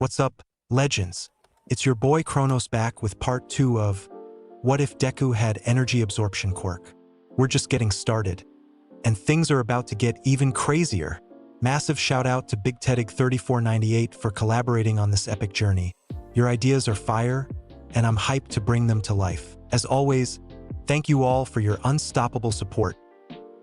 What's up, legends? It's your boy Chronos back with part 2 of What If Deku Had Energy Absorption Quirk. We're just getting started, and things are about to get even crazier. Massive shout out to Big Tedig 3498 for collaborating on this epic journey. Your ideas are fire, and I'm hyped to bring them to life. As always, thank you all for your unstoppable support.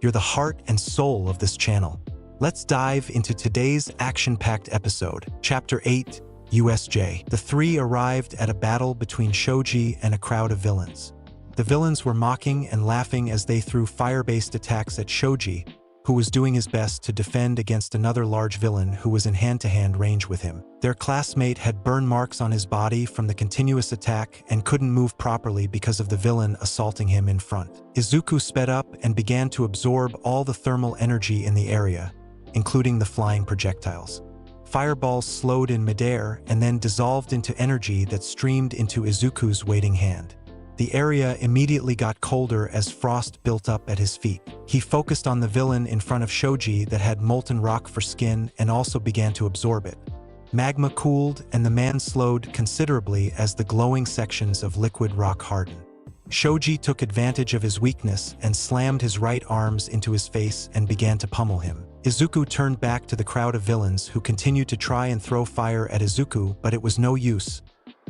You're the heart and soul of this channel. Let's dive into today's action-packed episode. Chapter 8, USJ. The three arrived at a battle between Shoji and a crowd of villains. The villains were mocking and laughing as they threw fire-based attacks at Shoji, who was doing his best to defend against another large villain who was in hand-to-hand range with him. Their classmate had burn marks on his body from the continuous attack and couldn't move properly because of the villain assaulting him in front. Izuku sped up and began to absorb all the thermal energy in the area, including the flying projectiles. Fireballs slowed in midair and then dissolved into energy that streamed into Izuku's waiting hand. The area immediately got colder as frost built up at his feet. He focused on the villain in front of Shoji that had molten rock for skin and also began to absorb it. Magma cooled and the man slowed considerably as the glowing sections of liquid rock hardened. Shoji took advantage of his weakness and slammed his right arms into his face and began to pummel him. Izuku turned back to the crowd of villains who continued to try and throw fire at Izuku, but it was no use.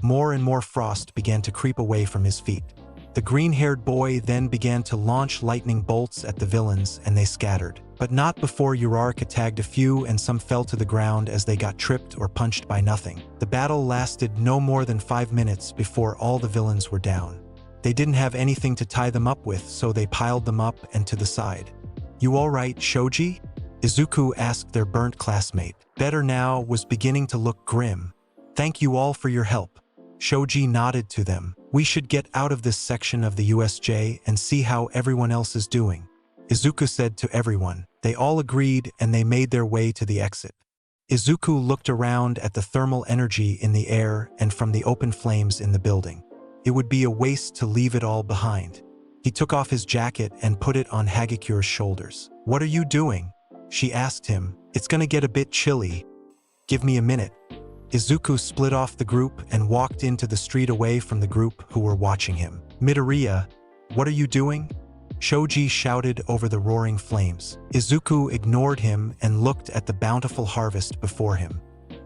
More and more frost began to creep away from his feet. The green-haired boy then began to launch lightning bolts at the villains and they scattered. But not before Uraraka tagged a few and some fell to the ground as they got tripped or punched by nothing. The battle lasted no more than 5 minutes before all the villains were down. They didn't have anything to tie them up with, so they piled them up and to the side. "You all right, Shoji?" Izuku asked their burnt classmate. Better now was beginning to look grim. "Thank you all for your help." Shoji nodded to them. "We should get out of this section of the USJ and see how everyone else is doing," Izuku said to everyone. They all agreed and they made their way to the exit. Izuku looked around at the thermal energy in the air and from the open flames in the building. It would be a waste to leave it all behind. He took off his jacket and put it on Hagikure's shoulders. "What are you doing?" she asked him. "It's gonna get a bit chilly. Give me a minute." Izuku split off the group and walked into the street away from the group who were watching him. "Midoriya, what are you doing?" Shoji shouted over the roaring flames. Izuku ignored him and looked at the bountiful harvest before him.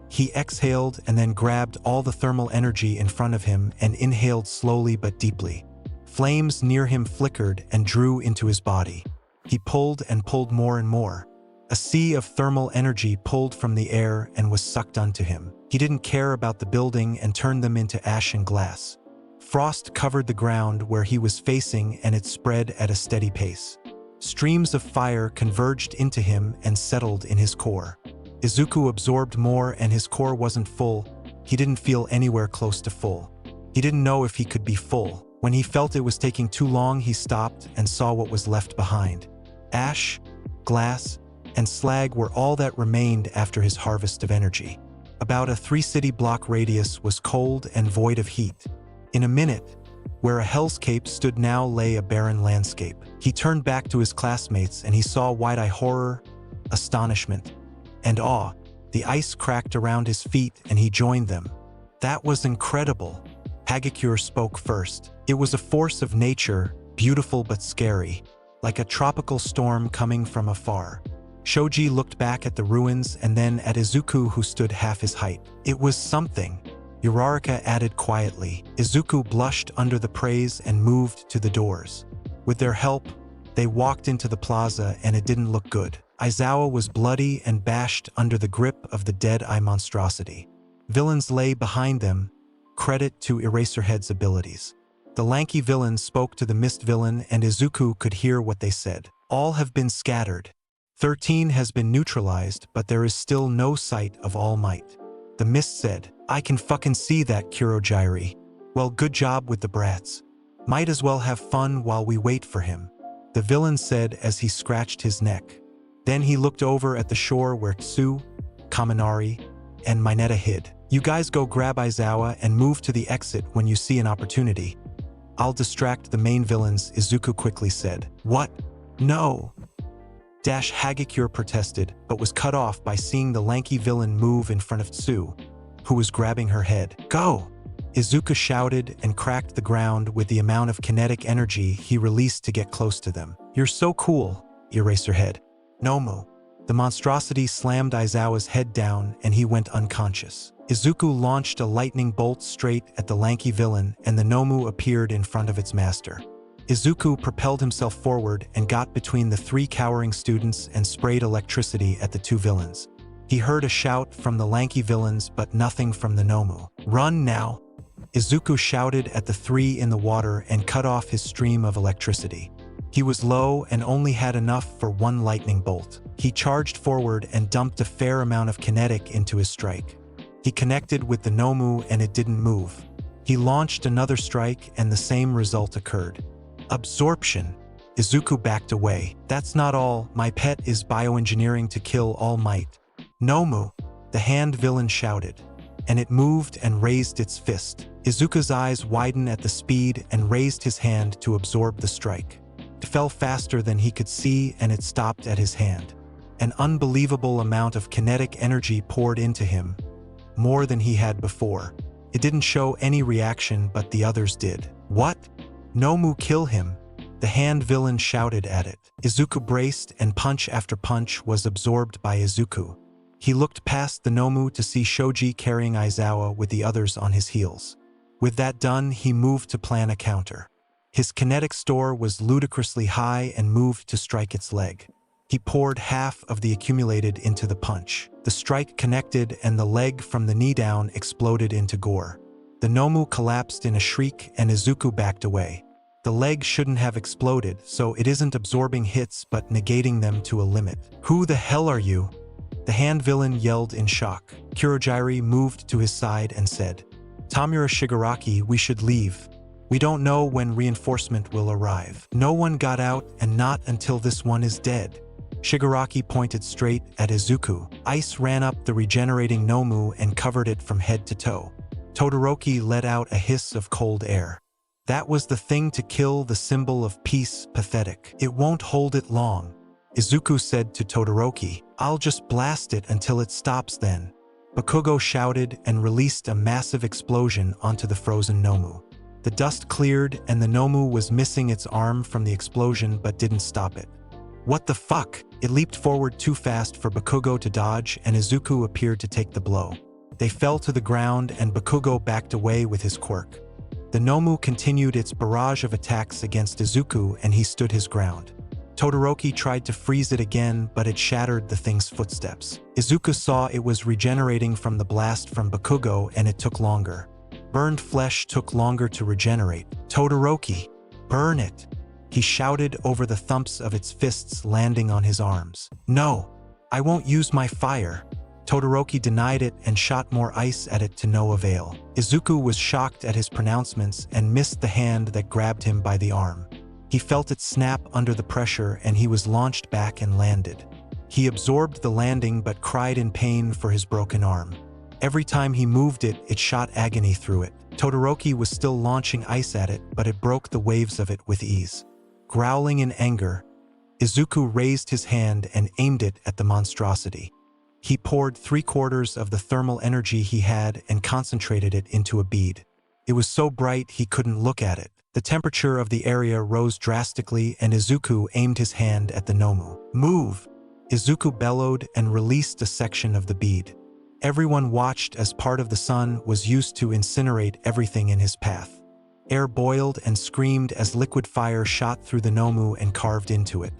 He exhaled and then grabbed all the thermal energy in front of him and inhaled slowly but deeply. Flames near him flickered and drew into his body. He pulled and pulled more and more. A sea of thermal energy pulled from the air and was sucked onto him. He didn't care about the building and turned them into ash and glass. Frost covered the ground where he was facing and it spread at a steady pace. Streams of fire converged into him and settled in his core. Izuku absorbed more and his core wasn't full. He didn't feel anywhere close to full. He didn't know if he could be full. When he felt it was taking too long, he stopped and saw what was left behind. Ash, glass, and slag were all that remained after his harvest of energy. About a 3-city block radius was cold and void of heat. In a minute, where a hellscape stood now lay a barren landscape. He turned back to his classmates and he saw wide-eyed horror, astonishment, and awe. The ice cracked around his feet and he joined them. "That was incredible." Hagikure spoke first. "It was a force of nature, beautiful but scary, like a tropical storm coming from afar." Shoji looked back at the ruins and then at Izuku, who stood half his height. "It was something," Uraraka added quietly. Izuku blushed under the praise and moved to the doors. With their help, they walked into the plaza and it didn't look good. Aizawa was bloody and bashed under the grip of the dead-eye monstrosity. Villains lay behind them, credit to Eraserhead's abilities. The lanky villain spoke to the mist villain and Izuku could hear what they said. "All have been scattered. 13 has been neutralized, but there is still no sight of All Might." The mist said, "I can fucking see that, Kurogyri. Well, good job with the brats. Might as well have fun while we wait for him," the villain said as he scratched his neck. Then he looked over at the shore where Tsu, Kaminari, and Mineta hid. "You guys go grab Aizawa and move to the exit when you see an opportunity. I'll distract the main villains," Izuku quickly said. "What? No!" Hagikure protested, but was cut off by seeing the lanky villain move in front of Tsu, who was grabbing her head. Go! Izuku shouted and cracked the ground with the amount of kinetic energy he released to get close to them. You're so cool, Eraserhead. Nomu. The monstrosity slammed Aizawa's head down and he went unconscious. Izuku launched a lightning bolt straight at the lanky villain and the Nomu appeared in front of its master. Izuku propelled himself forward and got between the 3 cowering students and sprayed electricity at the 2 villains. He heard a shout from the lanky villains but nothing from the Nomu. Run now! Izuku shouted at the 3 in the water and cut off his stream of electricity. He was low and only had enough for 1 lightning bolt. He charged forward and dumped a fair amount of kinetic into his strike. He connected with the Nomu and it didn't move. He launched another strike and the same result occurred. Absorption. Izuku backed away. That's not all, my pet is bioengineering to kill All Might. Nomu, the hand villain shouted. And it moved and raised its fist. Izuku's eyes widened at the speed and raised his hand to absorb the strike. It fell faster than he could see and it stopped at his hand. An unbelievable amount of kinetic energy poured into him, more than he had before. It didn't show any reaction, but the others did. What? Nomu, kill him! The hand villain shouted at it. Izuku braced and punch after punch was absorbed by Izuku. He looked past the Nomu to see Shoji carrying Aizawa with the others on his heels. With that done, he moved to plan a counter. His kinetic store was ludicrously high and moved to strike its leg. He poured half of the accumulated into the punch. The strike connected and the leg from the knee down exploded into gore. The Nomu collapsed in a shriek and Izuku backed away. The leg shouldn't have exploded, so it isn't absorbing hits but negating them to a limit. Who the hell are you? The hand villain yelled in shock. Kurogiri moved to his side and said, Tamura Shigaraki, we should leave. We don't know when reinforcement will arrive. No one got out and not until this one is dead. Shigaraki pointed straight at Izuku. Ice ran up the regenerating Nomu and covered it from head to toe. Todoroki let out a hiss of cold air. That was the thing to kill the symbol of peace, pathetic. It won't hold it long. Izuku said to Todoroki, I'll just blast it until it stops then. Bakugo shouted and released a massive explosion onto the frozen Nomu. The dust cleared and the Nomu was missing its arm from the explosion but didn't stop it. What the fuck? It leaped forward too fast for Bakugo to dodge and Izuku appeared to take the blow. They fell to the ground and Bakugo backed away with his quirk. The Nomu continued its barrage of attacks against Izuku and he stood his ground. Todoroki tried to freeze it again, but it shattered the thing's footsteps. Izuku saw it was regenerating from the blast from Bakugo and it took longer. Burned flesh took longer to regenerate. Todoroki, burn it! He shouted over the thumps of its fists landing on his arms. No, I won't use my fire. Todoroki denied it and shot more ice at it to no avail. Izuku was shocked at his pronouncements and missed the hand that grabbed him by the arm. He felt it snap under the pressure and he was launched back and landed. He absorbed the landing but cried in pain for his broken arm. Every time he moved it, it shot agony through it. Todoroki was still launching ice at it, but it broke the waves of it with ease. Growling in anger, Izuku raised his hand and aimed it at the monstrosity. He poured 3/4 of the thermal energy he had and concentrated it into a bead. It was so bright he couldn't look at it. The temperature of the area rose drastically and Izuku aimed his hand at the Nomu. Move! Izuku bellowed and released a section of the bead. Everyone watched as part of the sun was used to incinerate everything in his path. Air boiled and screamed as liquid fire shot through the Nomu and carved into it.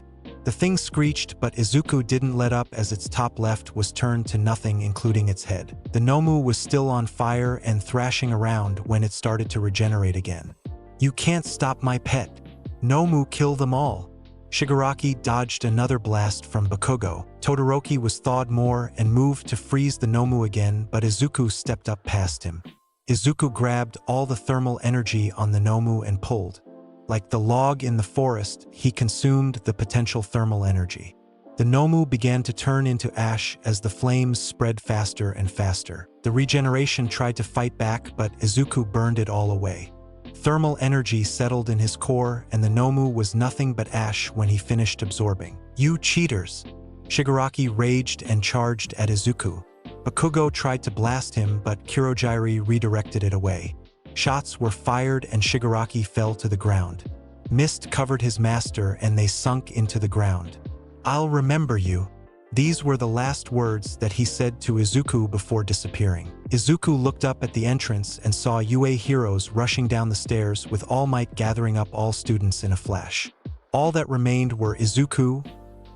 The thing screeched, but Izuku didn't let up as its top left was turned to nothing, including its head. The Nomu was still on fire and thrashing around when it started to regenerate again. You can't stop my pet. Nomu, kill them all. Shigaraki dodged another blast from Bakugo. Todoroki was thawed more and moved to freeze the Nomu again, but Izuku stepped up past him. Izuku grabbed all the thermal energy on the Nomu and pulled. Like the log in the forest, he consumed the potential thermal energy. The Nomu began to turn into ash as the flames spread faster and faster. The regeneration tried to fight back, but Izuku burned it all away. Thermal energy settled in his core, and the Nomu was nothing but ash when he finished absorbing. You cheaters! Shigaraki raged and charged at Izuku. Bakugo tried to blast him, but Kurogiri redirected it away. Shots were fired and Shigaraki fell to the ground. Mist covered his master and they sunk into the ground. "I'll remember you." These were the last words that he said to Izuku before disappearing. Izuku looked up at the entrance and saw UA heroes rushing down the stairs with All Might gathering up all students in a flash. All that remained were Izuku,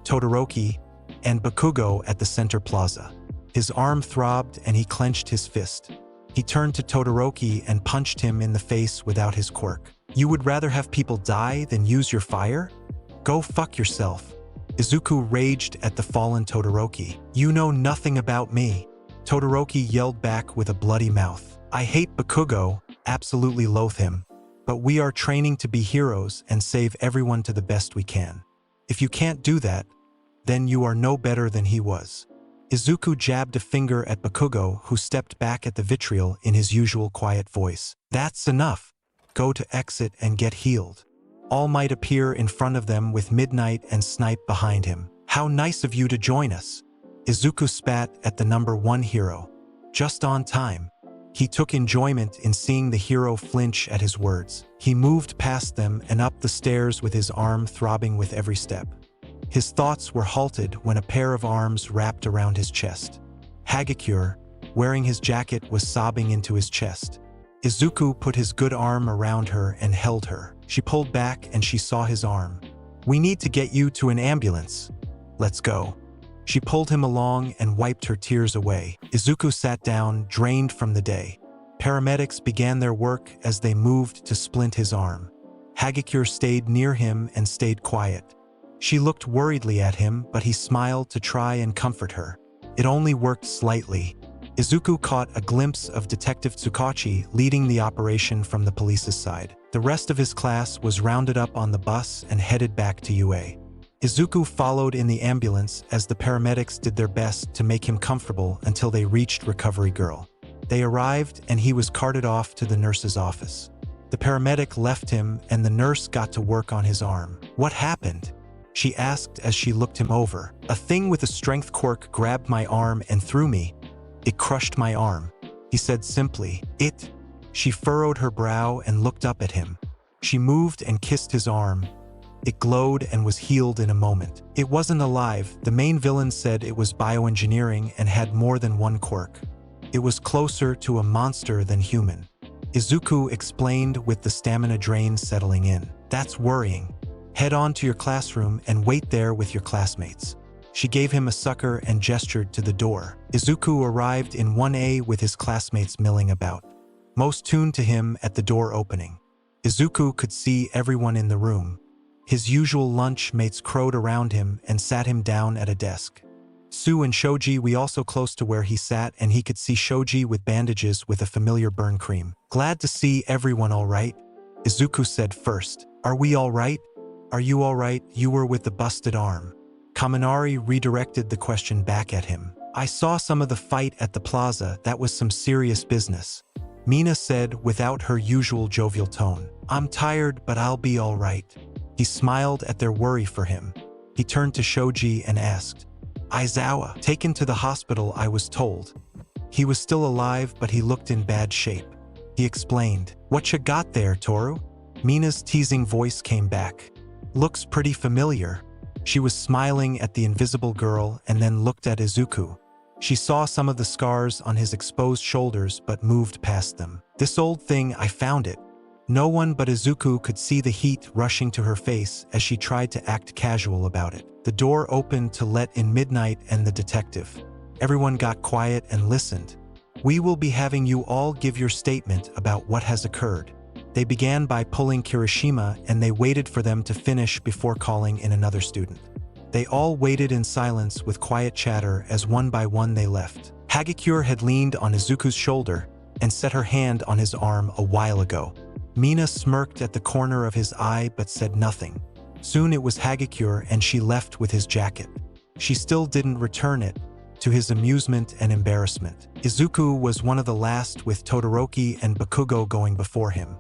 Todoroki, and Bakugo at the center plaza. His arm throbbed and he clenched his fist. He turned to Todoroki and punched him in the face without his quirk. "You would rather have people die than use your fire? Go fuck yourself." Izuku raged at the fallen Todoroki. "You know nothing about me." Todoroki yelled back with a bloody mouth. "I hate Bakugo, absolutely loathe him. But we are training to be heroes and save everyone to the best we can. If you can't do that, then you are no better than he was." Izuku jabbed a finger at Bakugo, who stepped back at the vitriol in his usual quiet voice. "That's enough. Go to exit and get healed." All Might appear in front of them with Midnight and Snipe behind him. "How nice of you to join us." Izuku spat at the #1 hero. Just on time. He took enjoyment in seeing the hero flinch at his words. He moved past them and up the stairs with his arm throbbing with every step. His thoughts were halted when a pair of arms wrapped around his chest. Hagakure, wearing his jacket, was sobbing into his chest. Izuku put his good arm around her and held her. She pulled back and she saw his arm. "We need to get you to an ambulance. Let's go." She pulled him along and wiped her tears away. Izuku sat down, drained from the day. Paramedics began their work as they moved to splint his arm. Hagakure stayed near him and stayed quiet. She looked worriedly at him, but he smiled to try and comfort her. It only worked slightly. Izuku caught a glimpse of Detective Tsukachi leading the operation from the police's side. The rest of his class was rounded up on the bus and headed back to UA. Izuku followed in the ambulance as the paramedics did their best to make him comfortable until they reached Recovery Girl. They arrived and he was carted off to the nurse's office. The paramedic left him and the nurse got to work on his arm. "What happened?" she asked as she looked him over. "A thing with a strength quirk grabbed my arm and threw me. It crushed my arm," he said simply. "It?" She furrowed her brow and looked up at him. She moved and kissed his arm. It glowed and was healed in a moment. "It wasn't alive. The main villain said it was bioengineering and had more than one quirk. It was closer to a monster than human," Izuku explained with the stamina drain settling in. "That's worrying. Head on to your classroom and wait there with your classmates." She gave him a sucker and gestured to the door. Izuku arrived in 1A with his classmates milling about, most tuned to him at the door opening. Izuku could see everyone in the room. His usual lunch mates crowed around him and sat him down at a desk. Sue and Shoji were also close to where he sat, and he could see Shoji with bandages with a familiar burn cream. "Glad to see everyone all right," Izuku said first. "Are we all right? Are you all right? You were with the busted arm." Kaminari redirected the question back at him. "I saw some of the fight at the plaza. That was some serious business," Mina said without her usual jovial tone. "I'm tired, but I'll be all right." He smiled at their worry for him. He turned to Shoji and asked, "Aizawa, taken to the hospital, I was told." He was still alive, but he looked in bad shape. He explained, "What you got there, Toru?" Mina's teasing voice came back. "Looks pretty familiar." She was smiling at the invisible girl and then looked at Izuku. She saw some of the scars on his exposed shoulders but moved past them. "This old thing, I found it." No one but Izuku could see the heat rushing to her face as she tried to act casual about it. The door opened to let in Midnight and the detective. Everyone got quiet and listened. "We will be having you all give your statement about what has occurred." They began by pulling Kirishima and they waited for them to finish before calling in another student. They all waited in silence with quiet chatter as one by one they left. Hagakure had leaned on Izuku's shoulder and set her hand on his arm a while ago. Mina smirked at the corner of his eye but said nothing. Soon it was Hagakure and she left with his jacket. She still didn't return it, to his amusement and embarrassment. Izuku was one of the last with Todoroki and Bakugo going before him.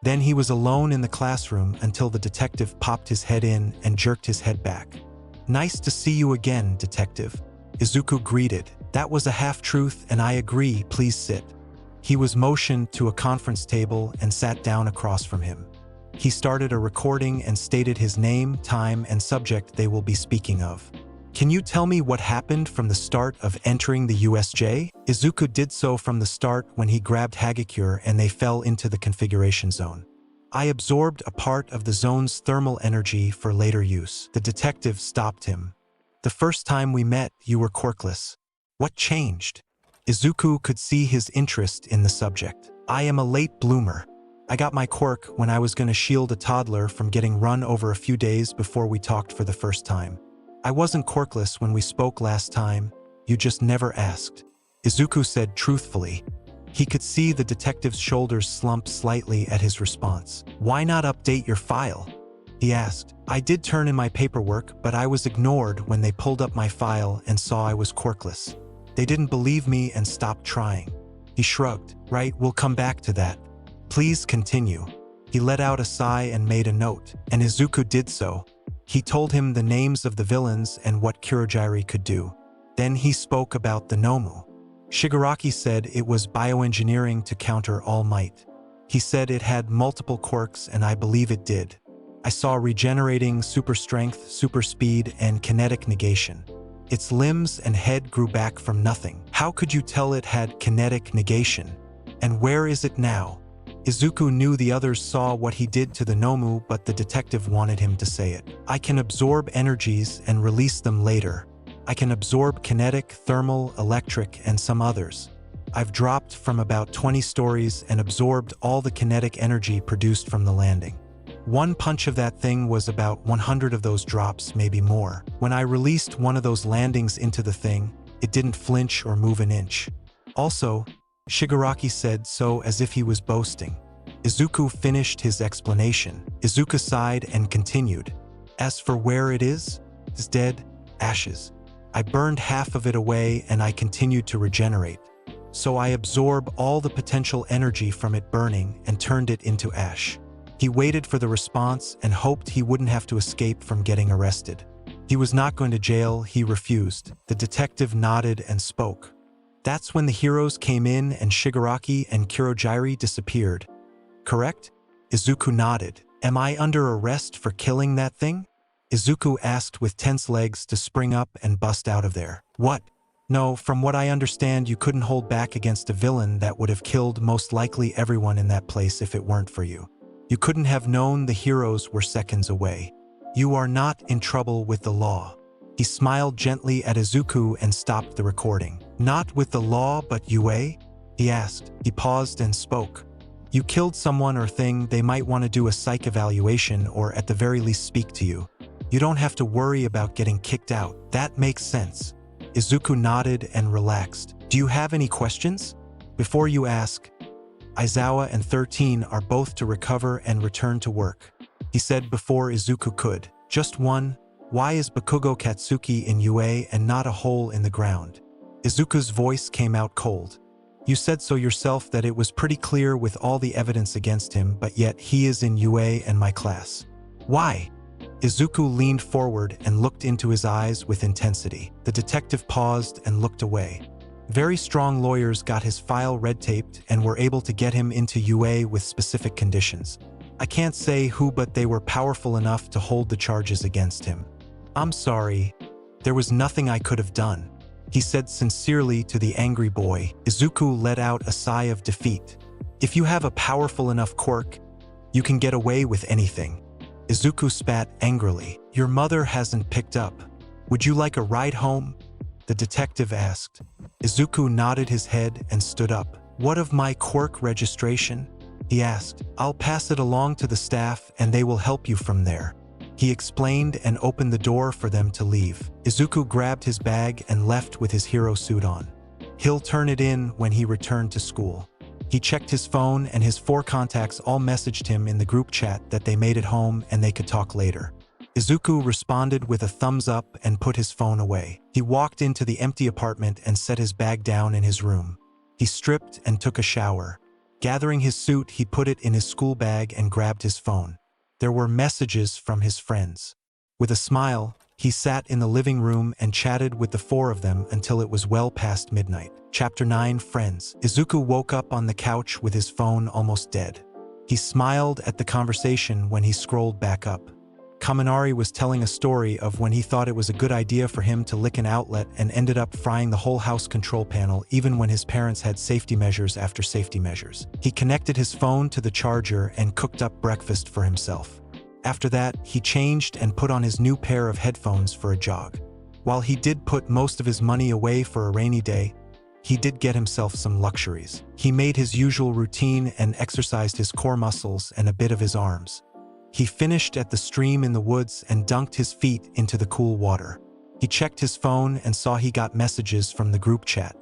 Then he was alone in the classroom until the detective popped his head in and jerked his head back. "Nice to see you again, detective," Izuku greeted. That was a half-truth and I agree, please sit. He was motioned to a conference table and sat down across from him. He started a recording and stated his name, time, and subject they will be speaking of. Can you tell me what happened from the start of entering the USJ? Izuku did so from the start when he grabbed Hagakure and they fell into the configuration zone. I absorbed a part of the zone's thermal energy for later use. The detective stopped him. The first time we met, you were quirkless. What changed? Izuku could see his interest in the subject. I am a late bloomer. I got my quirk when I was going to shield a toddler from getting run over a few days before we talked for the first time. I wasn't quirkless when we spoke last time, you just never asked. Izuku said truthfully. He could see the detective's shoulders slump slightly at his response. Why not update your file? He asked. I did turn in my paperwork, but I was ignored when they pulled up my file and saw I was quirkless. They didn't believe me and stopped trying. He shrugged. Right, we'll come back to that. Please continue. He let out a sigh and made a note, and Izuku did so. He told him the names of the villains and what Kurogiri could do. Then he spoke about the Nomu. Shigaraki said it was bioengineering to counter All Might. He said it had multiple quirks and I believe it did. I saw regenerating, super strength, super speed, and kinetic negation. Its limbs and head grew back from nothing. How could you tell it had kinetic negation? And where is it now? Izuku knew the others saw what he did to the Nomu, but the detective wanted him to say it. I can absorb energies and release them later. I can absorb kinetic, thermal, electric, and some others. I've dropped from about 20 stories and absorbed all the kinetic energy produced from the landing. One punch of that thing was about 100 of those drops, maybe more. When I released one of those landings into the thing, it didn't flinch or move an inch. Also, Shigaraki said so as if he was boasting. Izuku finished his explanation. Izuku sighed and continued. As for where it is, it's dead, ashes. I burned half of it away and I continued to regenerate. So I absorb all the potential energy from it burning and turned it into ash. He waited for the response and hoped he wouldn't have to escape from getting arrested. He was not going to jail, he refused. The detective nodded and spoke. That's when the heroes came in and Shigaraki and Kurogiri disappeared. Correct? Izuku nodded. Am I under arrest for killing that thing? Izuku asked with tense legs to spring up and bust out of there. What? No, from what I understand, you couldn't hold back against a villain that would have killed most likely everyone in that place if it weren't for you. You couldn't have known the heroes were seconds away. You are not in trouble with the law. He smiled gently at Izuku and stopped the recording. Not with the law, but UA? He asked. He paused and spoke. You killed someone or thing, they might want to do a psych evaluation or at the very least speak to you. You don't have to worry about getting kicked out. That makes sense. Izuku nodded and relaxed. Do you have any questions? Before you ask, Aizawa and 13 are both to recover and return to work. He said before Izuku could. Just one. Why is Bakugo Katsuki in UA and not a hole in the ground? Izuku's voice came out cold. You said so yourself that it was pretty clear with all the evidence against him, but yet he is in UA and my class. Why? Izuku leaned forward and looked into his eyes with intensity. The detective paused and looked away. Very strong lawyers got his file red-taped and were able to get him into UA with specific conditions. I can't say who, but they were powerful enough to hold the charges against him. I'm sorry. There was nothing I could have done, he said sincerely to the angry boy. Izuku let out a sigh of defeat. If you have a powerful enough quirk, you can get away with anything. Izuku spat angrily. Your mother hasn't picked up. Would you like a ride home? The detective asked. Izuku nodded his head and stood up. What of my quirk registration? He asked. I'll pass it along to the staff and they will help you from there. He explained and opened the door for them to leave. Izuku grabbed his bag and left with his hero suit on. He'll turn it in when he returned to school. He checked his phone and his 4 contacts all messaged him in the group chat that they made it home and they could talk later. Izuku responded with a thumbs up and put his phone away. He walked into the empty apartment and set his bag down in his room. He stripped and took a shower. Gathering his suit, he put it in his school bag and grabbed his phone. There were messages from his friends. With a smile, He sat in the living room and chatted with the four of them until it was well past midnight. Chapter 9, Friends. Izuku woke up on the couch with his phone almost dead. He smiled at the conversation when he scrolled back up. Kaminari was telling a story of when he thought it was a good idea for him to lick an outlet and ended up frying the whole house control panel even when his parents had safety measures after safety measures. He connected his phone to the charger and cooked up breakfast for himself. After that, he changed and put on his new pair of headphones for a jog. While he did put most of his money away for a rainy day, he did get himself some luxuries. He made his usual routine and exercised his core muscles and a bit of his arms. He finished at the stream in the woods and dunked his feet into the cool water. He checked his phone and saw he got messages from the group chat.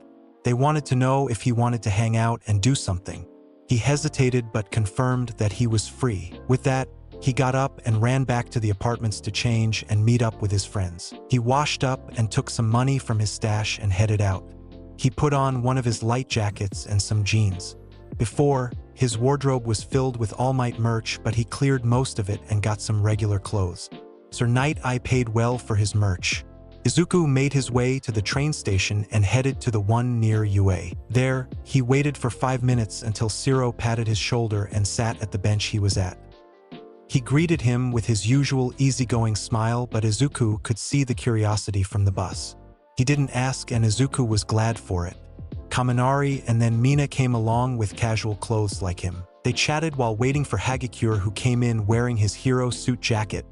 They wanted to know if he wanted to hang out and do something. He hesitated but confirmed that he was free. With that, he got up and ran back to the apartments to change and meet up with his friends. He washed up and took some money from his stash and headed out. He put on one of his light jackets and some jeans. Before, his wardrobe was filled with All Might merch, but he cleared most of it and got some regular clothes. Sir Night Eye paid well for his merch. Izuku made his way to the train station and headed to the one near UA. There, he waited for 5 minutes until Siro patted his shoulder and sat at the bench he was at. He greeted him with his usual easygoing smile, but Izuku could see the curiosity from the bus. He didn't ask, and Izuku was glad for it. Kaminari and then Mina came along with casual clothes like him. They chatted while waiting for Hagakure, who came in wearing his hero suit jacket,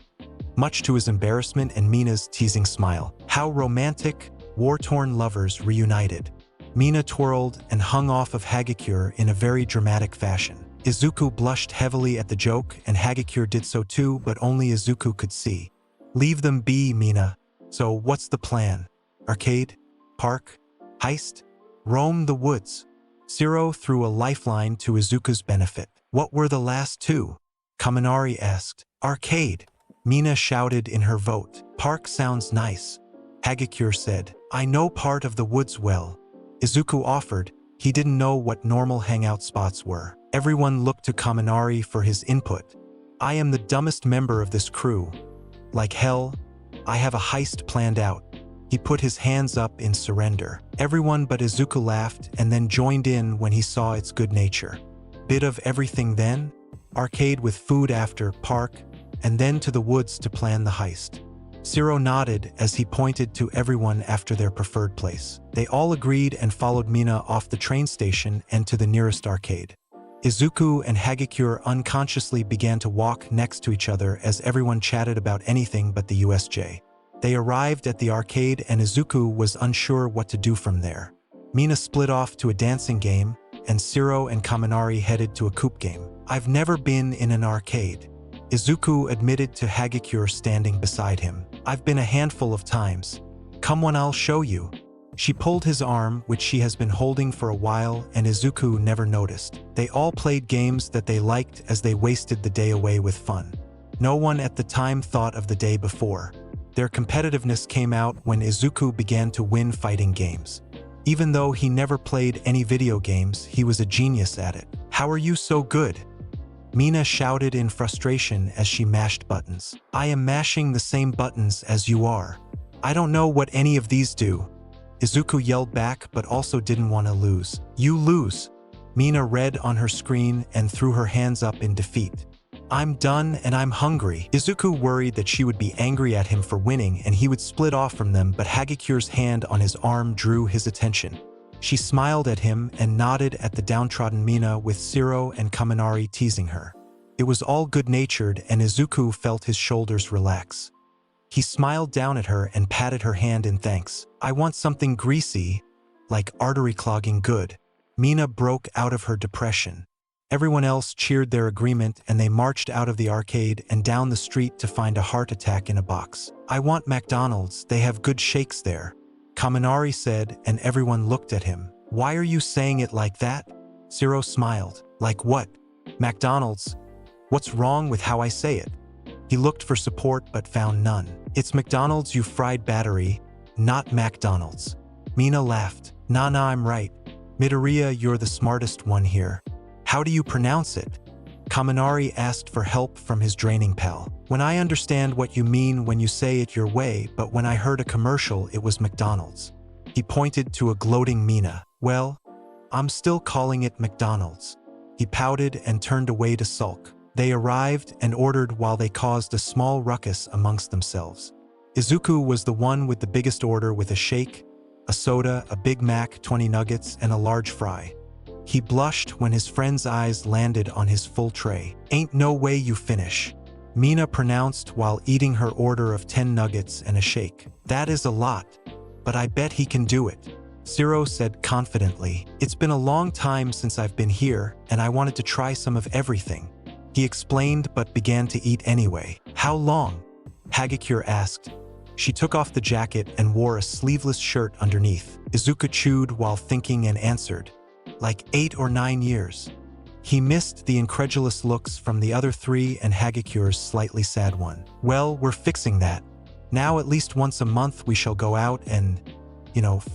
much to his embarrassment and Mina's teasing smile. How romantic, war-torn lovers reunited. Mina twirled and hung off of Hagakure in a very dramatic fashion. Izuku blushed heavily at the joke, and Hagakure did so too, but only Izuku could see. Leave them be, Mina. So what's the plan? Arcade? Park? Heist? Roam the woods. Siro threw a lifeline to Izuku's benefit. What were the last two? Kaminari asked. Arcade. Mina shouted in her vote. Park sounds nice. Hagakure said. I know part of the woods well. Izuku offered. He didn't know what normal hangout spots were. Everyone looked to Kaminari for his input. I am the dumbest member of this crew. Like hell, I have a heist planned out. He put his hands up in surrender. Everyone but Izuku laughed and then joined in when he saw its good nature. Bit of everything then? Arcade with food after, park, and then to the woods to plan the heist. Siro nodded as he pointed to everyone after their preferred place. They all agreed and followed Mina off the train station and to the nearest arcade. Izuku and Hagakure unconsciously began to walk next to each other as everyone chatted about anything but the USJ. They arrived at the arcade and Izuku was unsure what to do from there. Mina split off to a dancing game, and Siro and Kaminari headed to a coupe game. I've never been in an arcade. Izuku admitted to Hagakure standing beside him. I've been a handful of times. Come on, I'll show you. She pulled his arm, which she has been holding for a while, and Izuku never noticed. They all played games that they liked as they wasted the day away with fun. No one at the time thought of the day before. Their competitiveness came out when Izuku began to win fighting games. Even though he never played any video games, he was a genius at it. How are you so good? Mina shouted in frustration as she mashed buttons. I am mashing the same buttons as you are. I don't know what any of these do. Izuku yelled back, but also didn't want to lose. You lose. Mina read on her screen and threw her hands up in defeat. I'm done and I'm hungry. Izuku worried that she would be angry at him for winning and he would split off from them, but Hagakure's hand on his arm drew his attention. She smiled at him and nodded at the downtrodden Mina, with Siro and Kaminari teasing her. It was all good-natured and Izuku felt his shoulders relax. He smiled down at her and patted her hand in thanks. I want something greasy, like artery clogging good. Mina broke out of her depression. Everyone else cheered their agreement and they marched out of the arcade and down the street to find a heart attack in a box. I want McDonald's, they have good shakes there. Kaminari said, and everyone looked at him. Why are you saying it like that? Siro smiled. Like what? McDonald's? What's wrong with how I say it? He looked for support but found none. It's McDonald's, you fried battery, not McDonald's. Mina laughed. Nah, I'm right. Midoriya, you're the smartest one here. How do you pronounce it? Kaminari asked for help from his draining pal. When I understand what you mean when you say it your way, but when I heard a commercial, it was McDonald's. He pointed to a gloating Mina. Well, I'm still calling it McDonald's. He pouted and turned away to sulk. They arrived and ordered while they caused a small ruckus amongst themselves. Izuku was the one with the biggest order with a shake, a soda, a Big Mac, 20 nuggets, and a large fry. He blushed when his friend's eyes landed on his full tray. Ain't no way you finish, Mina pronounced while eating her order of 10 nuggets and a shake. That is a lot, but I bet he can do it, Zero said confidently. It's been a long time since I've been here, and I wanted to try some of everything. He explained but began to eat anyway. How long? Hagakure asked. She took off the jacket and wore a sleeveless shirt underneath. Izuku chewed while thinking and answered, like 8 or 9 years. He missed the incredulous looks from the other three and Hagakure's slightly sad one. Well, we're fixing that. Now at least once a month we shall go out and,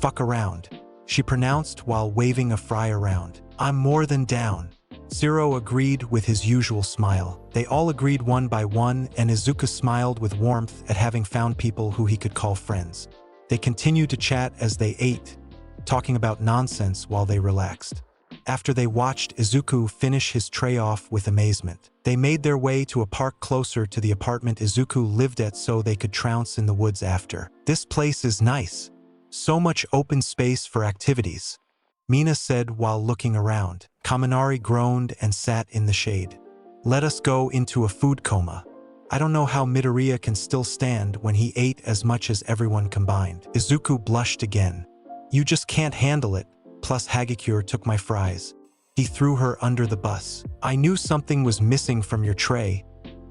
fuck around, she pronounced while waving a fry around. I'm more than down. Zero agreed with his usual smile. They all agreed one by one, and Izuku smiled with warmth at having found people who he could call friends. They continued to chat as they ate, talking about nonsense while they relaxed. After they watched Izuku finish his tray off with amazement, they made their way to a park closer to the apartment Izuku lived at so they could trounce in the woods after. This place is nice. So much open space for activities, Mina said while looking around. Kaminari groaned and sat in the shade. Let us go into a food coma. I don't know how Midoriya can still stand when he ate as much as everyone combined. Izuku blushed again. You just can't handle it, plus Hagakure took my fries. He threw her under the bus. I knew something was missing from your tray.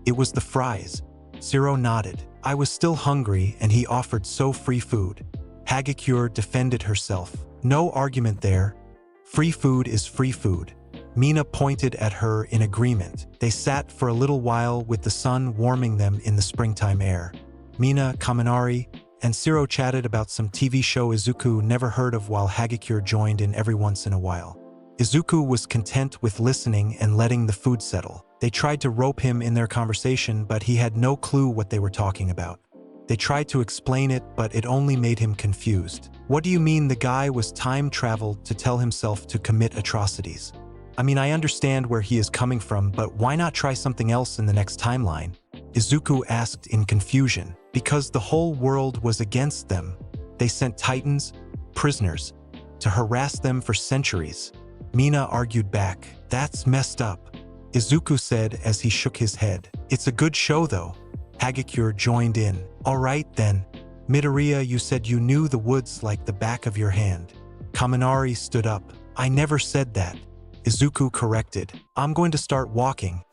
It was the fries. Zero nodded. I was still hungry and he offered so free food. Hagakure defended herself. No argument there. Free food is free food. Mina pointed at her in agreement. They sat for a little while with the sun warming them in the springtime air. Mina, Kaminari, and Zero chatted about some TV show Izuku never heard of while Hagakure joined in every once in a while. Izuku was content with listening and letting the food settle. They tried to rope him in their conversation, but he had no clue what they were talking about. They tried to explain it, but it only made him confused. What do you mean the guy was time-traveled to tell himself to commit atrocities? I mean, I understand where he is coming from, but why not try something else in the next timeline? Izuku asked in confusion. Because the whole world was against them. They sent titans, prisoners, to harass them for centuries. Mina argued back. That's messed up, Izuku said as he shook his head. It's a good show though. Hagakure joined in. All right then. Midoriya, you said you knew the woods like the back of your hand. Kaminari stood up. I never said that, Izuku corrected. I'm going to start walking.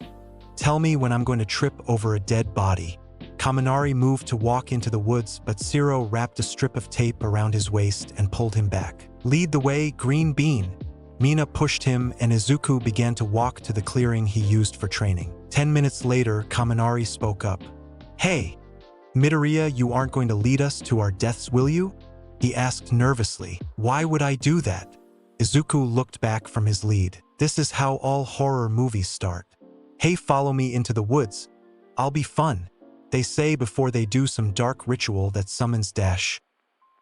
Tell me when I'm going to trip over a dead body. Kaminari moved to walk into the woods, but Zero wrapped a strip of tape around his waist and pulled him back. Lead the way, Green Bean. Mina pushed him and Izuku began to walk to the clearing he used for training. 10 minutes later, Kaminari spoke up. Hey, Midoriya, you aren't going to lead us to our deaths, will you? He asked nervously. Why would I do that? Izuku looked back from his lead. This is how all horror movies start. Hey, follow me into the woods. I'll be fun. They say before they do some dark ritual that summons Dash.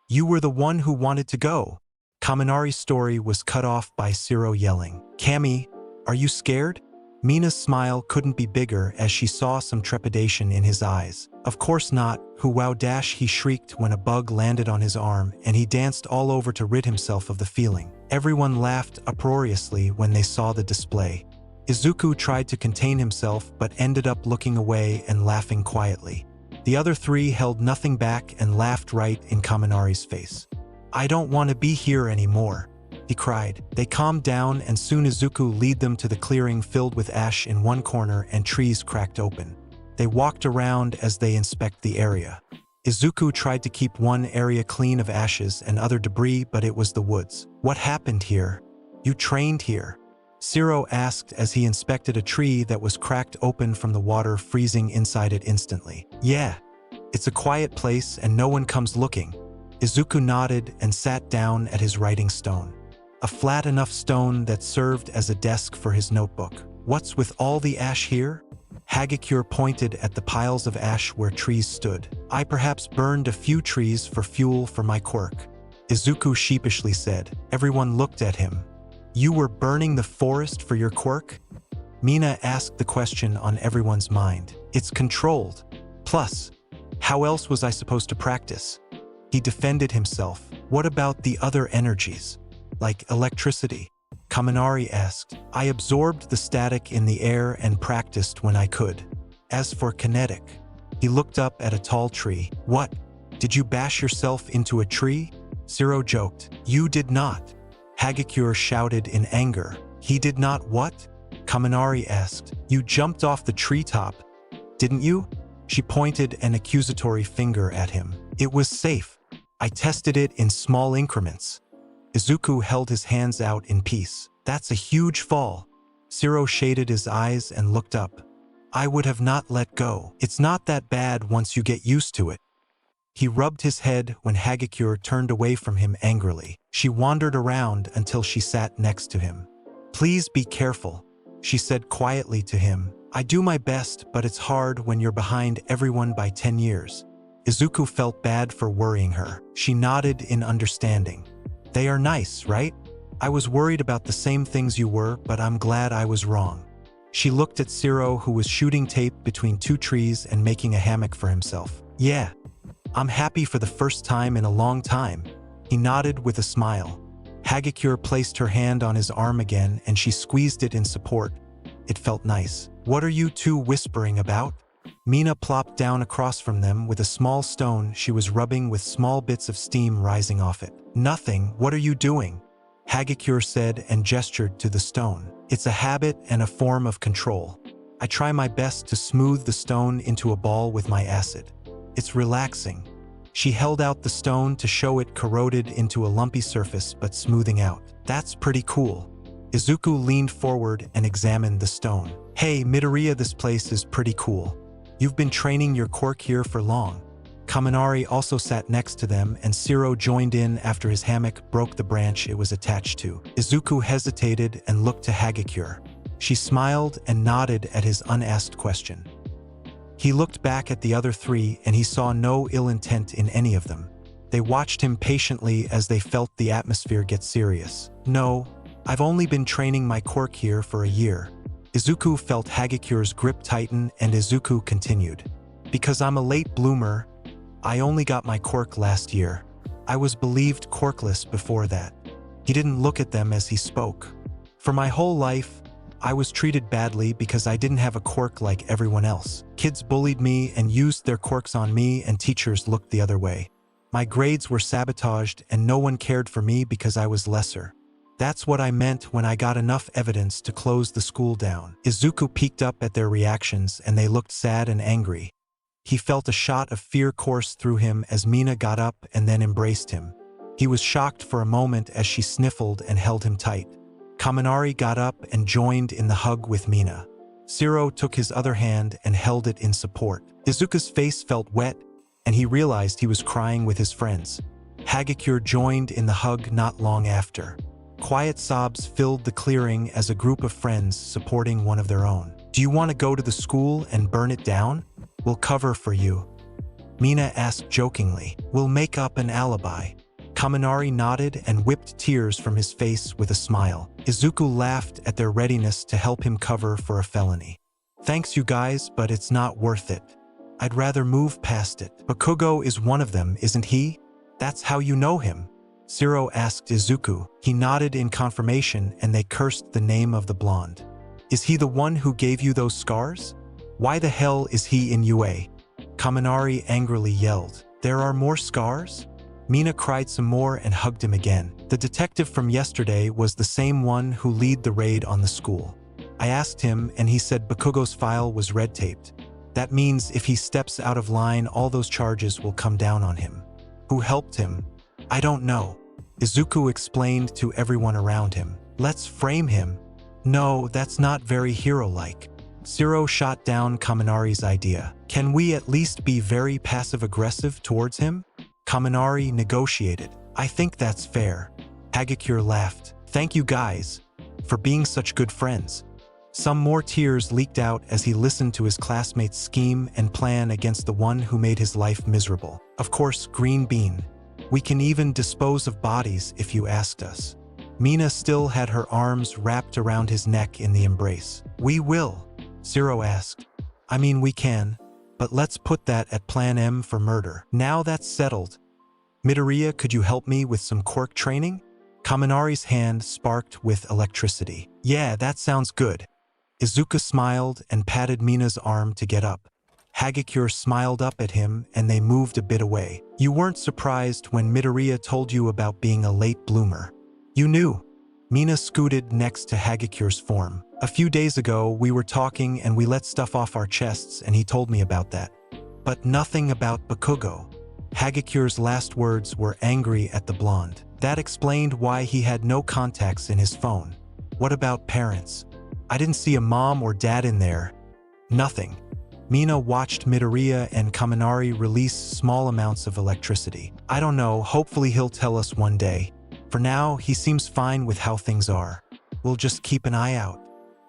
You were the one who wanted to go. Kaminari's story was cut off by Zero yelling. Kami, are you scared? Mina's smile couldn't be bigger as she saw some trepidation in his eyes. Of course not, wow Dash, he shrieked when a bug landed on his arm and he danced all over to rid himself of the feeling. Everyone laughed uproariously when they saw the display. Izuku tried to contain himself but ended up looking away and laughing quietly. The other three held nothing back and laughed right in Kaminari's face. I don't want to be here anymore, he cried. They calmed down and soon Izuku led them to the clearing filled with ash in one corner and trees cracked open. They walked around as they inspect the area. Izuku tried to keep one area clean of ashes and other debris, but it was the woods. What happened here? You trained here? Zero asked as he inspected a tree that was cracked open from the water freezing inside it instantly. Yeah, it's a quiet place and no one comes looking. Izuku nodded and sat down at his writing stone. A flat enough stone that served as a desk for his notebook. What's with all the ash here? Hagakure pointed at the piles of ash where trees stood. I perhaps burned a few trees for fuel for my quirk. Izuku sheepishly said. Everyone looked at him. You were burning the forest for your quirk? Mina asked the question on everyone's mind. It's controlled. Plus, how else was I supposed to practice? He defended himself. What about the other energies? Like electricity? Kaminari asked. I absorbed the static in the air and practiced when I could. As for kinetic, he looked up at a tall tree. What? Did you bash yourself into a tree? Zero joked. You did not. Hagakure shouted in anger. He did not what? Kaminari asked. You jumped off the treetop, didn't you? She pointed an accusatory finger at him. It was safe. I tested it in small increments. Izuku held his hands out in peace. That's a huge fall. Zero shaded his eyes and looked up. I would have not let go. It's not that bad once you get used to it. He rubbed his head when Hagakure turned away from him angrily. She wandered around until she sat next to him. Please be careful, she said quietly to him. I do my best, but it's hard when you're behind everyone by 10 years. Izuku felt bad for worrying her. She nodded in understanding. They are nice, right? I was worried about the same things you were, but I'm glad I was wrong. She looked at Zero, who was shooting tape between two trees and making a hammock for himself. Yeah, I'm happy for the first time in a long time. He nodded with a smile. Hagakure placed her hand on his arm again and she squeezed it in support. It felt nice. What are you two whispering about? Mina plopped down across from them with a small stone she was rubbing with small bits of steam rising off it. Nothing, what are you doing? Hagakure said and gestured to the stone. It's a habit and a form of control. I try my best to smooth the stone into a ball with my acid. It's relaxing. She held out the stone to show it corroded into a lumpy surface but smoothing out. That's pretty cool. Izuku leaned forward and examined the stone. Hey, Midoriya, this place is pretty cool. You've been training your quirk here for long. Kaminari also sat next to them and Zero joined in after his hammock broke the branch it was attached to. Izuku hesitated and looked to Hagakure. She smiled and nodded at his unasked question. He looked back at the other three and he saw no ill intent in any of them. They watched him patiently as they felt the atmosphere get serious. No, I've only been training my quirk here for a year. Izuku felt Hagakure's grip tighten and Izuku continued. Because I'm a late bloomer, I only got my quirk last year. I was believed quirkless before that. He didn't look at them as he spoke. For my whole life, I was treated badly because I didn't have a quirk like everyone else. Kids bullied me and used their quirks on me and teachers looked the other way. My grades were sabotaged and no one cared for me because I was lesser. That's what I meant when I got enough evidence to close the school down. Izuku peeked up at their reactions and they looked sad and angry. He felt a shot of fear course through him as Mina got up and then embraced him. He was shocked for a moment as she sniffled and held him tight. Kaminari got up and joined in the hug with Mina. Zero took his other hand and held it in support. Izuku's face felt wet and he realized he was crying with his friends. Hagakure joined in the hug not long after. Quiet sobs filled the clearing as a group of friends supporting one of their own. Do you want to go to the school and burn it down? We'll cover for you. Mina asked jokingly. We'll make up an alibi. Kaminari nodded and whipped tears from his face with a smile. Izuku laughed at their readiness to help him cover for a felony. Thanks you guys, but it's not worth it. I'd rather move past it. Bakugo is one of them, isn't he? That's how you know him. Zero asked Izuku. He nodded in confirmation and they cursed the name of the blonde. Is he the one who gave you those scars? Why the hell is he in UA? Kaminari angrily yelled. There are more scars? Mina cried some more and hugged him again. The detective from yesterday was the same one who led the raid on the school. I asked him and he said Bakugo's file was red-taped. That means if he steps out of line, all those charges will come down on him. Who helped him? I don't know. Izuku explained to everyone around him. Let's frame him. No, that's not very hero-like. Zero shot down Kaminari's idea. Can we at least be very passive-aggressive towards him? Kaminari negotiated. I think that's fair. Hagakure laughed. Thank you guys for being such good friends. Some more tears leaked out as he listened to his classmates scheme and plan against the one who made his life miserable. Of course, Green Bean. We can even dispose of bodies if you asked us. Mina still had her arms wrapped around his neck in the embrace. We will, Zero asked. I mean, we can, but let's put that at Plan M for murder. Now that's settled. Midoriya, could you help me with some quirk training? Kaminari's hand sparked with electricity. Yeah, that sounds good. Izuku smiled and patted Mina's arm to get up. Hagakure smiled up at him and they moved a bit away. You weren't surprised when Midoriya told you about being a late bloomer. You knew. Mina scooted next to Hagakure's form. A few days ago, we were talking and we let stuff off our chests and he told me about that. But nothing about Bakugo. Hagakure's last words were angry at the blonde. That explained why he had no contacts in his phone. What about parents? I didn't see a mom or dad in there. Nothing. Mina watched Midoriya and Kaminari release small amounts of electricity. I don't know, hopefully he'll tell us one day. For now, he seems fine with how things are. We'll just keep an eye out.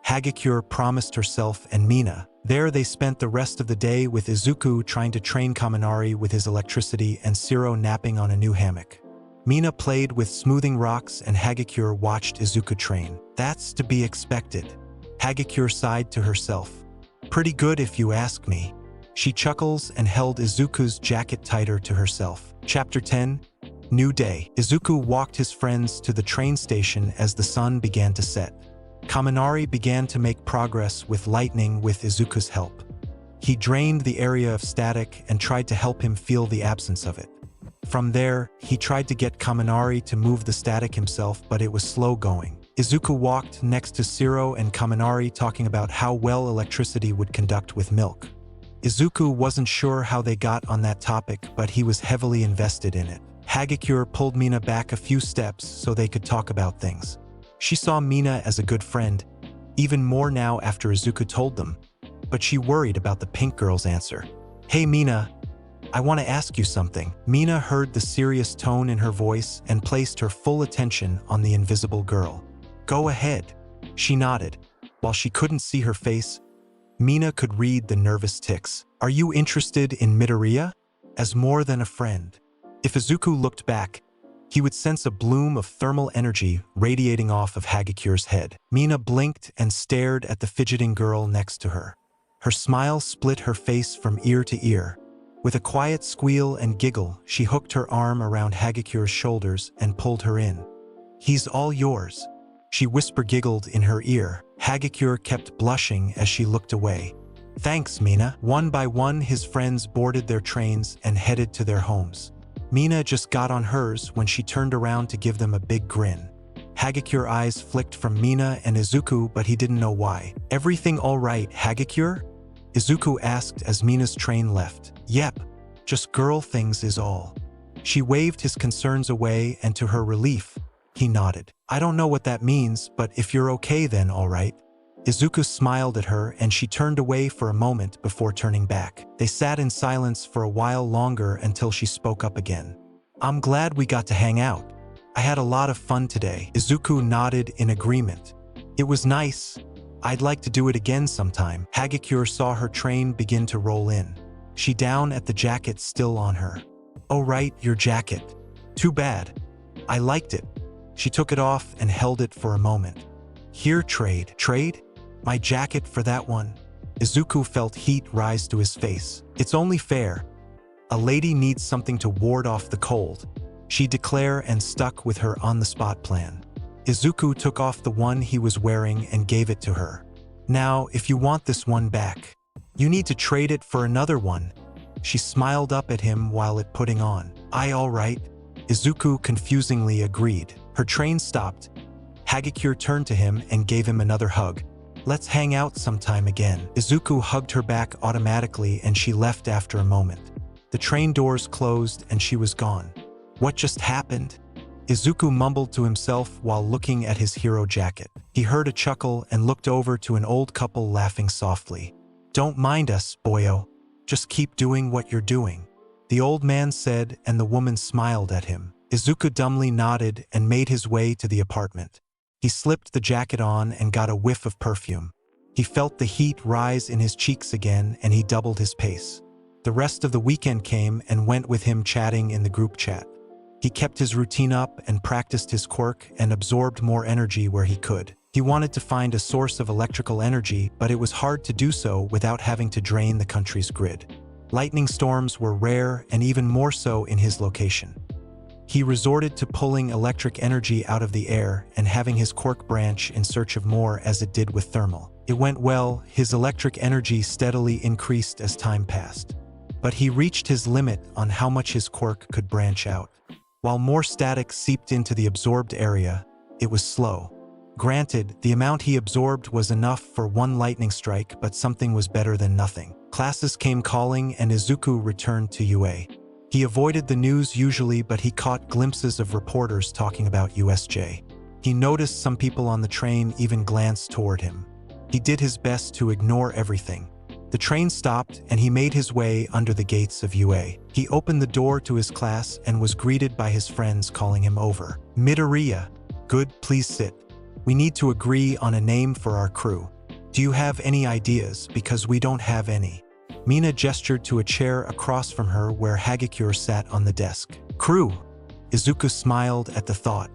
Hagakure promised herself and Mina. There they spent the rest of the day with Izuku trying to train Kaminari with his electricity and Zero napping on a new hammock. Mina played with smoothing rocks and Hagakure watched Izuku train. That's to be expected. Hagakure sighed to herself. Pretty good if you ask me. She chuckles and held Izuku's jacket tighter to herself. Chapter 10. New Day. Izuku walked his friends to the train station as the sun began to set. Kaminari began to make progress with lightning with Izuku's help. He drained the area of static and tried to help him feel the absence of it. From there, he tried to get Kaminari to move the static himself, but it was slow going. Izuku walked next to Zero and Kaminari talking about how well electricity would conduct with milk. Izuku wasn't sure how they got on that topic, but he was heavily invested in it. Hagakure pulled Mina back a few steps so they could talk about things. She saw Mina as a good friend, even more now after Izuku told them, but she worried about the pink girl's answer. Hey Mina, I want to ask you something. Mina heard the serious tone in her voice and placed her full attention on the invisible girl. Go ahead. She nodded. While she couldn't see her face, Mina could read the nervous tics. Are you interested in Midoriya? As more than a friend. If Izuku looked back, he would sense a bloom of thermal energy radiating off of Hagakure's head. Mina blinked and stared at the fidgeting girl next to her. Her smile split her face from ear to ear. With a quiet squeal and giggle, she hooked her arm around Hagakure's shoulders and pulled her in. He's all yours. She whisper-giggled in her ear. Hagakure kept blushing as she looked away. Thanks, Mina. One by one, his friends boarded their trains and headed to their homes. Mina just got on hers when she turned around to give them a big grin. Hagakure's eyes flicked from Mina and Izuku, but he didn't know why. Everything all right, Hagakure? Izuku asked as Mina's train left. Yep, just girl things is all. She waved his concerns away and to her relief, he nodded. I don't know what that means, but if you're okay then all right. Izuku smiled at her and she turned away for a moment before turning back. They sat in silence for a while longer until she spoke up again. I'm glad we got to hang out. I had a lot of fun today. Izuku nodded in agreement. It was nice. I'd like to do it again sometime. Hagakure saw her train begin to roll in. She down at the jacket still on her. Oh right, your jacket. Too bad. I liked it. She took it off and held it for a moment. Here, trade. Trade? My jacket for that one? Izuku felt heat rise to his face. It's only fair. A lady needs something to ward off the cold. She declared and stuck with her on-the-spot plan. Izuku took off the one he was wearing and gave it to her. Now, if you want this one back, you need to trade it for another one. She smiled up at him while it putting on. All right. Izuku confusingly agreed. Her train stopped. Hagakure turned to him and gave him another hug. Let's hang out sometime again. Izuku hugged her back automatically and she left after a moment. The train doors closed and she was gone. What just happened? Izuku mumbled to himself while looking at his hero jacket. He heard a chuckle and looked over to an old couple laughing softly. Don't mind us, boyo. Just keep doing what you're doing, the old man said, and the woman smiled at him. Izuku dumbly nodded and made his way to the apartment. He slipped the jacket on and got a whiff of perfume. He felt the heat rise in his cheeks again, and he doubled his pace. The rest of the weekend came and went with him chatting in the group chat. He kept his routine up and practiced his quirk and absorbed more energy where he could. He wanted to find a source of electrical energy, but it was hard to do so without having to drain the country's grid. Lightning storms were rare and even more so in his location. He resorted to pulling electric energy out of the air and having his quirk branch in search of more as it did with thermal. It went well, his electric energy steadily increased as time passed. But he reached his limit on how much his quirk could branch out. While more static seeped into the absorbed area, it was slow. Granted, the amount he absorbed was enough for one lightning strike, but something was better than nothing. Classes came calling and Izuku returned to UA. He avoided the news usually, but he caught glimpses of reporters talking about USJ. He noticed some people on the train even glanced toward him. He did his best to ignore everything. The train stopped and he made his way under the gates of UA. He opened the door to his class and was greeted by his friends calling him over. Midoriya, good, please sit. We need to agree on a name for our crew. Do you have any ideas? Because we don't have any. Mina gestured to a chair across from her where Hagakure sat on the desk. Crew. Izuku smiled at the thought.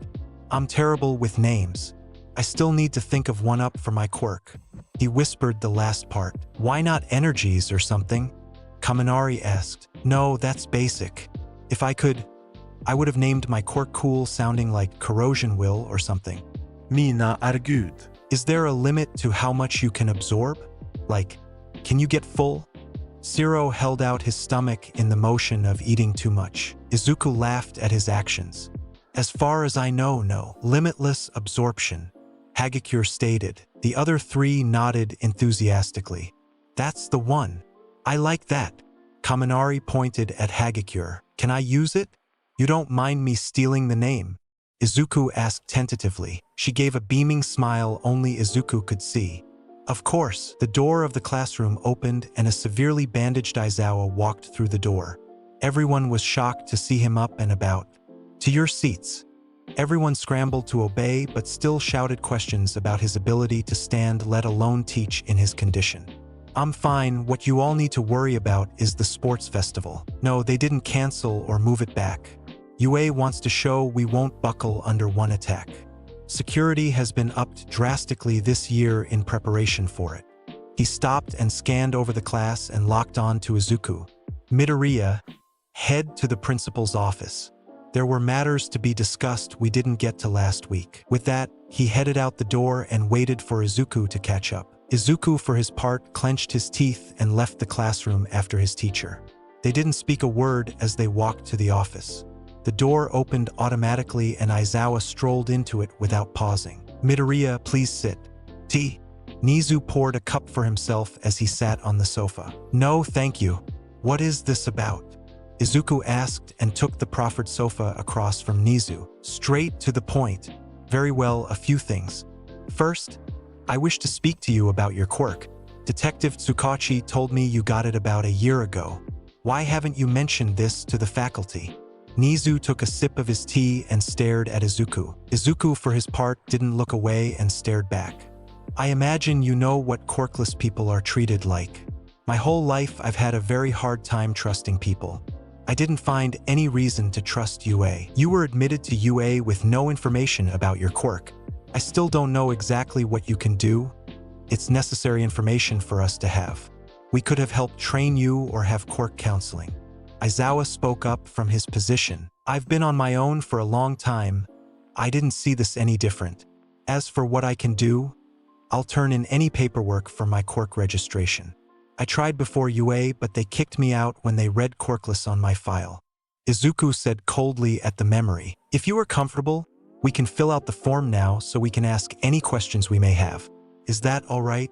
I'm terrible with names. I still need to think of one up for my quirk. He whispered the last part. Why not energies or something? Kaminari asked. No, that's basic. If I could, I would have named my quirk cool sounding like corrosion will or something. Mina är good. Is there a limit to how much you can absorb? Like, can you get full? Shiro held out his stomach in the motion of eating too much. Izuku laughed at his actions. As far as I know, no. Limitless absorption. Hagakure stated. The other three nodded enthusiastically. That's the one. I like that. Kaminari pointed at Hagakure. Can I use it? You don't mind me stealing the name? Izuku asked tentatively. She gave a beaming smile only Izuku could see. Of course. The door of the classroom opened and a severely bandaged Aizawa walked through the door. Everyone was shocked to see him up and about. To your seats. Everyone scrambled to obey but still shouted questions about his ability to stand, let alone teach in his condition. I'm fine, what you all need to worry about is the sports festival. No, they didn't cancel or move it back. UA wants to show we won't buckle under one attack. Security has been upped drastically this year in preparation for it. He stopped and scanned over the class and locked on to Izuku. Midoriya, head to the principal's office. There were matters to be discussed we didn't get to last week. With that, he headed out the door and waited for Izuku to catch up. Izuku, for his part, clenched his teeth and left the classroom after his teacher. They didn't speak a word as they walked to the office. The door opened automatically and Aizawa strolled into it without pausing. Midoriya, please sit. Tea? Nizu poured a cup for himself as he sat on the sofa. No, thank you. What is this about? Izuku asked and took the proffered sofa across from Nizu. Straight to the point. Very well, a few things. First, I wish to speak to you about your quirk. Detective Tsukachi told me you got it about a year ago. Why haven't you mentioned this to the faculty? Nizu took a sip of his tea and stared at Izuku. Izuku, for his part, didn't look away and stared back. I imagine you know what quirkless people are treated like. My whole life I've had a very hard time trusting people. I didn't find any reason to trust UA. You were admitted to UA with no information about your quirk. I still don't know exactly what you can do. It's necessary information for us to have. We could have helped train you or have quirk counseling. Aizawa spoke up from his position. I've been on my own for a long time. I didn't see this any different. As for what I can do, I'll turn in any paperwork for my quirk registration. I tried before UA, but they kicked me out when they read quirkless on my file. Izuku said coldly at the memory. If you are comfortable, we can fill out the form now so we can ask any questions we may have. Is that all right?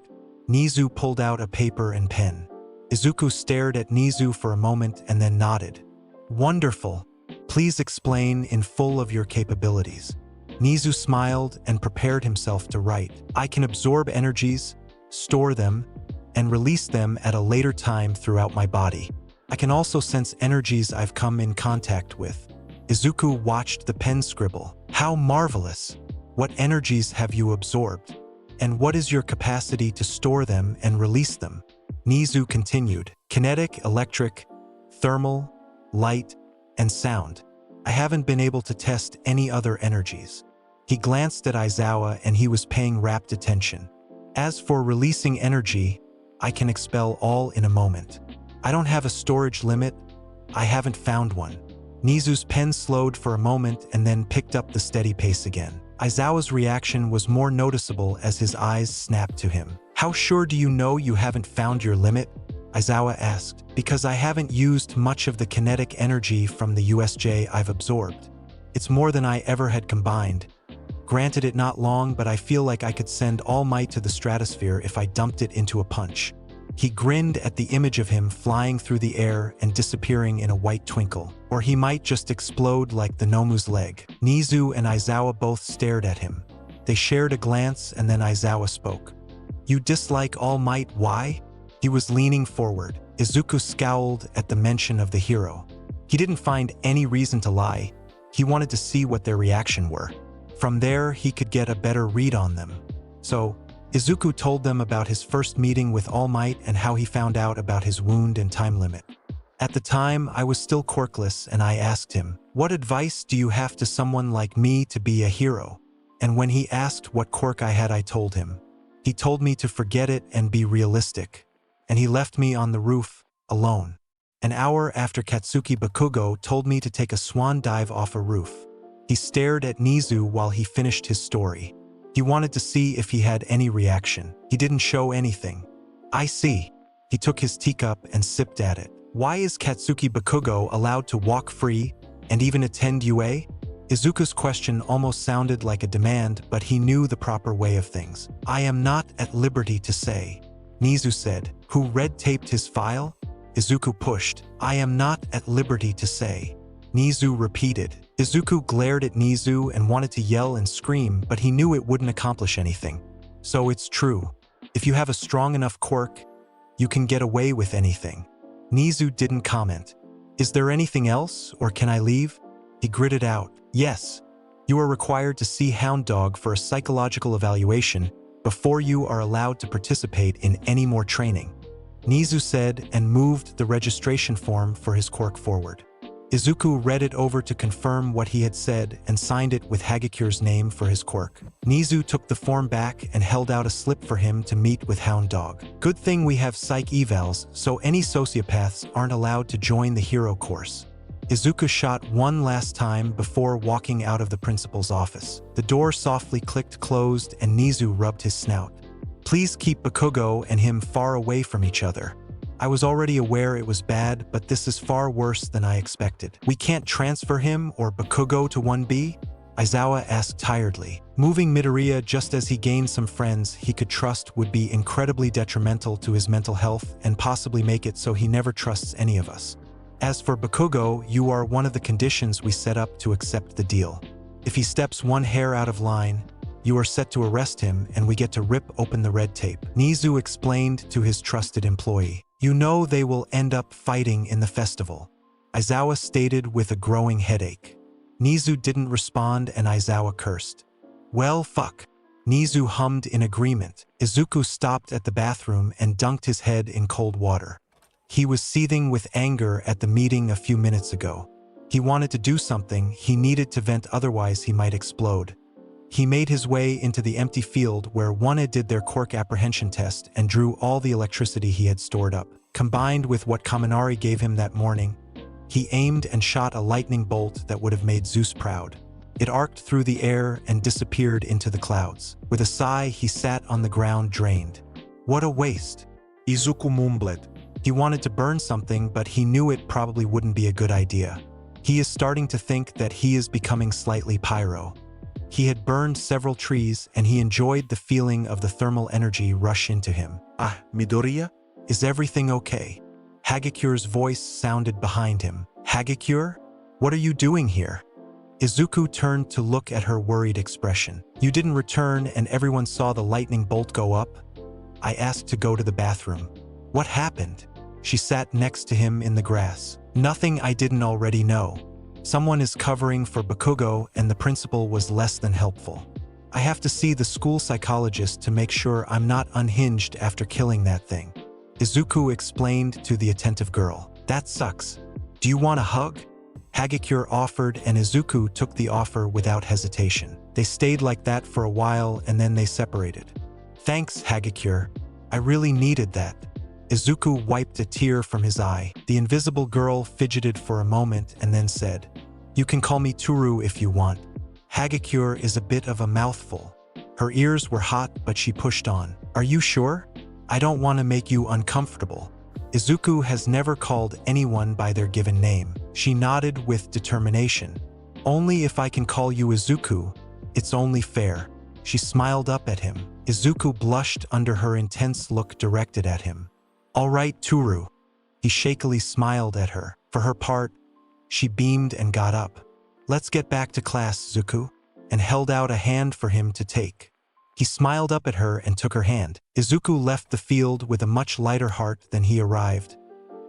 Nizu pulled out a paper and pen. Izuku stared at Nizu for a moment and then nodded. Wonderful. Please explain in full of your capabilities. Nizu smiled and prepared himself to write. I can absorb energies, store them, and release them at a later time throughout my body. I can also sense energies I've come in contact with. Izuku watched the pen scribble. How marvelous! What energies have you absorbed? And what is your capacity to store them and release them? Nizu continued. Kinetic, electric, thermal, light, and sound. I haven't been able to test any other energies. He glanced at Aizawa and he was paying rapt attention. As for releasing energy, I can expel all in a moment. I don't have a storage limit. I haven't found one. Nizu's pen slowed for a moment and then picked up the steady pace again. Aizawa's reaction was more noticeable as his eyes snapped to him. How sure do you know you haven't found your limit? Aizawa asked. Because I haven't used much of the kinetic energy from the USJ I've absorbed. It's more than I ever had combined. Granted it not long, but I feel like I could send all might to the stratosphere if I dumped it into a punch. He grinned at the image of him flying through the air and disappearing in a white twinkle. Or he might just explode like the Nomu's leg. Nizu and Aizawa both stared at him. They shared a glance and then Aizawa spoke. You dislike All Might, why? He was leaning forward. Izuku scowled at the mention of the hero. He didn't find any reason to lie. He wanted to see what their reaction were. From there, he could get a better read on them. So, Izuku told them about his first meeting with All Might and how he found out about his wound and time limit. At the time, I was still quirkless and I asked him, what advice do you have to someone like me to be a hero? And when he asked what quirk I had, I told him. He told me to forget it and be realistic. And he left me on the roof, alone. An hour after Katsuki Bakugo told me to take a swan dive off a roof. He stared at Nizu while he finished his story. He wanted to see if he had any reaction. He didn't show anything. I see. He took his teacup and sipped at it. Why is Katsuki Bakugo allowed to walk free and even attend UA? Izuku's question almost sounded like a demand, but he knew the proper way of things. I am not at liberty to say. Nizu said. Who red-taped his file? Izuku pushed. I am not at liberty to say. Nizu repeated. Izuku glared at Nizu and wanted to yell and scream, but he knew it wouldn't accomplish anything. So it's true. If you have a strong enough quirk, you can get away with anything. Nizu didn't comment. Is there anything else, or can I leave? He gritted out. Yes. You are required to see Hound Dog for a psychological evaluation before you are allowed to participate in any more training. Nizu said and moved the registration form for his quirk forward. Izuku read it over to confirm what he had said and signed it with Hagekyure's name for his quirk. Nizu took the form back and held out a slip for him to meet with Hound Dog. Good thing we have psych evals, so any sociopaths aren't allowed to join the hero course. Izuku shot one last time before walking out of the principal's office. The door softly clicked closed and Nizu rubbed his snout. Please keep Bakugo and him far away from each other. I was already aware it was bad, but this is far worse than I expected. We can't transfer him or Bakugo to 1B? Aizawa asked tiredly. Moving Midoriya just as he gained some friends he could trust would be incredibly detrimental to his mental health and possibly make it so he never trusts any of us. As for Bakugo, you are one of the conditions we set up to accept the deal. If he steps one hair out of line, you are set to arrest him and we get to rip open the red tape. Nizu explained to his trusted employee. You know they will end up fighting in the festival. Aizawa stated with a growing headache. Nizu didn't respond and Aizawa cursed. Well, fuck. Nizu hummed in agreement. Izuku stopped at the bathroom and dunked his head in cold water. He was seething with anger at the meeting a few minutes ago. He wanted to do something, he needed to vent, otherwise he might explode. He made his way into the empty field where Wana did their quirk apprehension test and drew all the electricity he had stored up. Combined with what Kaminari gave him that morning, he aimed and shot a lightning bolt that would have made Zeus proud. It arced through the air and disappeared into the clouds. With a sigh, he sat on the ground drained. What a waste. Izuku mumbled. He wanted to burn something, but he knew it probably wouldn't be a good idea. He is starting to think that he is becoming slightly pyro. He had burned several trees and he enjoyed the feeling of the thermal energy rush into him. Ah, Midoriya? Is everything okay? Hagekyure's voice sounded behind him. Hagekyure? What are you doing here? Izuku turned to look at her worried expression. You didn't return and everyone saw the lightning bolt go up? I asked to go to the bathroom. What happened? She sat next to him in the grass. Nothing I didn't already know. Someone is covering for Bakugo and the principal was less than helpful. I have to see the school psychologist to make sure I'm not unhinged after killing that thing. Izuku explained to the attentive girl. That sucks. Do you want a hug? Hagakure offered, and Izuku took the offer without hesitation. They stayed like that for a while and then they separated. Thanks, Hagakure. I really needed that. Izuku wiped a tear from his eye. The invisible girl fidgeted for a moment and then said, You can call me Toru if you want. Hagakure is a bit of a mouthful. Her ears were hot, but she pushed on. Are you sure? I don't want to make you uncomfortable. Izuku has never called anyone by their given name. She nodded with determination. Only if I can call you Izuku. It's only fair. She smiled up at him. Izuku blushed under her intense look directed at him. All right, Toru. He shakily smiled at her. For her part, she beamed and got up. Let's get back to class, Izuku, and held out a hand for him to take. He smiled up at her and took her hand. Izuku left the field with a much lighter heart than he arrived,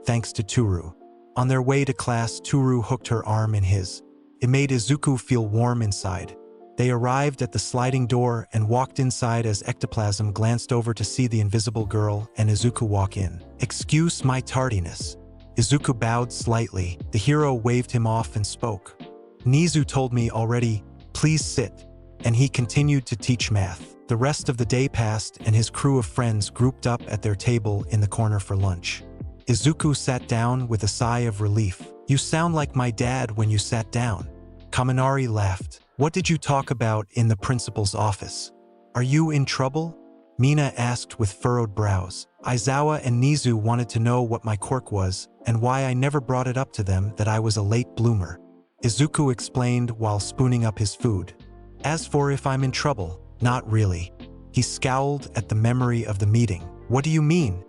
thanks to Toru. On their way to class, Toru hooked her arm in his. It made Izuku feel warm inside. They arrived at the sliding door and walked inside as Ectoplasm glanced over to see the invisible girl and Izuku walk in. Excuse my tardiness. Izuku bowed slightly. The hero waved him off and spoke. Nizu told me already, please sit. And he continued to teach math. The rest of the day passed and his crew of friends grouped up at their table in the corner for lunch. Izuku sat down with a sigh of relief. You sound like my dad when you sat down. Kaminari laughed. What did you talk about in the principal's office? Are you in trouble? Mina asked with furrowed brows. Aizawa and Nizu wanted to know what my quirk was and why I never brought it up to them that I was a late bloomer. Izuku explained while spooning up his food. As for if I'm in trouble, not really. He scowled at the memory of the meeting. What do you mean?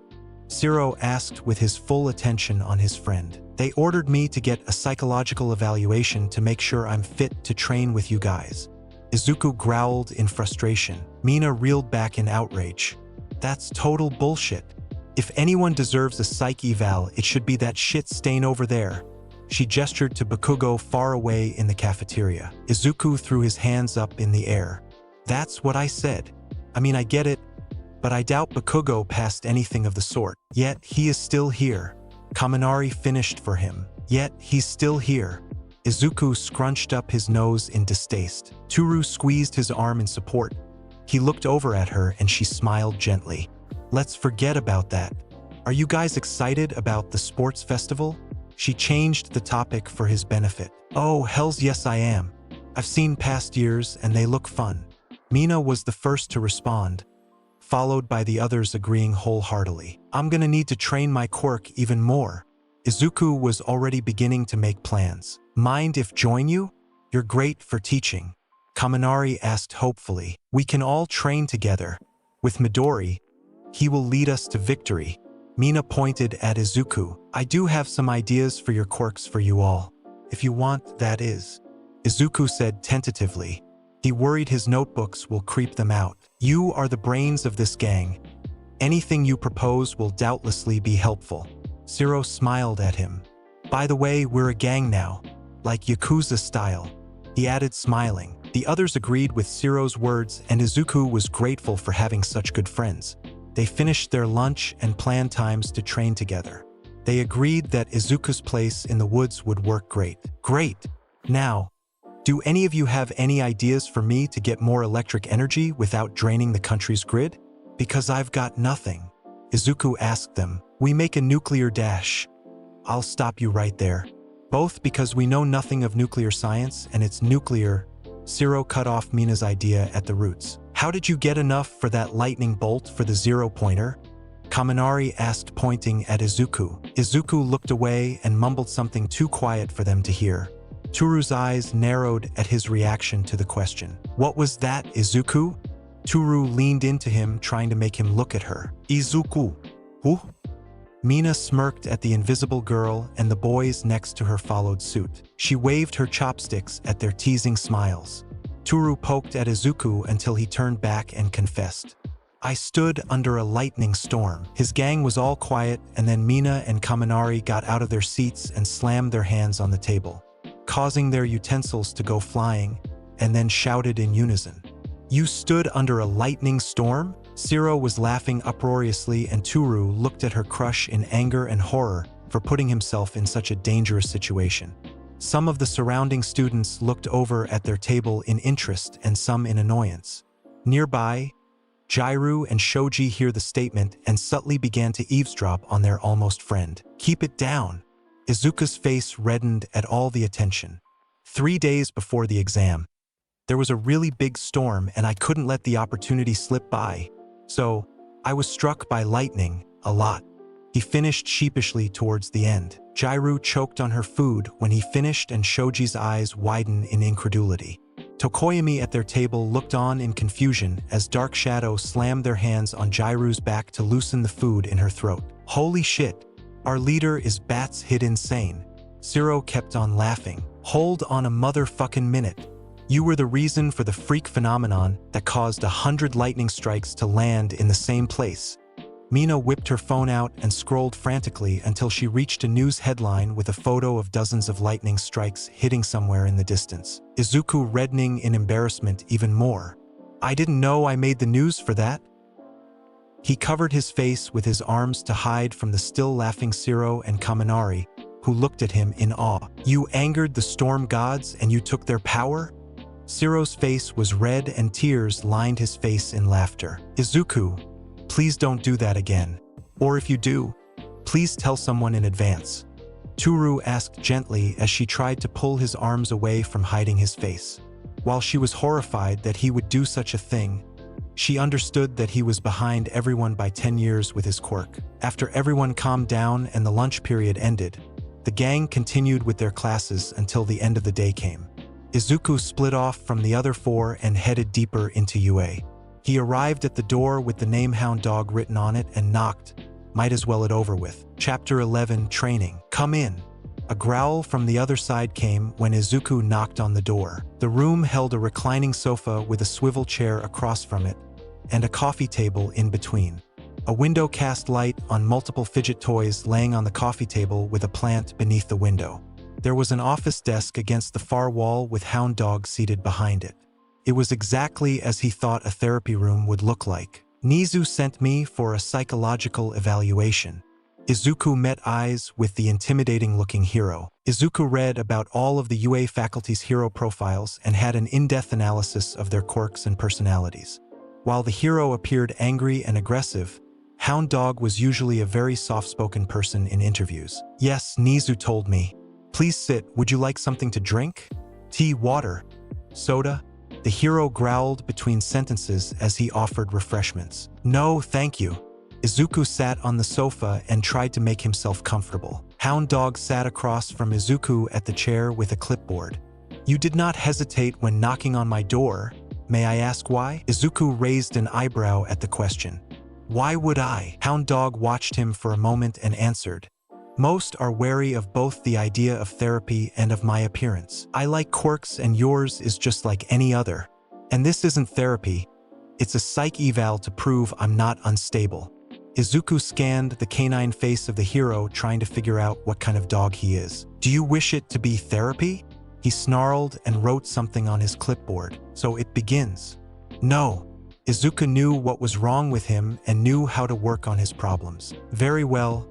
Shiro asked with his full attention on his friend. They ordered me to get a psychological evaluation to make sure I'm fit to train with you guys. Izuku growled in frustration. Mina reeled back in outrage. That's total bullshit. If anyone deserves a psych eval, it should be that shit stain over there. She gestured to Bakugo far away in the cafeteria. Izuku threw his hands up in the air. That's what I said. I mean, I get it, but I doubt Bakugo passed anything of the sort. Yet he is still here. Kaminari finished for him. Yet he's still here. Izuku scrunched up his nose in distaste. Toru squeezed his arm in support. He looked over at her and she smiled gently. Let's forget about that. Are you guys excited about the sports festival? She changed the topic for his benefit. Oh, hells yes I am. I've seen past years and they look fun. Mina was the first to respond, followed by the others agreeing wholeheartedly. I'm gonna need to train my quirk even more. Izuku was already beginning to make plans. Mind if join you? You're great for teaching. Kaminari asked hopefully. We can all train together. With Midori, he will lead us to victory. Mina pointed at Izuku. I do have some ideas for your quirks for you all. If you want, that is. Izuku said tentatively. He worried his notebooks will creep them out. You are the brains of this gang. Anything you propose will doubtlessly be helpful. Shiro smiled at him. By the way, we're a gang now, like Yakuza style. He added smiling. The others agreed with Shiro's words and Izuku was grateful for having such good friends. They finished their lunch and planned times to train together. They agreed that Izuku's place in the woods would work great. Great! Now, do any of you have any ideas for me to get more electric energy without draining the country's grid? Because I've got nothing. Izuku asked them. We make a nuclear dash. I'll stop you right there. Both because we know nothing of nuclear science and it's nuclear. Shiro cut off Mina's idea at the roots. How did you get enough for that lightning bolt for the zero-pointer? Kaminari asked, pointing at Izuku. Izuku looked away and mumbled something too quiet for them to hear. Toru's eyes narrowed at his reaction to the question. What was that, Izuku? Toru leaned into him, trying to make him look at her. Izuku. Who? Mina smirked at the invisible girl and the boys next to her followed suit. She waved her chopsticks at their teasing smiles. Toru poked at Izuku until he turned back and confessed. I stood under a lightning storm. His gang was all quiet and then Mina and Kaminari got out of their seats and slammed their hands on the table, causing their utensils to go flying, and then shouted in unison. You stood under a lightning storm? Shiro was laughing uproariously and Toru looked at her crush in anger and horror for putting himself in such a dangerous situation. Some of the surrounding students looked over at their table in interest and some in annoyance. Nearby, Jairu and Shoji hear the statement and subtly began to eavesdrop on their almost friend. Keep it down. Izuku's face reddened at all the attention. 3 days before the exam, there was a really big storm and I couldn't let the opportunity slip by. So, I was struck by lightning, a lot. He finished sheepishly towards the end. Jairu choked on her food when he finished and Shoji's eyes widened in incredulity. Tokoyami at their table looked on in confusion as Dark Shadow slammed their hands on Jairu's back to loosen the food in her throat. Holy shit, our leader is bats hit insane. Shiro kept on laughing. Hold on a motherfucking minute. You were the reason for the freak phenomenon that caused 100 lightning strikes to land in the same place. Mina whipped her phone out and scrolled frantically until she reached a news headline with a photo of dozens of lightning strikes hitting somewhere in the distance. Izuku reddening in embarrassment even more. I didn't know I made the news for that. He covered his face with his arms to hide from the still laughing Shiro and Kaminari, who looked at him in awe. You angered the storm gods and you took their power? Shiro's face was red and tears lined his face in laughter. Izuku, please don't do that again. Or if you do, please tell someone in advance. Toru asked gently as she tried to pull his arms away from hiding his face. While she was horrified that he would do such a thing, she understood that he was behind everyone by 10 years with his quirk. After everyone calmed down and the lunch period ended, the gang continued with their classes until the end of the day came. Izuku split off from the other 4 and headed deeper into UA. He arrived at the door with the name Hound Dog written on it and knocked. Might as well it over with. Chapter 11 Training. Come in. A growl from the other side came when Izuku knocked on the door. The room held a reclining sofa with a swivel chair across from it and a coffee table in between. A window cast light on multiple fidget toys laying on the coffee table with a plant beneath the window. There was an office desk against the far wall with Hound Dog seated behind it. It was exactly as he thought a therapy room would look like. Nizu sent me for a psychological evaluation. Izuku met eyes with the intimidating-looking hero. Izuku read about all of the UA faculty's hero profiles and had an in-depth analysis of their quirks and personalities. While the hero appeared angry and aggressive, Hound Dog was usually a very soft-spoken person in interviews. Yes, Nizu told me. Please sit, would you like something to drink? Tea, water, soda? The hero growled between sentences as he offered refreshments. No, thank you. Izuku sat on the sofa and tried to make himself comfortable. Hound Dog sat across from Izuku at the chair with a clipboard. You did not hesitate when knocking on my door. May I ask why? Izuku raised an eyebrow at the question. Why would I? Hound Dog watched him for a moment and answered. Most are wary of both the idea of therapy and of my appearance. I like quirks and yours is just like any other. And this isn't therapy. It's a psych eval to prove I'm not unstable. Izuku scanned the canine face of the hero trying to figure out what kind of dog he is. Do you wish it to be therapy? He snarled and wrote something on his clipboard. So it begins. No. Izuku knew what was wrong with him and knew how to work on his problems. Very well.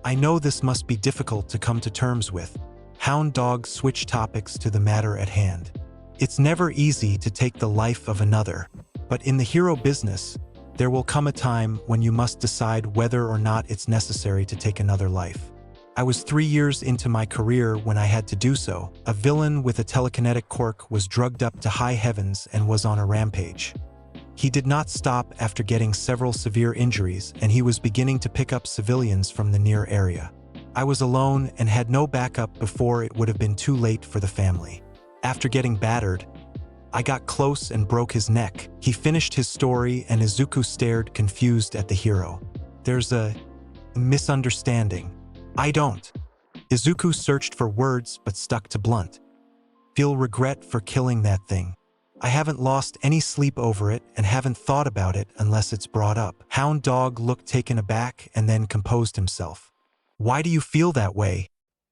I know this must be difficult to come to terms with. Hound Dog switched topics to the matter at hand. It's never easy to take the life of another, but in the hero business, there will come a time when you must decide whether or not it's necessary to take another life. I was 3 years into my career when I had to do so. A villain with a telekinetic quirk was drugged up to high heavens and was on a rampage. He did not stop after getting several severe injuries, and he was beginning to pick up civilians from the near area. I was alone and had no backup before it would have been too late for the family. After getting battered, I got close and broke his neck. He finished his story and Izuku stared confused at the hero. There's a misunderstanding. I don't. Izuku searched for words but stuck to blunt. Feel regret for killing that thing. I haven't lost any sleep over it and haven't thought about it unless it's brought up. Hound Dog looked taken aback and then composed himself. Why do you feel that way?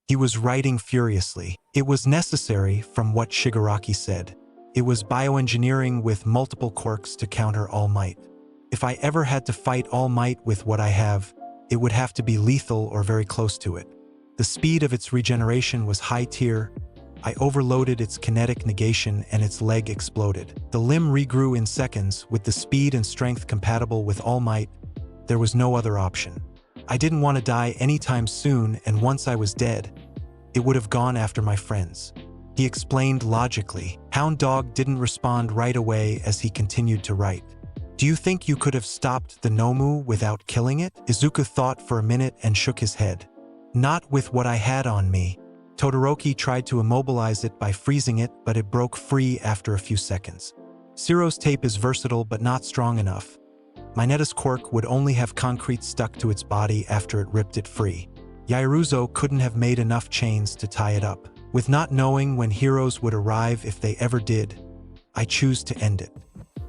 He was writing furiously. It was necessary from what Shigaraki said. It was bioengineering with multiple quirks to counter All Might. If I ever had to fight All Might with what I have, it would have to be lethal or very close to it. The speed of its regeneration was high tier. I overloaded its kinetic negation and its leg exploded. The limb regrew in seconds with the speed and strength compatible with All Might. There was no other option. I didn't want to die anytime soon, and once I was dead, it would have gone after my friends. He explained logically. Hound Dog didn't respond right away as he continued to write. Do you think you could have stopped the Nomu without killing it? Izuku thought for a minute and shook his head. Not with what I had on me. Todoroki tried to immobilize it by freezing it, but it broke free after a few seconds. Zero's tape is versatile but not strong enough. Mineta's quirk would only have concrete stuck to its body after it ripped it free. Yairuzo couldn't have made enough chains to tie it up. With not knowing when heroes would arrive if they ever did, I choose to end it.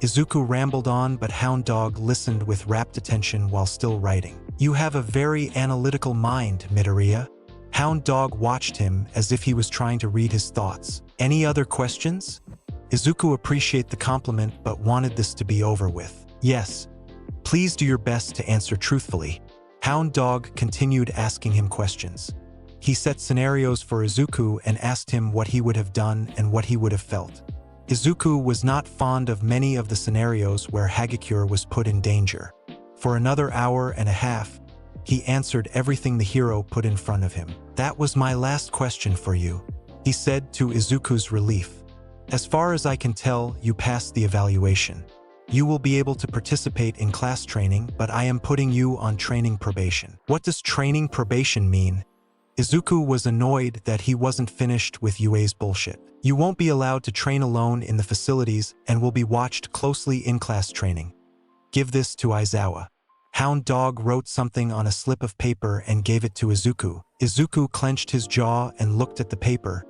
Izuku rambled on, but Hound Dog listened with rapt attention while still writing. You have a very analytical mind, Midoriya. Hound Dog watched him as if he was trying to read his thoughts. Any other questions? Izuku appreciated the compliment but wanted this to be over with. Yes. Please do your best to answer truthfully. Hound Dog continued asking him questions. He set scenarios for Izuku and asked him what he would have done and what he would have felt. Izuku was not fond of many of the scenarios where Hagakure was put in danger. For another hour and a half, he answered everything the hero put in front of him. That was my last question for you, he said to Izuku's relief. As far as I can tell, you passed the evaluation. You will be able to participate in class training, but I am putting you on training probation. What does training probation mean? Izuku was annoyed that he wasn't finished with Yue's bullshit. You won't be allowed to train alone in the facilities and will be watched closely in class training. Give this to Aizawa. Hound Dog wrote something on a slip of paper and gave it to Izuku. Izuku clenched his jaw and looked at the paper.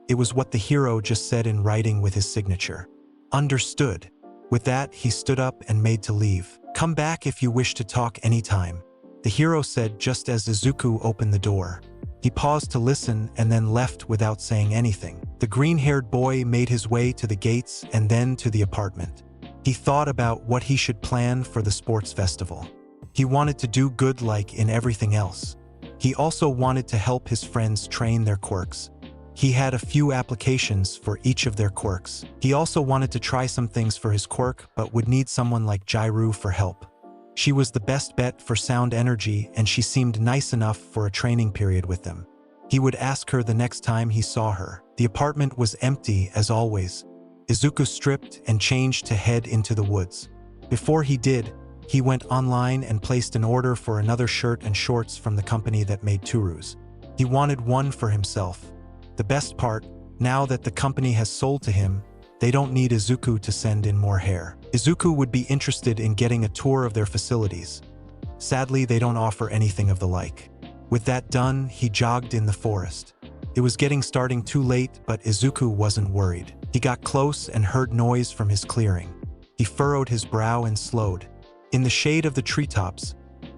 It was what the hero just said in writing with his signature. Understood. With that, he stood up and made to leave. Come back if you wish to talk anytime, the hero said just as Izuku opened the door. He paused to listen and then left without saying anything. The green-haired boy made his way to the gates and then to the apartment. He thought about what he should plan for the sports festival. He wanted to do good like in everything else. He also wanted to help his friends train their quirks. He had a few applications for each of their quirks. He also wanted to try some things for his quirk but would need someone like Jairu for help. She was the best bet for sound energy and she seemed nice enough for a training period with them. He would ask her the next time he saw her. The apartment was empty as always. Izuku stripped and changed to head into the woods. Before he did, he went online and placed an order for another shirt and shorts from the company that made turus. He wanted one for himself. The best part, now that the company has sold to him, they don't need Izuku to send in more hair. Izuku would be interested in getting a tour of their facilities. Sadly, they don't offer anything of the like. With that done, he jogged in the forest. It was starting too late, but Izuku wasn't worried. He got close and heard noise from his clearing. He furrowed his brow and slowed. In the shade of the treetops,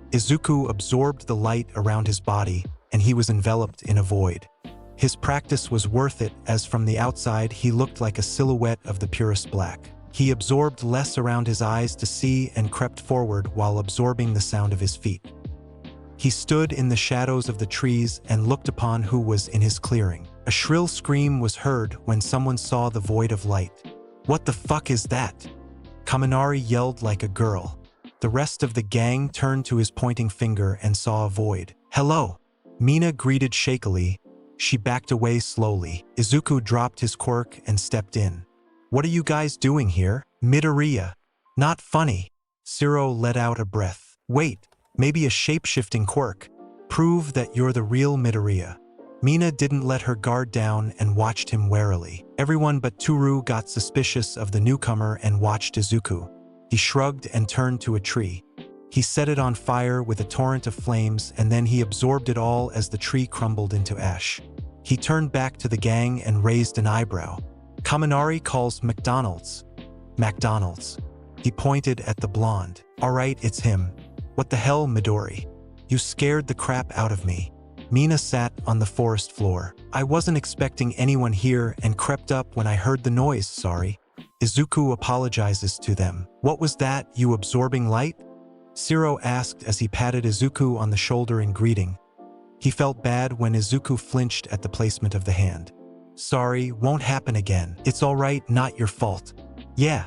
Izuku absorbed the light around his body, and he was enveloped in a void. His practice was worth it, as from the outside he looked like a silhouette of the purest black. He absorbed less around his eyes to see and crept forward while absorbing the sound of his feet. He stood in the shadows of the trees and looked upon who was in his clearing. A shrill scream was heard when someone saw the void of light. What the fuck is that? Kaminari yelled like a girl. The rest of the gang turned to his pointing finger and saw a void. Hello! Mina greeted shakily. She backed away slowly. Izuku dropped his quirk and stepped in. What are you guys doing here? Midoriya. Not funny. Zero let out a breath. Wait, maybe a shape-shifting quirk. Prove that you're the real Midoriya. Mina didn't let her guard down and watched him warily. Everyone but Toru got suspicious of the newcomer and watched Izuku. He shrugged and turned to a tree. He set it on fire with a torrent of flames and then he absorbed it all as the tree crumbled into ash. He turned back to the gang and raised an eyebrow. Kaminari calls McDonald's. McDonald's. He pointed at the blonde. Alright, it's him. What the hell, Midori? You scared the crap out of me. Mina sat on the forest floor. I wasn't expecting anyone here and crept up when I heard the noise, sorry. Izuku apologizes to them. What was that, you absorbing light? Shiro asked as he patted Izuku on the shoulder in greeting. He felt bad when Izuku flinched at the placement of the hand. Sorry, won't happen again. It's alright, not your fault. Yeah,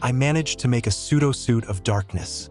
I managed to make a pseudo-suit of darkness.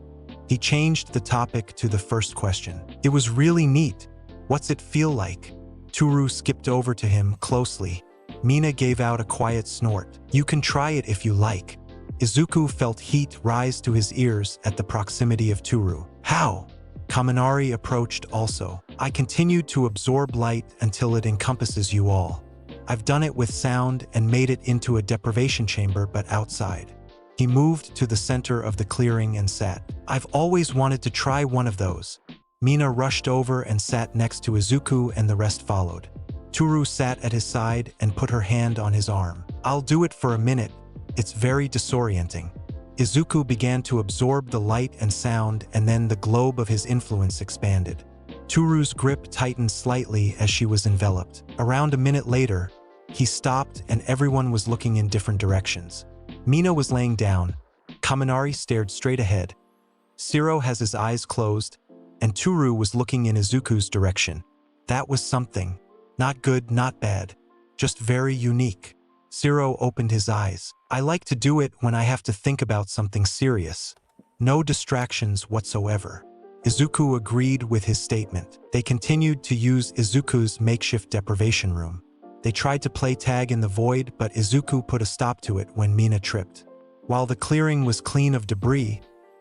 He changed the topic to the first question. It was really neat. What's it feel like? Toru skipped over to him closely. Mina gave out a quiet snort. You can try it if you like. Izuku felt heat rise to his ears at the proximity of Toru. How? Kaminari approached also. I continued to absorb light until it encompasses you all. I've done it with sound and made it into a deprivation chamber, but outside. He moved to the center of the clearing and sat. I've always wanted to try one of those. Mina rushed over and sat next to Izuku, and the rest followed. Toru sat at his side and put her hand on his arm. I'll do it for a minute. It's very disorienting. Izuku began to absorb the light and sound, and then the globe of his influence expanded. Toru's grip tightened slightly as she was enveloped. Around a minute later, he stopped and everyone was looking in different directions. Mina was laying down. Kaminari stared straight ahead. Shiro has his eyes closed, and Toru was looking in Izuku's direction. That was something. Not good, not bad. Just very unique. Shiro opened his eyes. I like to do it when I have to think about something serious. No distractions whatsoever. Izuku agreed with his statement. They continued to use Izuku's makeshift deprivation room. They tried to play tag in the void, but Izuku put a stop to it when Mina tripped. While the clearing was clean of debris,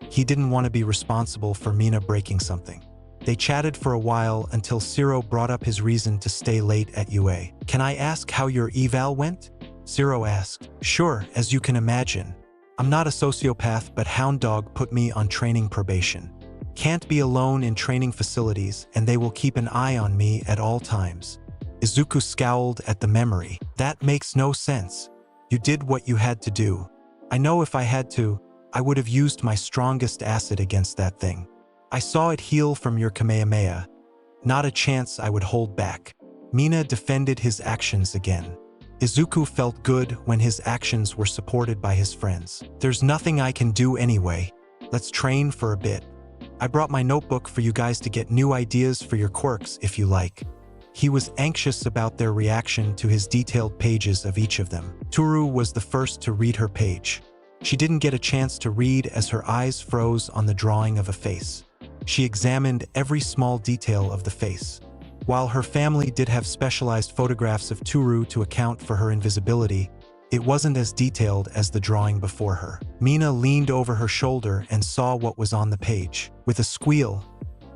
he didn't want to be responsible for Mina breaking something. They chatted for a while until Shiro brought up his reason to stay late at UA. Can I ask how your eval went? Shiro asked. Sure, as you can imagine. I'm not a sociopath, but Hound Dog put me on training probation. Can't be alone in training facilities, and they will keep an eye on me at all times. Izuku scowled at the memory. That makes no sense. You did what you had to do. I know if I had to, I would have used my strongest acid against that thing. I saw it heal from your Kamehameha. Not a chance I would hold back. Mina defended his actions again. Izuku felt good when his actions were supported by his friends. There's nothing I can do anyway. Let's train for a bit. I brought my notebook for you guys to get new ideas for your quirks if you like. He was anxious about their reaction to his detailed pages of each of them. Toru was the first to read her page. She didn't get a chance to read as her eyes froze on the drawing of a face. She examined every small detail of the face. While her family did have specialized photographs of Toru to account for her invisibility, it wasn't as detailed as the drawing before her. Mina leaned over her shoulder and saw what was on the page. With a squeal,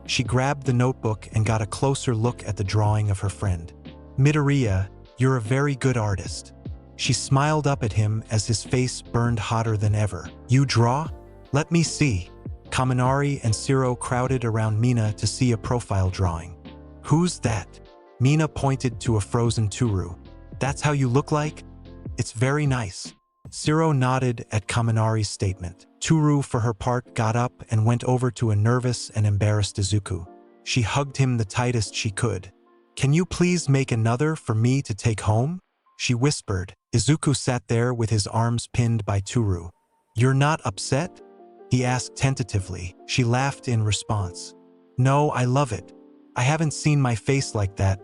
she grabbed the notebook and got a closer look at the drawing of her friend. Midoriya, you're a very good artist. She smiled up at him as his face burned hotter than ever. You draw? Let me see. Kaminari and Shiro crowded around Mina to see a profile drawing. Who's that? Mina pointed to a frozen Toru. That's how you look like? It's very nice. Shiro nodded at Kaminari's statement. Toru, for her part, got up and went over to a nervous and embarrassed Izuku. She hugged him the tightest she could. Can you please make another for me to take home? She whispered. Izuku sat there with his arms pinned by Toru. You're not upset? He asked tentatively. She laughed in response. No, I love it. I haven't seen my face like that,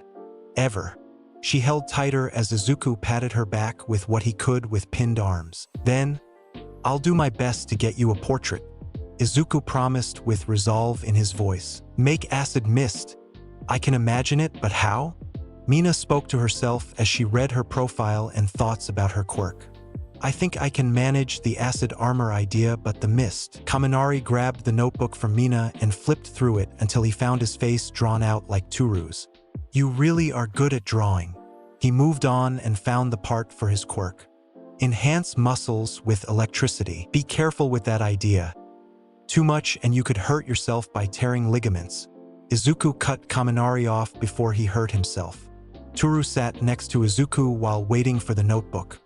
ever. She held tighter as Izuku patted her back with what he could with pinned arms. Then, I'll do my best to get you a portrait, Izuku promised with resolve in his voice. Make acid mist. I can imagine it, but how? Mina spoke to herself as she read her profile and thoughts about her quirk. I think I can manage the acid armor idea, but the mist. Kaminari grabbed the notebook from Mina and flipped through it until he found his face drawn out like Toru's. You really are good at drawing. He moved on and found the part for his quirk. Enhance muscles with electricity. Be careful with that idea. Too much and you could hurt yourself by tearing ligaments. Izuku cut Kaminari off before he hurt himself. Toru sat next to Izuku while waiting for the notebook.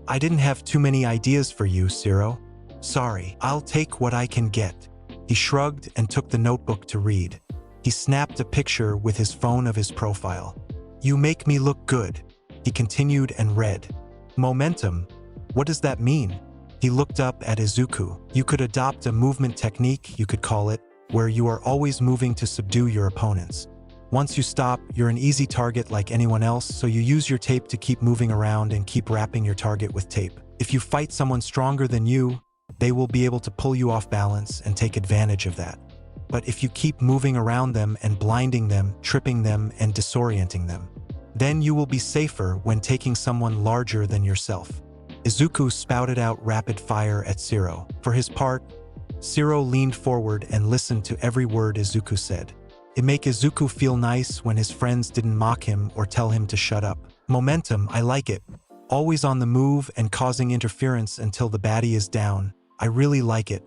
I didn't have too many ideas for you, Shiro. Sorry, I'll take what I can get. He shrugged and took the notebook to read. He snapped a picture with his phone of his profile. You make me look good. He continued and read. Momentum? What does that mean? He looked up at Izuku. You could adopt a movement technique, you could call it, where you are always moving to subdue your opponents. Once you stop, you're an easy target like anyone else, so you use your tape to keep moving around and keep wrapping your target with tape. If you fight someone stronger than you, they will be able to pull you off balance and take advantage of that. But if you keep moving around them and blinding them, tripping them, and disorienting them, then you will be safer when taking someone larger than yourself. Izuku spouted out rapid fire at Shiro. For his part, Shiro leaned forward and listened to every word Izuku said. It made Izuku feel nice when his friends didn't mock him or tell him to shut up. Momentum, I like it. Always on the move and causing interference until the baddie is down. I really like it.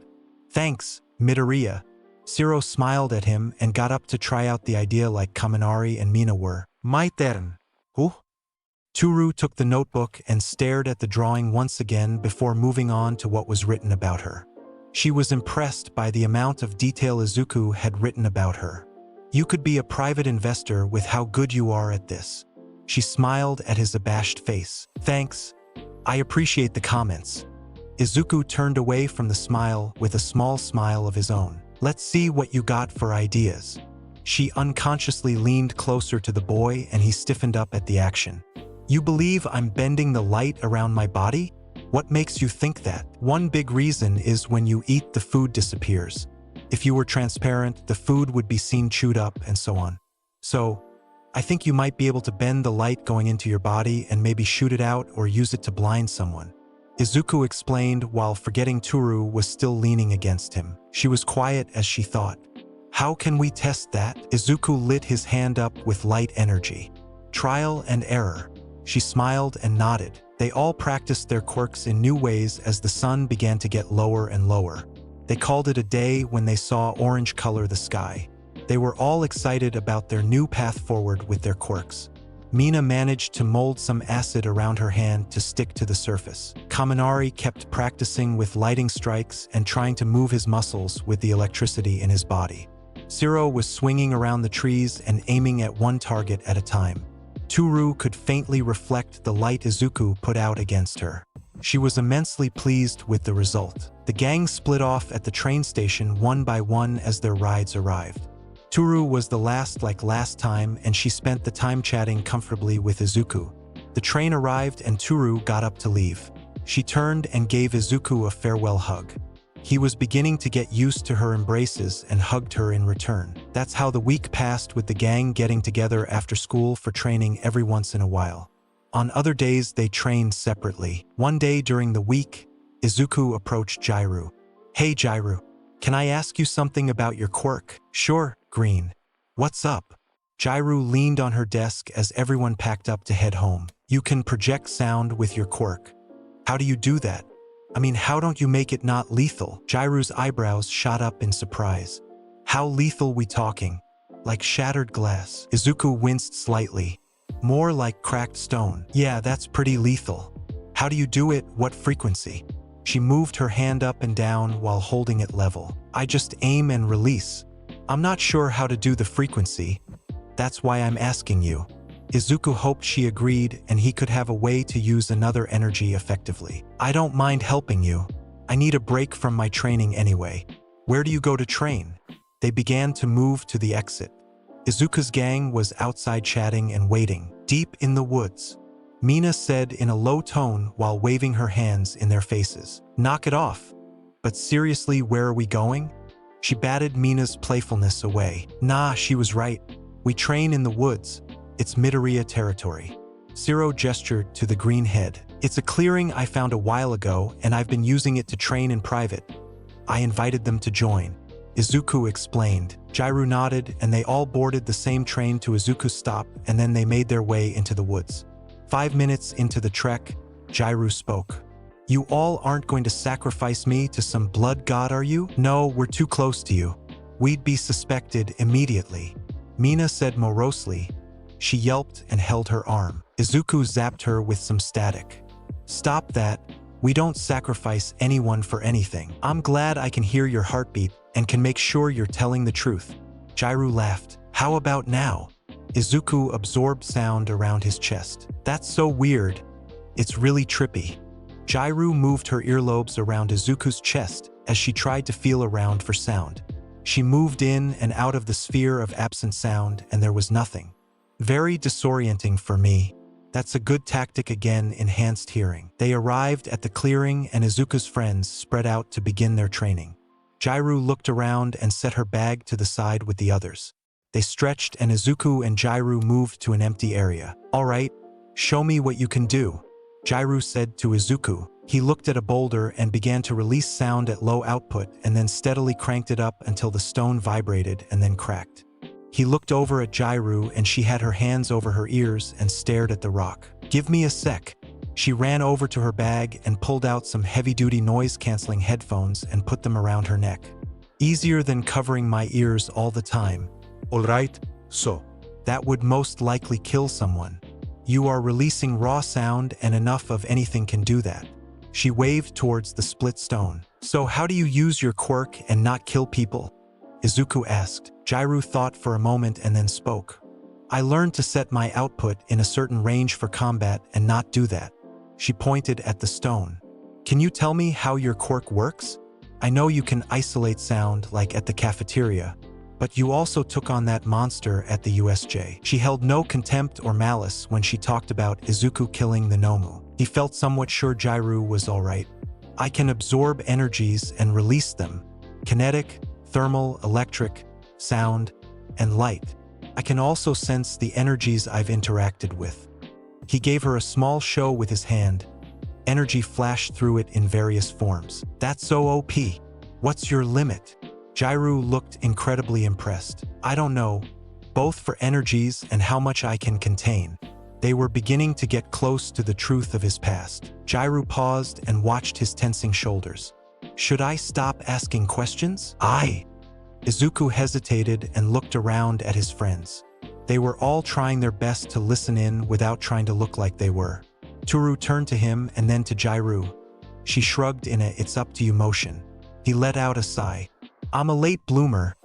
Thanks, Midoriya. Shiro smiled at him and got up to try out the idea like Kaminari and Mina were. My turn. Who? Toru took the notebook and stared at the drawing once again before moving on to what was written about her. She was impressed by the amount of detail Izuku had written about her. You could be a private investor with how good you are at this. She smiled at his abashed face. Thanks. I appreciate the comments. Izuku turned away from the smile with a small smile of his own. Let's see what you got for ideas. She unconsciously leaned closer to the boy and he stiffened up at the action. You believe I'm bending the light around my body? What makes you think that? One big reason is when you eat, the food disappears. If you were transparent, the food would be seen chewed up and so on. So, I think you might be able to bend the light going into your body and maybe shoot it out or use it to blind someone. Izuku explained while forgetting Toru was still leaning against him. She was quiet as she thought. How can we test that? Izuku lit his hand up with light energy. Trial and error. She smiled and nodded. They all practiced their quirks in new ways as the sun began to get lower and lower. They called it a day when they saw orange color the sky. They were all excited about their new path forward with their quirks. Mina managed to mold some acid around her hand to stick to the surface. Kaminari kept practicing with lighting strikes and trying to move his muscles with the electricity in his body. Shiro was swinging around the trees and aiming at one target at a time. Toru could faintly reflect the light Izuku put out against her. She was immensely pleased with the result. The gang split off at the train station one by one as their rides arrived. Toru was the last like last time, and she spent the time chatting comfortably with Izuku. The train arrived and Toru got up to leave. She turned and gave Izuku a farewell hug. He was beginning to get used to her embraces and hugged her in return. That's how the week passed, with the gang getting together after school for training every once in a while. On other days, they trained separately. One day during the week, Izuku approached Jairu. Hey Jairu, can I ask you something about your quirk? Sure, Green. What's up? Jairu leaned on her desk as everyone packed up to head home. You can project sound with your quirk. How do you do that? I mean, how don't you make it not lethal? Jairu's eyebrows shot up in surprise. How lethal we talking? Like shattered glass? Izuku winced slightly. More like cracked stone. Yeah, that's pretty lethal. How do you do it? What frequency? She moved her hand up and down while holding it level. I just aim and release. I'm not sure how to do the frequency. That's why I'm asking you. Izuku hoped she agreed and he could have a way to use another energy effectively. I don't mind helping you. I need a break from my training anyway. Where do you go to train? They began to move to the exit. Izuku's gang was outside chatting and waiting, deep in the woods. Mina said in a low tone while waving her hands in their faces. Knock it off. But seriously, where are we going? She batted Mina's playfulness away. Nah, she was right. We train in the woods. It's Midoriya territory. Shiro gestured to the green head. It's a clearing I found a while ago, and I've been using it to train in private. I invited them to join. Izuku explained. Jairu nodded, and they all boarded the same train to Izuku's stop, and then they made their way into the woods. 5 minutes into the trek, Jairu spoke. You all aren't going to sacrifice me to some blood god, are you? No, we're too close to you. We'd be suspected immediately. Mina said morosely. She yelped and held her arm. Izuku zapped her with some static. Stop that. We don't sacrifice anyone for anything. I'm glad I can hear your heartbeat and can make sure you're telling the truth. Jairu laughed. How about now? Izuku absorbed sound around his chest. That's so weird. It's really trippy. Jairu moved her earlobes around Izuku's chest as she tried to feel around for sound. She moved in and out of the sphere of absent sound, and there was nothing. Very disorienting for me. That's a good tactic again, enhanced hearing. They arrived at the clearing and Izuku's friends spread out to begin their training. Jairu looked around and set her bag to the side with the others. They stretched and Izuku and Jairu moved to an empty area. "All right, show me what you can do," Jairu said to Izuku. He looked at a boulder and began to release sound at low output and then steadily cranked it up until the stone vibrated and then cracked. He looked over at Jairu and she had her hands over her ears and stared at the rock. "Give me a sec." She ran over to her bag and pulled out some heavy-duty noise-canceling headphones and put them around her neck. "Easier than covering my ears all the time." All right, so. "That would most likely kill someone. You are releasing raw sound and enough of anything can do that." She waved towards the split stone. "So how do you use your quirk and not kill people?" Izuku asked. Jairu thought for a moment and then spoke. "I learned to set my output in a certain range for combat and not do that." She pointed at the stone. "Can you tell me how your quirk works? I know you can isolate sound like at the cafeteria, but you also took on that monster at the USJ." She held no contempt or malice when she talked about Izuku killing the Nomu. He felt somewhat sure Jairu was all right. "I can absorb energies and release them. Kinetic, thermal, electric, sound, and light. I can also sense the energies I've interacted with." He gave her a small show with his hand. Energy flashed through it in various forms. "That's so OP. What's your limit?" Jairu looked incredibly impressed. "I don't know, both for energies and how much I can contain." They were beginning to get close to the truth of his past. Jairu paused and watched his tensing shoulders. "Should I stop asking questions?" Izuku hesitated and looked around at his friends. They were all trying their best to listen in without trying to look like they were. Toru turned to him and then to Jairu. She shrugged in a "it's up to you" motion. He let out a sigh. "I'm a late bloomer.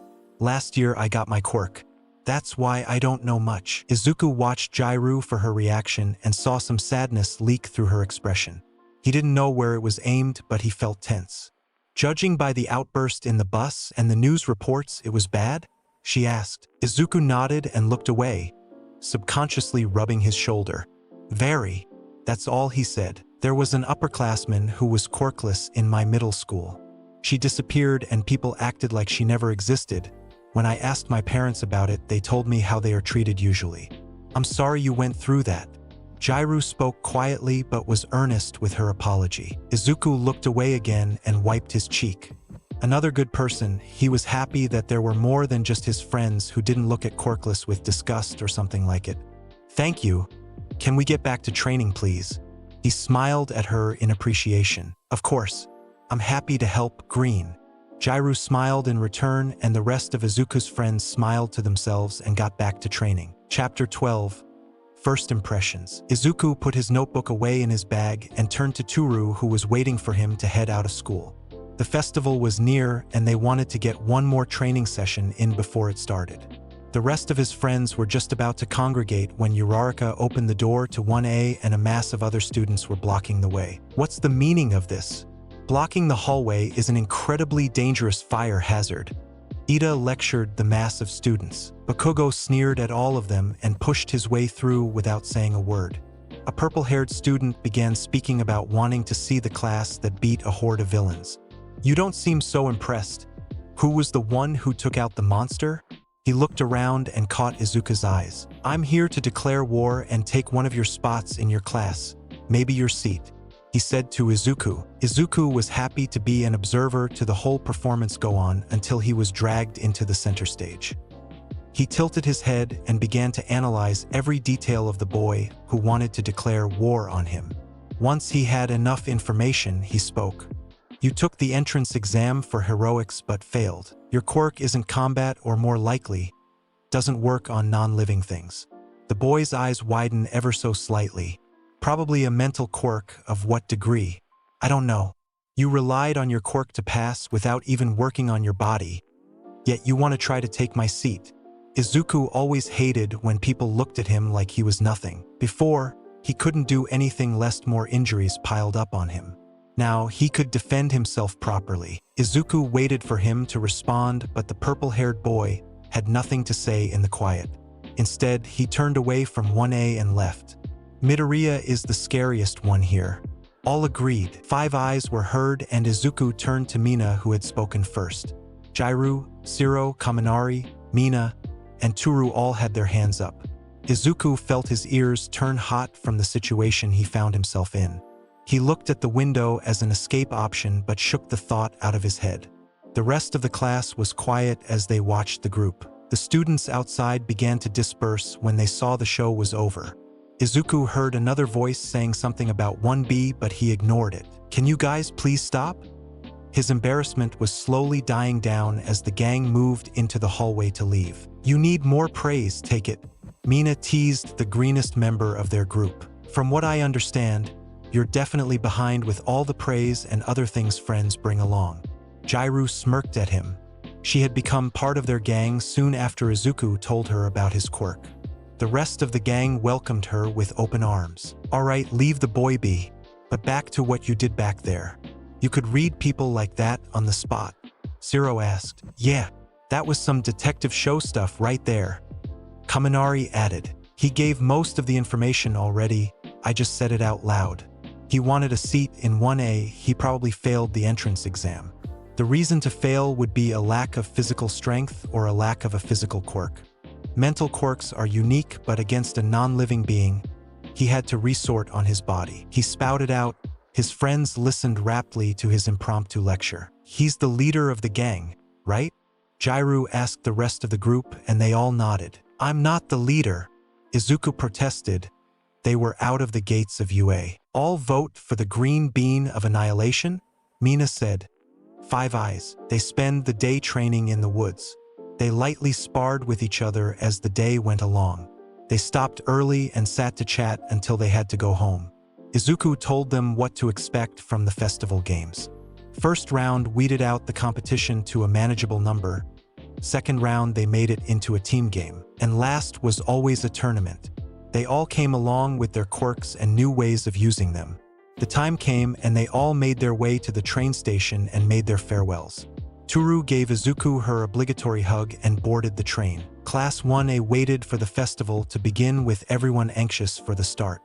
Last year I got my quirk. That's why I don't know much." Izuku watched Jairu for her reaction and saw some sadness leak through her expression. He didn't know where it was aimed, but he felt tense. "Judging by the outburst in the bus and the news reports, it was bad?" she asked. Izuku nodded and looked away, subconsciously rubbing his shoulder. "Very." That's all he said. "There was an upperclassman who was quirkless in my middle school. She disappeared and people acted like she never existed. When I asked my parents about it, they told me how they are treated usually. I'm sorry you went through that." Jairu spoke quietly but was earnest with her apology. Izuku looked away again and wiped his cheek. Another good person. He was happy that there were more than just his friends who didn't look at quirkless with disgust or something like it. "Thank you. Can we get back to training, please?" He smiled at her in appreciation. "Of course. I'm happy to help, Green." Jairu smiled in return, and the rest of Izuku's friends smiled to themselves and got back to training. Chapter 12. First Impressions. Izuku put his notebook away in his bag and turned to Toru, who was waiting for him to head out of school. The festival was near, and they wanted to get one more training session in before it started. The rest of his friends were just about to congregate when Uraraka opened the door to 1A and a mass of other students were blocking the way. "What's the meaning of this? Blocking the hallway is an incredibly dangerous fire hazard." Ida lectured the mass of students. Bakugo sneered at all of them and pushed his way through without saying a word. A purple-haired student began speaking about wanting to see the class that beat a horde of villains. "You don't seem so impressed. Who was the one who took out the monster?" He looked around and caught Izuku's eyes. "I'm here to declare war and take one of your spots in your class, maybe your seat," he said to Izuku. Izuku was happy to be an observer to the whole performance go on until he was dragged into the center stage. He tilted his head and began to analyze every detail of the boy who wanted to declare war on him. Once he had enough information, he spoke. "You took the entrance exam for heroics but failed. Your quirk isn't combat, or more likely, doesn't work on non-living things." The boy's eyes widened ever so slightly. "Probably a mental quirk. Of what degree? I don't know. You relied on your quirk to pass without even working on your body. Yet you want to try to take my seat." Izuku always hated when people looked at him like he was nothing. Before, He couldn't do anything lest more injuries piled up on him. Now, he could defend himself properly. Izuku waited for him to respond, but the purple-haired boy had nothing to say in the quiet. Instead, he turned away from 1A and left. Midoriya is the scariest one here. All agreed. 5 eyes were heard, and Izuku turned to Mina, who had spoken first. Jairu, Shiro, Kaminari, Mina, and Toru all had their hands up. Izuku felt his ears turn hot from the situation he found himself in. He looked at the window as an escape option but shook the thought out of his head. The rest of the class was quiet as they watched the group. The students outside began to disperse when they saw the show was over. Izuku heard another voice saying something about 1B, but he ignored it. "Can you guys please stop?" His embarrassment was slowly dying down as the gang moved into the hallway to leave. "You need more praise, take it." Mina teased the greenest member of their group. "From what I understand, you're definitely behind with all the praise and other things friends bring along." Jairu smirked at him. She had become part of their gang soon after Izuku told her about his quirk. The rest of the gang welcomed her with open arms. "All right, leave the boy be. But back to what you did back there. You could read people like that on the spot?" Shiro asked. "Yeah, that was some detective show stuff right there." Kaminari added. "He gave most of the information already, I just said it out loud. He wanted a seat in 1A, he probably failed the entrance exam. The reason to fail would be a lack of physical strength or a lack of a physical quirk. Mental quirks are unique, but against a non-living being, he had to resort on his body." He spouted out. His friends listened raptly to his impromptu lecture. "He's the leader of the gang, right?" Jairu asked the rest of the group, and they all nodded. "I'm not the leader," Izuku protested. They were out of the gates of UA. "All vote for the green bean of annihilation?" Mina said. 5 eyes. They spend the day training in the woods. They lightly sparred with each other as the day went along. They stopped early and sat to chat until they had to go home. Izuku told them what to expect from the festival games. First round weeded out the competition to a manageable number. Second round they made it into a team game. And last was always a tournament. They all came along with their quirks and new ways of using them. The time came and they all made their way to the train station and made their farewells. Toru gave Izuku her obligatory hug and boarded the train. Class 1A waited for the festival to begin with everyone anxious for the start.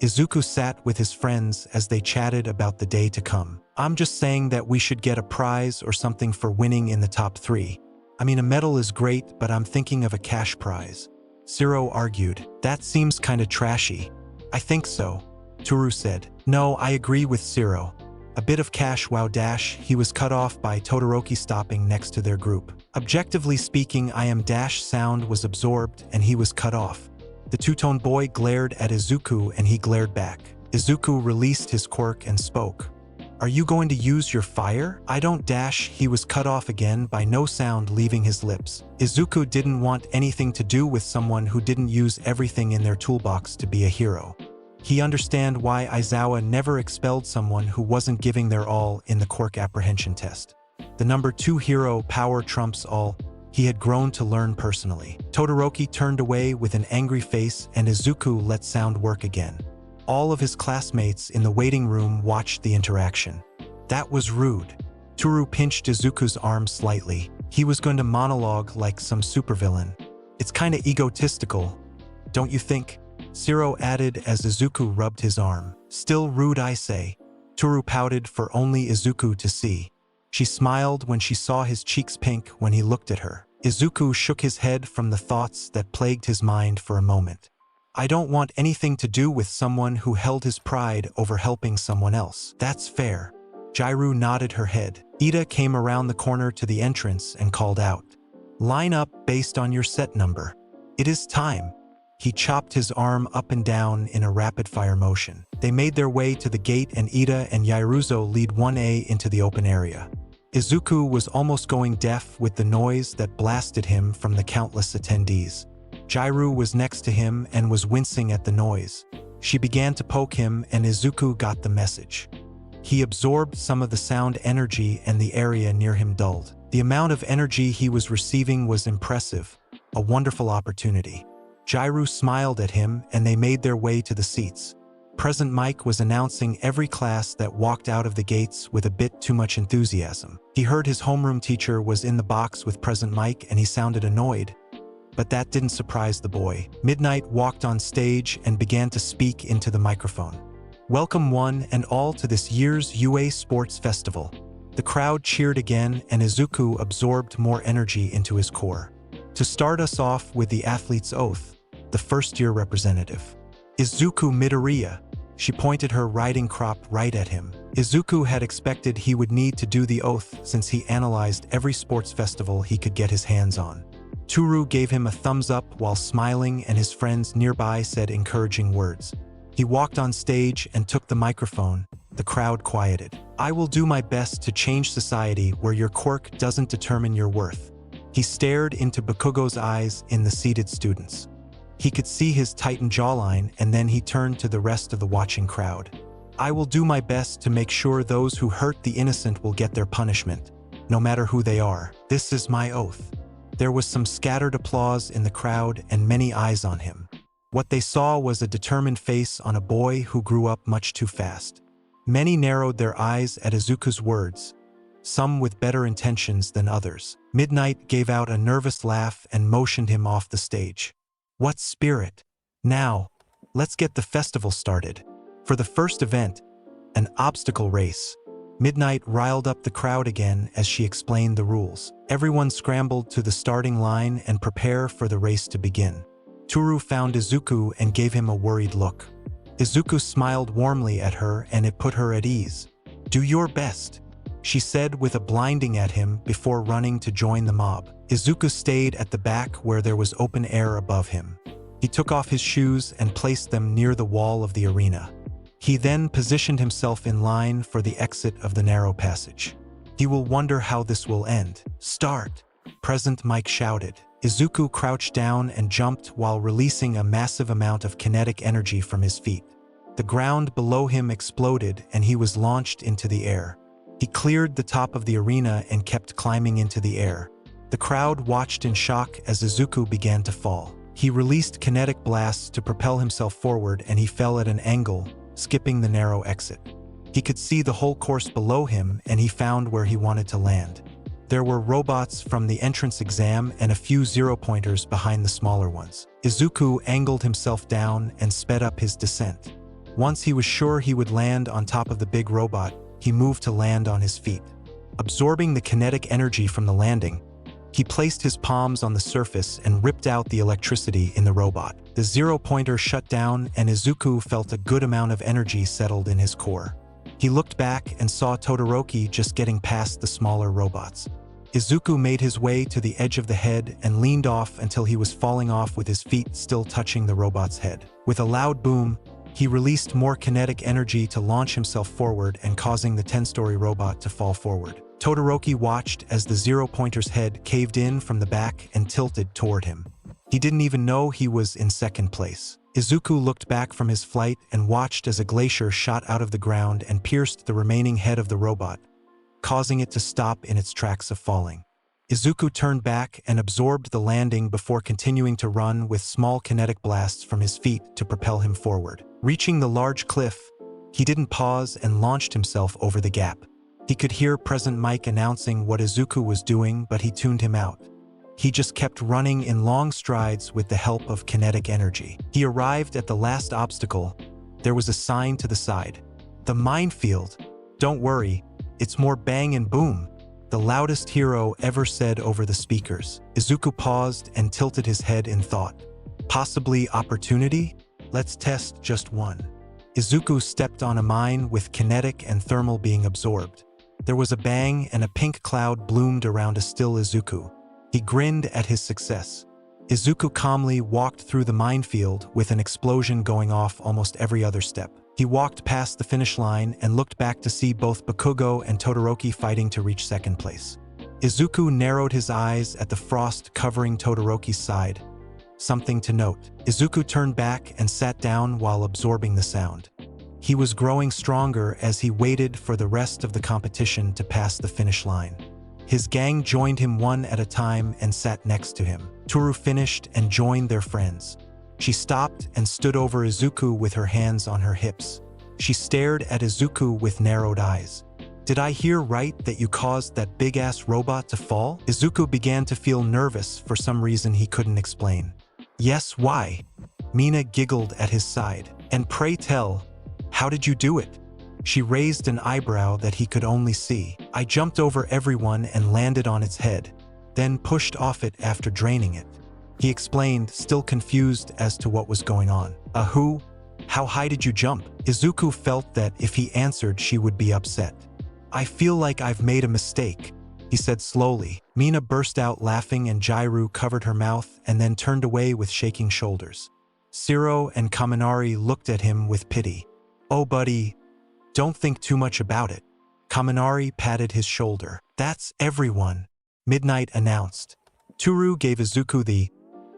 Izuku sat with his friends as they chatted about the day to come. "I'm just saying that we should get a prize or something for winning in the top 3. I mean, a medal is great, but I'm thinking of a cash prize." Shiro argued. "That seems kinda trashy." "I think so," Toru said. "No, I agree with Shiro. A bit of cash wow dash." He was cut off by Todoroki stopping next to their group. Objectively speaking, I am dash sound was absorbed and he was cut off. The two-tone boy glared at Izuku and he glared back. Izuku released his quirk and spoke. "Are you going to use your fire?" "I don't dash." He was cut off again by no sound leaving his lips. Izuku didn't want anything to do with someone who didn't use everything in their toolbox to be a hero. He understand why Aizawa never expelled someone who wasn't giving their all in the quirk apprehension test. The number 2 hero power trumps all. He had grown to learn personally. Todoroki turned away with an angry face and Izuku let sound work again. All of his classmates in the waiting room watched the interaction. "That was rude." Toru pinched Izuku's arm slightly. He was going to monologue like some supervillain. "It's kinda egotistical, don't you think?" Shiro added as Izuku rubbed his arm. "Still rude, I say." Toru pouted for only Izuku to see. She smiled when she saw his cheeks pink when he looked at her. Izuku shook his head from the thoughts that plagued his mind for a moment. "I don't want anything to do with someone who held his pride over helping someone else. That's fair." Jairu nodded her head. Ida came around the corner to the entrance and called out. "Line up based on your set number. It is time." He chopped his arm up and down in a rapid-fire motion. They made their way to the gate and Ida and Yairuzo lead 1A into the open area. Izuku was almost going deaf with the noise that blasted him from the countless attendees. Jairu was next to him and was wincing at the noise. She began to poke him and Izuku got the message. He absorbed some of the sound energy and the area near him dulled. The amount of energy he was receiving was impressive, a wonderful opportunity. Jairu smiled at him and they made their way to the seats. Present Mike was announcing every class that walked out of the gates with a bit too much enthusiasm. He heard his homeroom teacher was in the box with Present Mike and he sounded annoyed. But that didn't surprise the boy. Midnight walked on stage and began to speak into the microphone. Welcome one and all to this year's UA Sports Festival. The crowd cheered again and Izuku absorbed more energy into his core. To start us off with the athlete's oath, the first-year representative. Izuku Midoriya. She pointed her riding crop right at him. Izuku had expected he would need to do the oath since he analyzed every sports festival he could get his hands on. Toru gave him a thumbs up while smiling and his friends nearby said encouraging words. He walked on stage and took the microphone. The crowd quieted. I will do my best to change society where your quirk doesn't determine your worth. He stared into Bakugo's eyes in the seated students. He could see his tightened jawline and then he turned to the rest of the watching crowd. I will do my best to make sure those who hurt the innocent will get their punishment, no matter who they are. This is my oath. There was some scattered applause in the crowd and many eyes on him. What they saw was a determined face on a boy who grew up much too fast. Many narrowed their eyes at Izuku's words, some with better intentions than others. Midnight gave out a nervous laugh and motioned him off the stage. What spirit! Now, let's get the festival started. For the first event, an obstacle race. Midnight riled up the crowd again as she explained the rules. Everyone scrambled to the starting line and prepare for the race to begin. Toru found Izuku and gave him a worried look. Izuku smiled warmly at her and it put her at ease. Do your best, she said with a blinding at him before running to join the mob. Izuku stayed at the back where there was open air above him. He took off his shoes and placed them near the wall of the arena. He then positioned himself in line for the exit of the narrow passage. He will wonder how this will end. Start! Present Mike shouted. Izuku crouched down and jumped while releasing a massive amount of kinetic energy from his feet. The ground below him exploded and he was launched into the air. He cleared the top of the arena and kept climbing into the air. The crowd watched in shock as Izuku began to fall. He released kinetic blasts to propel himself forward and he fell at an angle, skipping the narrow exit. He could see the whole course below him and he found where he wanted to land. There were robots from the entrance exam and a few zero-pointers behind the smaller ones. Izuku angled himself down and sped up his descent. Once he was sure he would land on top of the big robot, he moved to land on his feet. Absorbing the kinetic energy from the landing, he placed his palms on the surface and ripped out the electricity in the robot. The zero-pointer shut down and Izuku felt a good amount of energy settled in his core. He looked back and saw Todoroki just getting past the smaller robots. Izuku made his way to the edge of the head and leaned off until he was falling off with his feet still touching the robot's head. With a loud boom, he released more kinetic energy to launch himself forward and causing the 10-story robot to fall forward. Todoroki watched as the zero-pointer's head caved in from the back and tilted toward him. He didn't even know he was in second place. Izuku looked back from his flight and watched as a glacier shot out of the ground and pierced the remaining head of the robot, causing it to stop in its tracks of falling. Izuku turned back and absorbed the landing before continuing to run with small kinetic blasts from his feet to propel him forward. Reaching the large cliff, he didn't pause and launched himself over the gap. He could hear Present Mike announcing what Izuku was doing, but he tuned him out. He just kept running in long strides with the help of kinetic energy. He arrived at the last obstacle. There was a sign to the side. The minefield. Don't worry, it's more bang and boom, the loudest hero ever said over the speakers. Izuku paused and tilted his head in thought. Possibly opportunity? Let's test just one. Izuku stepped on a mine with kinetic and thermal being absorbed. There was a bang and a pink cloud bloomed around a still Izuku. He grinned at his success. Izuku calmly walked through the minefield with an explosion going off almost every other step. He walked past the finish line and looked back to see both Bakugo and Todoroki fighting to reach second place. Izuku narrowed his eyes at the frost covering Todoroki's side. Something to note. Izuku turned back and sat down while absorbing the sound. He was growing stronger as he waited for the rest of the competition to pass the finish line. His gang joined him one at a time and sat next to him. Toru finished and joined their friends. She stopped and stood over Izuku with her hands on her hips. She stared at Izuku with narrowed eyes. Did I hear right that you caused that big-ass robot to fall? Izuku began to feel nervous for some reason he couldn't explain. Yes, why? Mina giggled at his side. And pray tell, how did you do it? She raised an eyebrow that he could only see. I jumped over everyone and landed on its head, then pushed off it after draining it. He explained, still confused as to what was going on. Who? How high did you jump? Izuku felt that if he answered, she would be upset. I feel like I've made a mistake, he said slowly. Mina burst out laughing and Jairu covered her mouth and then turned away with shaking shoulders. Shiro and Kaminari looked at him with pity. Oh buddy, don't think too much about it. Kaminari patted his shoulder. That's everyone, Midnight announced. Toru gave Izuku the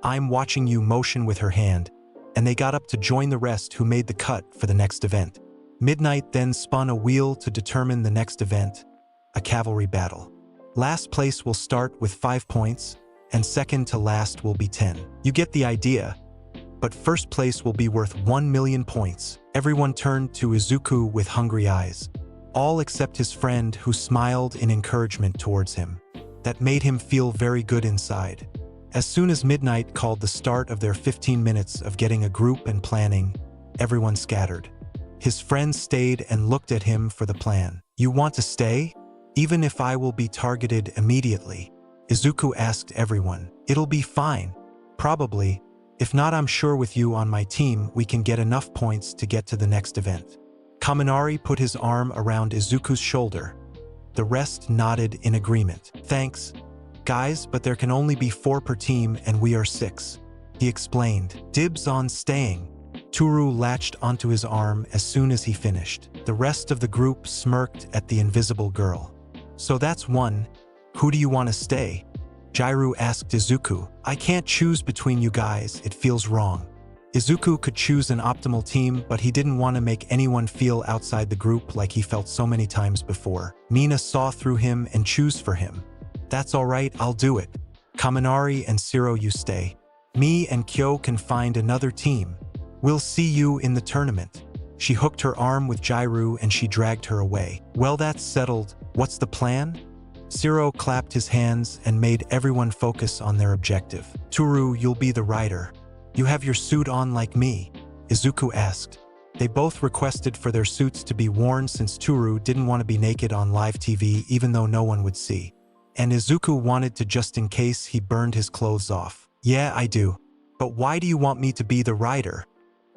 I'm watching you motion with her hand, and they got up to join the rest who made the cut for the next event. Midnight then spun a wheel to determine the next event, a cavalry battle. Last place will start with 5 points, and second to last will be 10. You get the idea, but first place will be worth 1 million points. Everyone turned to Izuku with hungry eyes, all except his friend who smiled in encouragement towards him. That made him feel very good inside. As soon as Midnight called the start of their 15 minutes of getting a group and planning, everyone scattered. His friends stayed and looked at him for the plan. You want to stay? Even if I will be targeted immediately? Izuku asked everyone. It'll be fine. Probably. If not, I'm sure with you on my team, we can get enough points to get to the next event. Kaminari put his arm around Izuku's shoulder. The rest nodded in agreement. Thanks, guys, but there can only be 4 per team and we are 6. He explained. Dibs on staying. Toru latched onto his arm as soon as he finished. The rest of the group smirked at the invisible girl. So that's one. Who do you want to stay? Jairu asked Izuku. I can't choose between you guys, it feels wrong. Izuku could choose an optimal team, but he didn't want to make anyone feel outside the group like he felt so many times before. Mina saw through him and choose for him. That's alright, I'll do it. Kaminari and Shiro, you stay. Me and Kyo can find another team. We'll see you in the tournament. She hooked her arm with Jairu and she dragged her away. Well, that's settled. What's the plan? Shiro clapped his hands and made everyone focus on their objective. Toru, you'll be the rider. You have your suit on like me? Izuku asked. They both requested for their suits to be worn since Toru didn't want to be naked on live TV even though no one would see. And Izuku wanted to just in case he burned his clothes off. Yeah, I do. But why do you want me to be the rider?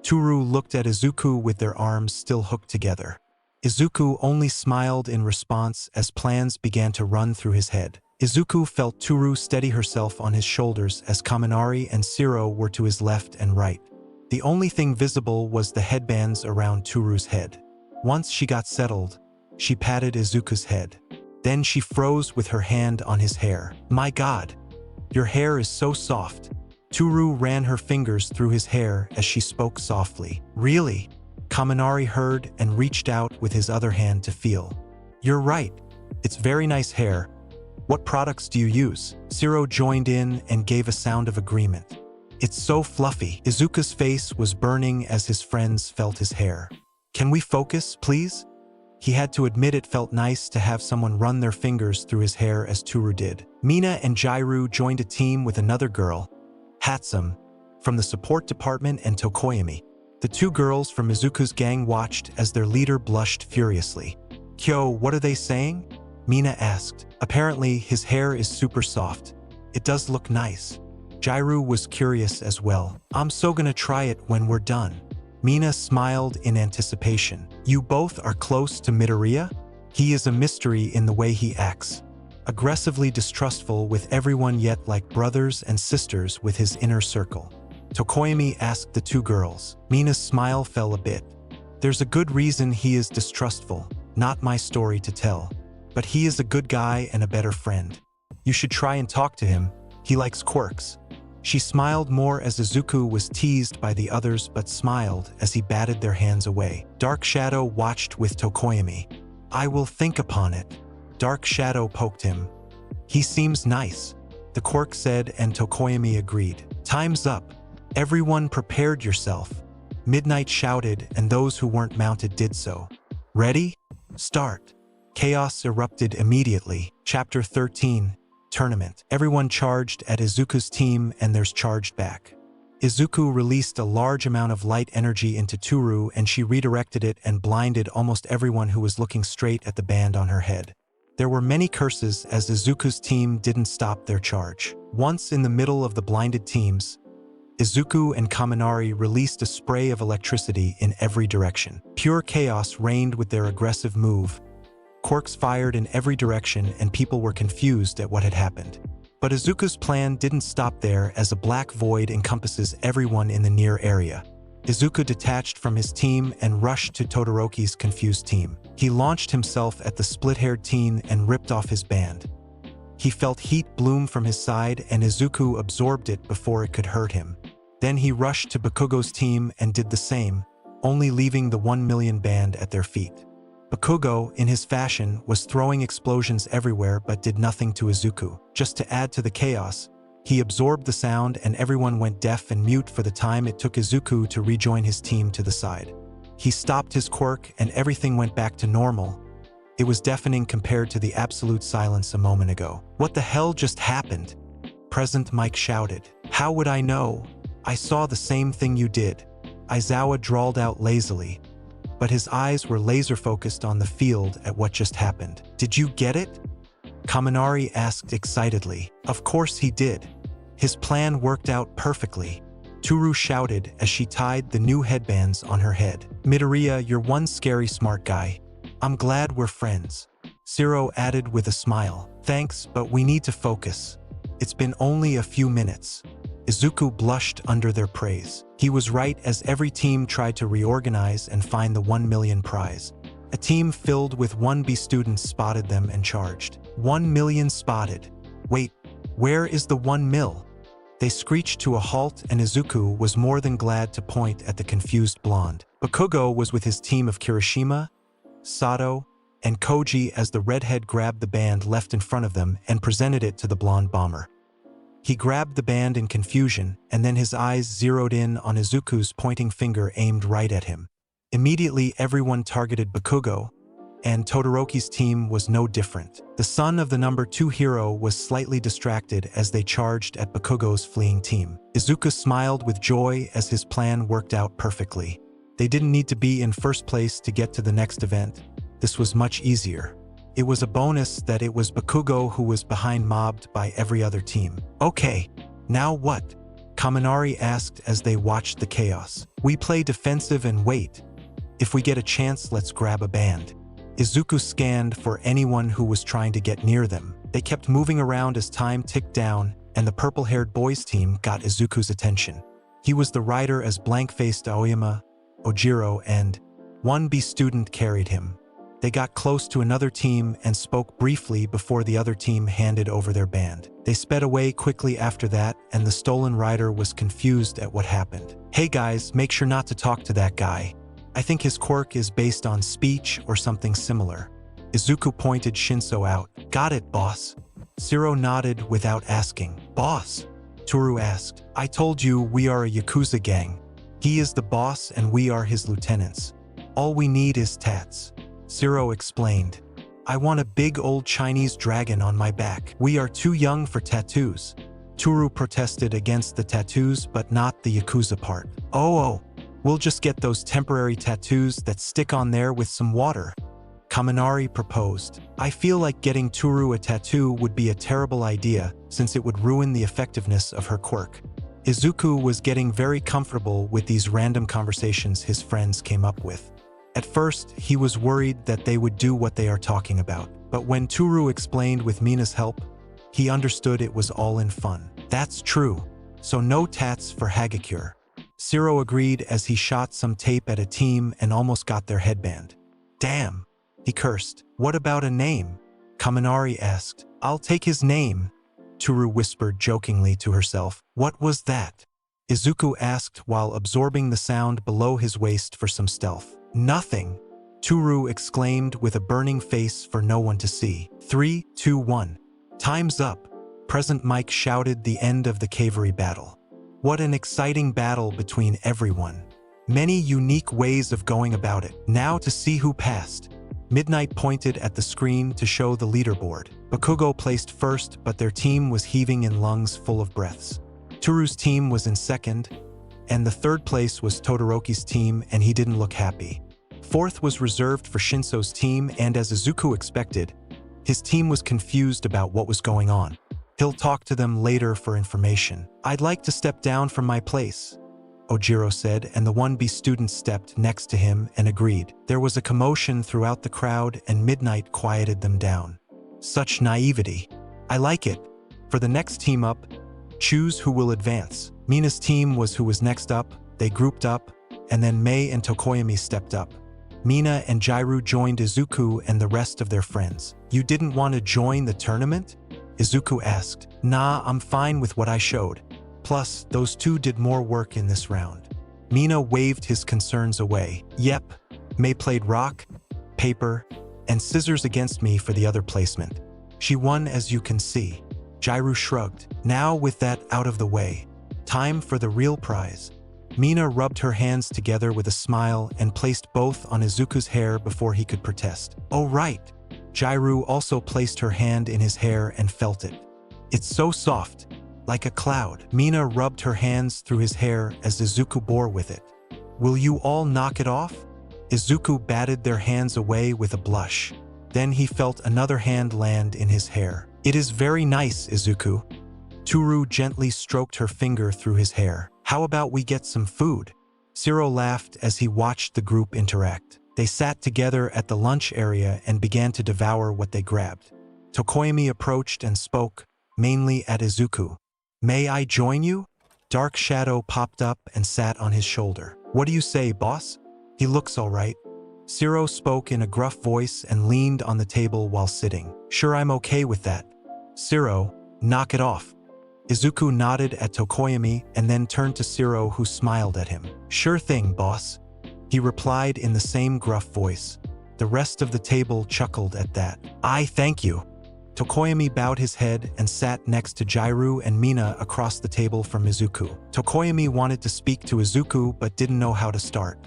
Toru looked at Izuku with their arms still hooked together. Izuku only smiled in response as plans began to run through his head. Izuku felt Toru steady herself on his shoulders as Kaminari and Shiro were to his left and right. The only thing visible was the headbands around Toru's head. Once she got settled, she patted Izuku's head. Then she froze with her hand on his hair. My God, your hair is so soft. Toru ran her fingers through his hair as she spoke softly. Really? Kaminari heard and reached out with his other hand to feel. You're right. It's very nice hair. What products do you use? Shiro joined in and gave a sound of agreement. It's so fluffy. Izuku's face was burning as his friends felt his hair. Can we focus, please? He had to admit it felt nice to have someone run their fingers through his hair as Toru did. Mina and Jairu joined a team with another girl, Hatsum, from the support department, and Tokoyami. The 2 girls from Izuku's gang watched as their leader blushed furiously. Kyo, what are they saying? Mina asked. Apparently, his hair is super soft. It does look nice. Jairu was curious as well. I'm so gonna try it when we're done. Mina smiled in anticipation. You both are close to Midoriya? He is a mystery in the way he acts. Aggressively distrustful with everyone yet like brothers and sisters with his inner circle. Tokoyami asked the 2 girls. Mina's smile fell a bit. There's a good reason he is distrustful, not my story to tell. But he is a good guy and a better friend. You should try and talk to him. He likes quirks. She smiled more as Izuku was teased by the others but smiled as he batted their hands away. Dark Shadow watched with Tokoyami. I will think upon it. Dark Shadow poked him. He seems nice, the Quirk said, and Tokoyami agreed. Time's up. Everyone prepared yourself. Midnight shouted, and those who weren't mounted did so. Ready? Start. Chaos erupted immediately. Chapter 13. Tournament. Everyone charged at Izuku's team, and theirs charged back. Izuku released a large amount of light energy into Toru, and she redirected it and blinded almost everyone who was looking straight at the band on her head. There were many curses as Izuku's team didn't stop their charge. Once in the middle of the blinded teams, Izuku and Kaminari released a spray of electricity in every direction. Pure chaos reigned with their aggressive move. Quirks fired in every direction, and people were confused at what had happened. But Izuku's plan didn't stop there, as a black void encompasses everyone in the near area. Izuku detached from his team and rushed to Todoroki's confused team. He launched himself at the split-haired teen and ripped off his band. He felt heat bloom from his side, and Izuku absorbed it before it could hurt him. Then he rushed to Bakugo's team and did the same, only leaving the 1 million band at their feet. Bakugo, in his fashion, was throwing explosions everywhere but did nothing to Izuku. Just to add to the chaos, he absorbed the sound and everyone went deaf and mute for the time it took Izuku to rejoin his team to the side. He stopped his quirk and everything went back to normal. It was deafening compared to the absolute silence a moment ago. What the hell just happened? Present Mike shouted. How would I know? I saw the same thing you did. Aizawa drawled out lazily, but his eyes were laser-focused on the field at what just happened. Did you get it? Kaminari asked excitedly. Of course he did. His plan worked out perfectly. Toru shouted as she tied the new headbands on her head. Midoriya, you're one scary smart guy. I'm glad we're friends. Zero added with a smile. Thanks, but we need to focus. It's been only a few minutes. Izuku blushed under their praise. He was right, as every team tried to reorganize and find the 1 million prize. A team filled with 1B students spotted them and charged. 1 million spotted. Wait, where is the 1 mil? They screeched to a halt, and Izuku was more than glad to point at the confused blonde. Bakugo was with his team of Kirishima, Sato, and Koji as the redhead grabbed the band left in front of them and presented it to the blonde bomber. He grabbed the band in confusion, and then his eyes zeroed in on Izuku's pointing finger aimed right at him. Immediately, everyone targeted Bakugo, and Todoroki's team was no different. The son of the number 2 hero was slightly distracted as they charged at Bakugo's fleeing team. Izuku smiled with joy as his plan worked out perfectly. They didn't need to be in first place to get to the next event. This was much easier. It was a bonus that it was Bakugo who was behind, mobbed by every other team. Okay, now what? Kaminari asked as they watched the chaos. We play defensive and wait. If we get a chance, let's grab a band. Izuku scanned for anyone who was trying to get near them. They kept moving around as time ticked down, and the purple-haired boys team got Izuku's attention. He was the rider as blank-faced Aoyama, Ojiro, and 1B student carried him. They got close to another team and spoke briefly before the other team handed over their band. They sped away quickly after that, and the stolen rider was confused at what happened. Hey guys, make sure not to talk to that guy. I think his quirk is based on speech or something similar. Izuku pointed Shinso out. Got it, boss. Zero nodded without asking. Boss? Toru asked. I told you we are a Yakuza gang. He is the boss and we are his lieutenants. All we need is tats. Zero explained. I want a big old Chinese dragon on my back. We are too young for tattoos. Toru protested against the tattoos but not the Yakuza part. Oh, we'll just get those temporary tattoos that stick on there with some water. Kaminari proposed. I feel like getting Toru a tattoo would be a terrible idea since it would ruin the effectiveness of her quirk. Izuku was getting very comfortable with these random conversations his friends came up with. At first, he was worried that they would do what they are talking about. But when Toru explained with Mina's help, he understood it was all in fun. That's true. So no tats for Hagakure. Zero agreed as he shot some tape at a team and almost got their headband. Damn, he cursed. What about a name? Kaminari asked. I'll take his name, Toru whispered jokingly to herself. What was that? Izuku asked while absorbing the sound below his waist for some stealth. Nothing, Toru exclaimed with a burning face for no one to see. 3, 2, 1. Time's up. Present Mike shouted the end of the cavalry battle. What an exciting battle between everyone. Many unique ways of going about it. Now to see who passed. Midnight pointed at the screen to show the leaderboard. Bakugo placed first, but their team was heaving in lungs full of breaths. Turu's team was in second, and the third place was Todoroki's team, and he didn't look happy. Fourth was reserved for Shinso's team, and as Izuku expected, his team was confused about what was going on. He'll talk to them later for information. I'd like to step down from my place, Ojiro said, and the 1B student stepped next to him and agreed. There was a commotion throughout the crowd, and Midnight quieted them down. Such naivety. I like it. For the next team up, choose who will advance. Mina's team was who was next up. They grouped up, and then Mei and Tokoyami stepped up. Mina and Jairu joined Izuku and the rest of their friends. You didn't want to join the tournament? Izuku asked. Nah, I'm fine with what I showed. Plus, those two did more work in this round. Mina waved his concerns away. Yep, Mei played rock, paper, and scissors against me for the other placement. She won, as you can see. Jairu shrugged. Now with that out of the way, time for the real prize. Mina rubbed her hands together with a smile and placed both on Izuku's hair before he could protest. Oh right. Jairu also placed her hand in his hair and felt it. It's so soft, like a cloud. Mina rubbed her hands through his hair as Izuku bore with it. Will you all knock it off? Izuku batted their hands away with a blush. Then he felt another hand land in his hair. It is very nice, Izuku. Toru gently stroked her finger through his hair. How about we get some food? Shiro laughed as he watched the group interact. They sat together at the lunch area and began to devour what they grabbed. Tokoyami approached and spoke, mainly at Izuku. May I join you? Dark Shadow popped up and sat on his shoulder. What do you say, boss? He looks all right. Shiro spoke in a gruff voice and leaned on the table while sitting. Sure, I'm okay with that. Shiro, knock it off. Izuku nodded at Tokoyami and then turned to Shiro, who smiled at him. Sure thing, boss. He replied in the same gruff voice. The rest of the table chuckled at that. I thank you. Tokoyami bowed his head and sat next to Jairu and Mina across the table from Izuku. Tokoyami wanted to speak to Izuku but didn't know how to start.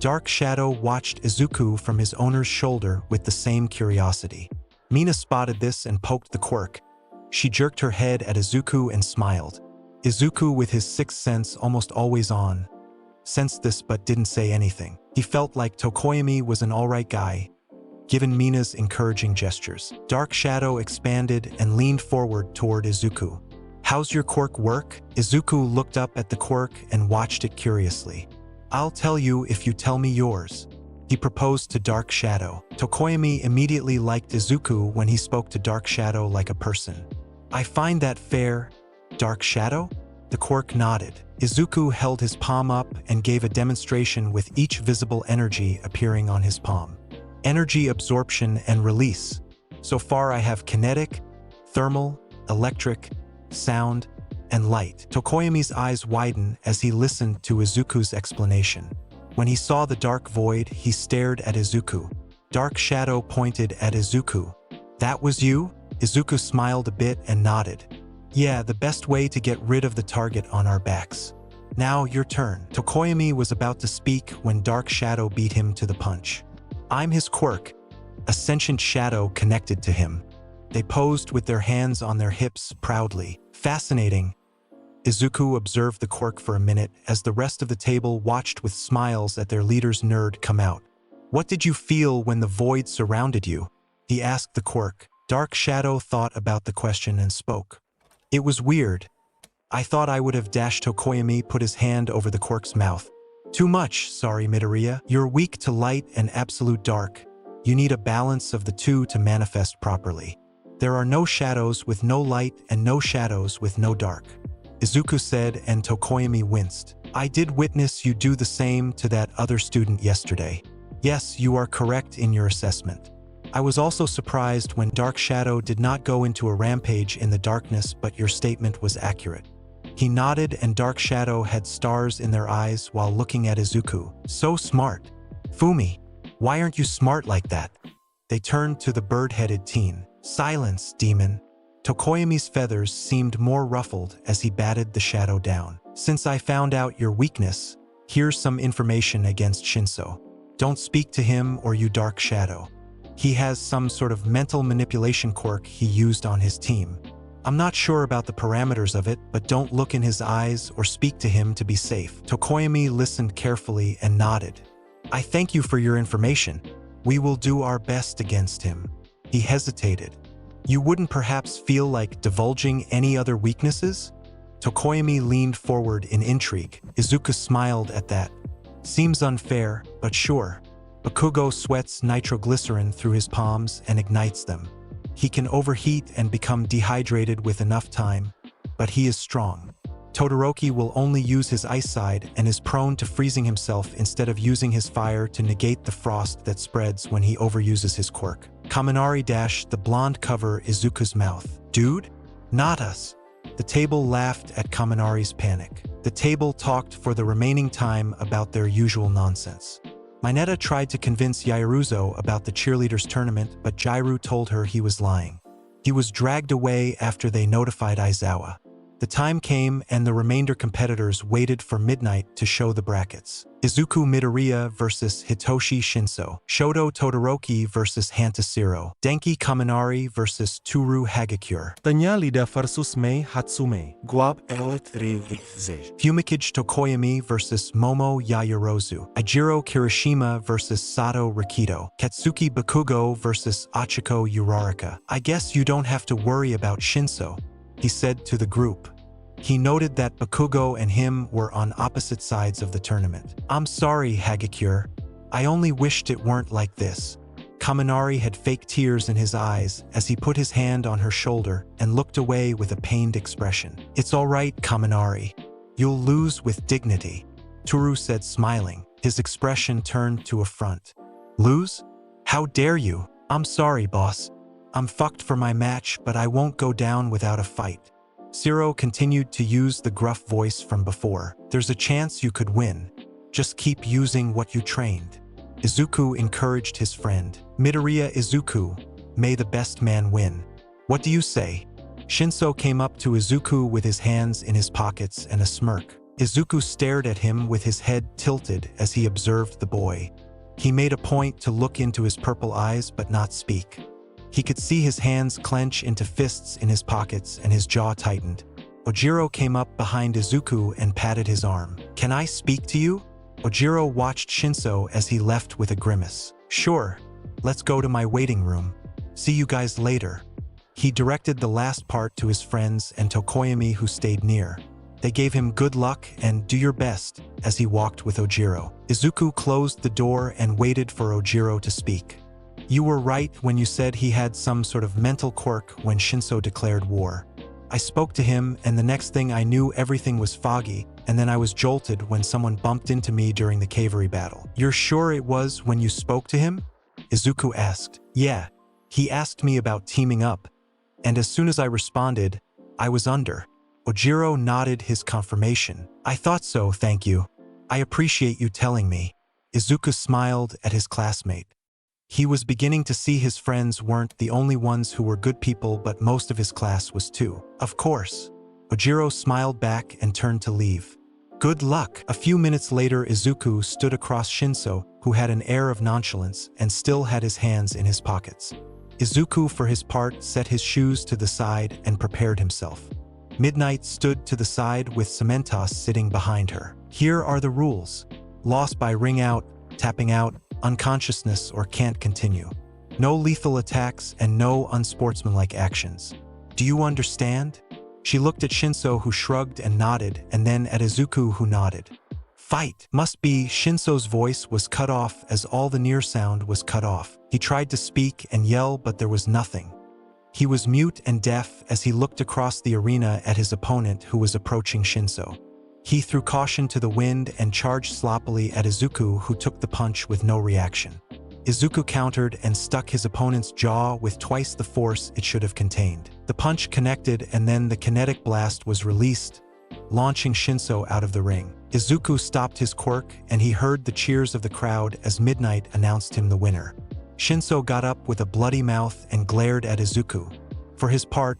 Dark Shadow watched Izuku from his owner's shoulder with the same curiosity. Mina spotted this and poked the Quirk. She jerked her head at Izuku and smiled. Izuku, with his sixth sense almost always on, sensed this but didn't say anything. He felt like Tokoyami was an alright guy, given Mina's encouraging gestures. Dark Shadow expanded and leaned forward toward Izuku. How's your Quirk work? Izuku looked up at the Quirk and watched it curiously. I'll tell you if you tell me yours. He proposed to Dark Shadow. Tokoyami immediately liked Izuku when he spoke to Dark Shadow like a person. I find that fair, Dark Shadow? The Quirk nodded. Izuku held his palm up and gave a demonstration with each visible energy appearing on his palm. Energy absorption and release. So far I have kinetic, thermal, electric, sound, and light. Tokoyami's eyes widened as he listened to Izuku's explanation. When he saw the dark void, he stared at Izuku. Dark Shadow pointed at Izuku. That was you? Izuku smiled a bit and nodded. Yeah, the best way to get rid of the target on our backs. Now, your turn. Tokoyami was about to speak when Dark Shadow beat him to the punch. I'm his Quirk. A sentient shadow connected to him. They posed with their hands on their hips proudly. Fascinating. Izuku observed the Quirk for a minute as the rest of the table watched with smiles at their leader's nerd come out. What did you feel when the void surrounded you? He asked the Quirk. Dark Shadow thought about the question and spoke. It was weird. I thought I would have dashed. Tokoyami put his hand over the Quirk's mouth. Too much, sorry Midoriya. You're weak to light and absolute dark. You need a balance of the two to manifest properly. There are no shadows with no light and no shadows with no dark. Izuku said, and Tokoyami winced. I did witness you do the same to that other student yesterday. Yes, you are correct in your assessment. I was also surprised when Dark Shadow did not go into a rampage in the darkness, but your statement was accurate. He nodded and Dark Shadow had stars in their eyes while looking at Izuku. So smart. Fumi, why aren't you smart like that? They turned to the bird-headed teen. Silence, demon. Tokoyami's feathers seemed more ruffled as he batted the shadow down. Since I found out your weakness, here's some information against Shinso. Don't speak to him or you dark shadow. He has some sort of mental manipulation quirk he used on his team. I'm not sure about the parameters of it, but don't look in his eyes or speak to him to be safe. Tokoyami listened carefully and nodded. I thank you for your information. We will do our best against him. He hesitated. You wouldn't perhaps feel like divulging any other weaknesses? Tokoyami leaned forward in intrigue. Izuku smiled at that. Seems unfair, but sure. Bakugo sweats nitroglycerin through his palms and ignites them. He can overheat and become dehydrated with enough time, but he is strong. Todoroki will only use his ice side and is prone to freezing himself instead of using his fire to negate the frost that spreads when he overuses his quirk. Kaminari dashed the blonde cover Izuku's mouth. Dude? Not us. The table laughed at Kaminari's panic. The table talked for the remaining time about their usual nonsense. Mineta tried to convince Yairuzo about the cheerleaders tournament, but Jairu told her he was lying. He was dragged away after they notified Aizawa. The time came and the remainder competitors waited for midnight to show the brackets. Izuku Midoriya versus Hitoshi Shinso. Shoto Todoroki versus Hantashiro. Denki Kaminari versus Toru Hagakure. Tanya Lida versus Mei Hatsume. Guap Fumikage Tokoyami versus Momo Yaoyorozu. Ajiro Kirishima versus Sato Rikito. Katsuki Bakugo versus Achiko Uraraka. I guess you don't have to worry about Shinso, he said to the group. He noted that Bakugo and him were on opposite sides of the tournament. I'm sorry, Hagakure. I only wished it weren't like this. Kaminari had fake tears in his eyes as he put his hand on her shoulder and looked away with a pained expression. It's all right, Kaminari. You'll lose with dignity, Toru said, smiling. His expression turned to affront. Lose? How dare you? I'm sorry, boss. I'm fucked for my match, but I won't go down without a fight. Shiro continued to use the gruff voice from before. There's a chance you could win. Just keep using what you trained. Izuku encouraged his friend. Midoriya Izuku, may the best man win. What do you say? Shinso came up to Izuku with his hands in his pockets and a smirk. Izuku stared at him with his head tilted as he observed the boy. He made a point to look into his purple eyes but not speak. He could see his hands clench into fists in his pockets and his jaw tightened. Ojiro came up behind Izuku and patted his arm. Can I speak to you? Ojiro watched Shinso as he left with a grimace. Sure, let's go to my waiting room. See you guys later. He directed the last part to his friends and Tokoyami, who stayed near. They gave him good luck and do your best as he walked with Ojiro. Izuku closed the door and waited for Ojiro to speak. You were right when you said he had some sort of mental quirk when Shinso declared war. I spoke to him and the next thing I knew everything was foggy, and then I was jolted when someone bumped into me during the cavalry battle. You're sure it was when you spoke to him? Izuku asked. Yeah. He asked me about teaming up, and as soon as I responded, I was under. Ojiro nodded his confirmation. I thought so, thank you. I appreciate you telling me. Izuku smiled at his classmate. He was beginning to see his friends weren't the only ones who were good people, but most of his class was too. Of course. Ojiro smiled back and turned to leave. Good luck. A few minutes later, Izuku stood across Shinso, who had an air of nonchalance and still had his hands in his pockets. Izuku, for his part, set his shoes to the side and prepared himself. Midnight stood to the side with Cementos sitting behind her. Here are the rules. Lost by ring out, tapping out, unconsciousness, or can't continue. No lethal attacks and no unsportsmanlike actions. Do you understand? She looked at Shinso, who shrugged and nodded, and then at Izuku, who nodded. Fight! Must be. Shinso's voice was cut off as all the near sound was cut off. He tried to speak and yell, but there was nothing. He was mute and deaf as he looked across the arena at his opponent, who was approaching Shinso. He threw caution to the wind and charged sloppily at Izuku, who took the punch with no reaction. Izuku countered and stuck his opponent's jaw with twice the force it should have contained. The punch connected and then the kinetic blast was released, launching Shinso out of the ring. Izuku stopped his quirk and he heard the cheers of the crowd as Midnight announced him the winner. Shinso got up with a bloody mouth and glared at Izuku. For his part,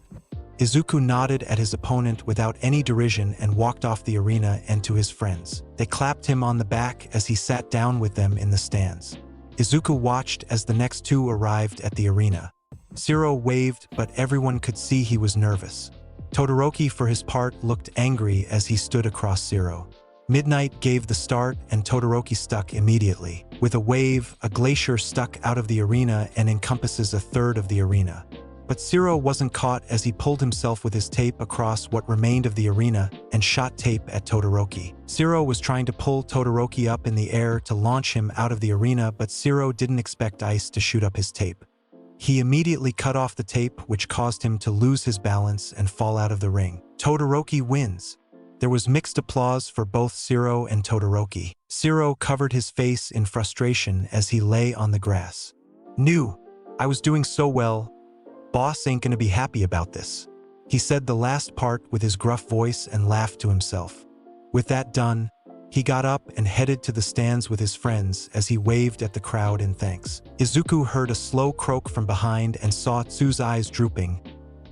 Izuku nodded at his opponent without any derision and walked off the arena and to his friends. They clapped him on the back as he sat down with them in the stands. Izuku watched as the next two arrived at the arena. Zero waved, but everyone could see he was nervous. Todoroki, for his part, looked angry as he stood across Zero. Midnight gave the start and Todoroki stuck immediately. With a wave, a glacier stuck out of the arena and encompasses a third of the arena. But Zero wasn't caught as he pulled himself with his tape across what remained of the arena and shot tape at Todoroki. Zero was trying to pull Todoroki up in the air to launch him out of the arena, but Zero didn't expect Ice to shoot up his tape. He immediately cut off the tape, which caused him to lose his balance and fall out of the ring. Todoroki wins. There was mixed applause for both Zero and Todoroki. Zero covered his face in frustration as he lay on the grass. I was doing so well. Boss ain't gonna be happy about this. He said the last part with his gruff voice and laughed to himself. With that done, he got up and headed to the stands with his friends as he waved at the crowd in thanks. Izuku heard a slow croak from behind and saw Tsu's eyes drooping.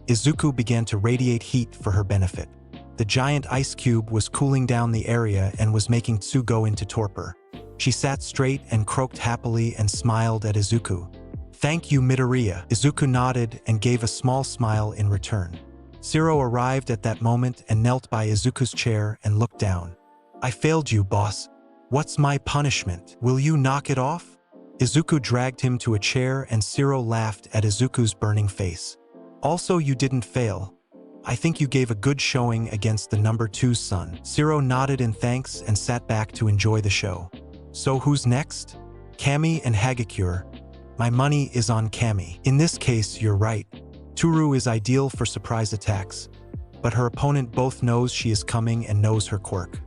Izuku began to radiate heat for her benefit. The giant ice cube was cooling down the area and was making Tsu go into torpor. She sat straight and croaked happily and smiled at Izuku. "Thank you, Midoriya." Izuku nodded and gave a small smile in return. Zero arrived at that moment and knelt by Izuku's chair and looked down. "I failed you, boss. What's my punishment? Will you knock it off?" Izuku dragged him to a chair and Zero laughed at Izuku's burning face. "Also, you didn't fail. I think you gave a good showing against the number 2's son." Zero nodded in thanks and sat back to enjoy the show. "So who's next?" "Kami and Hagakure. My money is on Kami." "In this case, you're right. Toru is ideal for surprise attacks, but her opponent both knows she is coming and knows her quirk.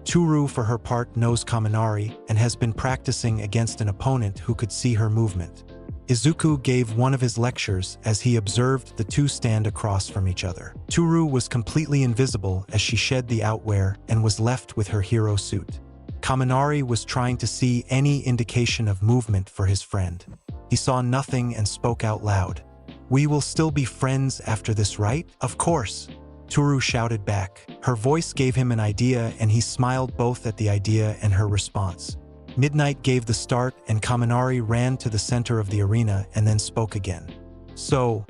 Toru, for her part, knows Kaminari and has been practicing against an opponent who could see her movement." Izuku gave one of his lectures as he observed the two stand across from each other. Toru was completely invisible as she shed the outwear and was left with her hero suit. Kaminari was trying to see any indication of movement for his friend. He saw nothing and spoke out loud. "We will still be friends after this, right?" "Of course," Toru shouted back. Her voice gave him an idea and he smiled both at the idea and her response. Midnight gave the start and Kaminari ran to the center of the arena and then spoke again. "So,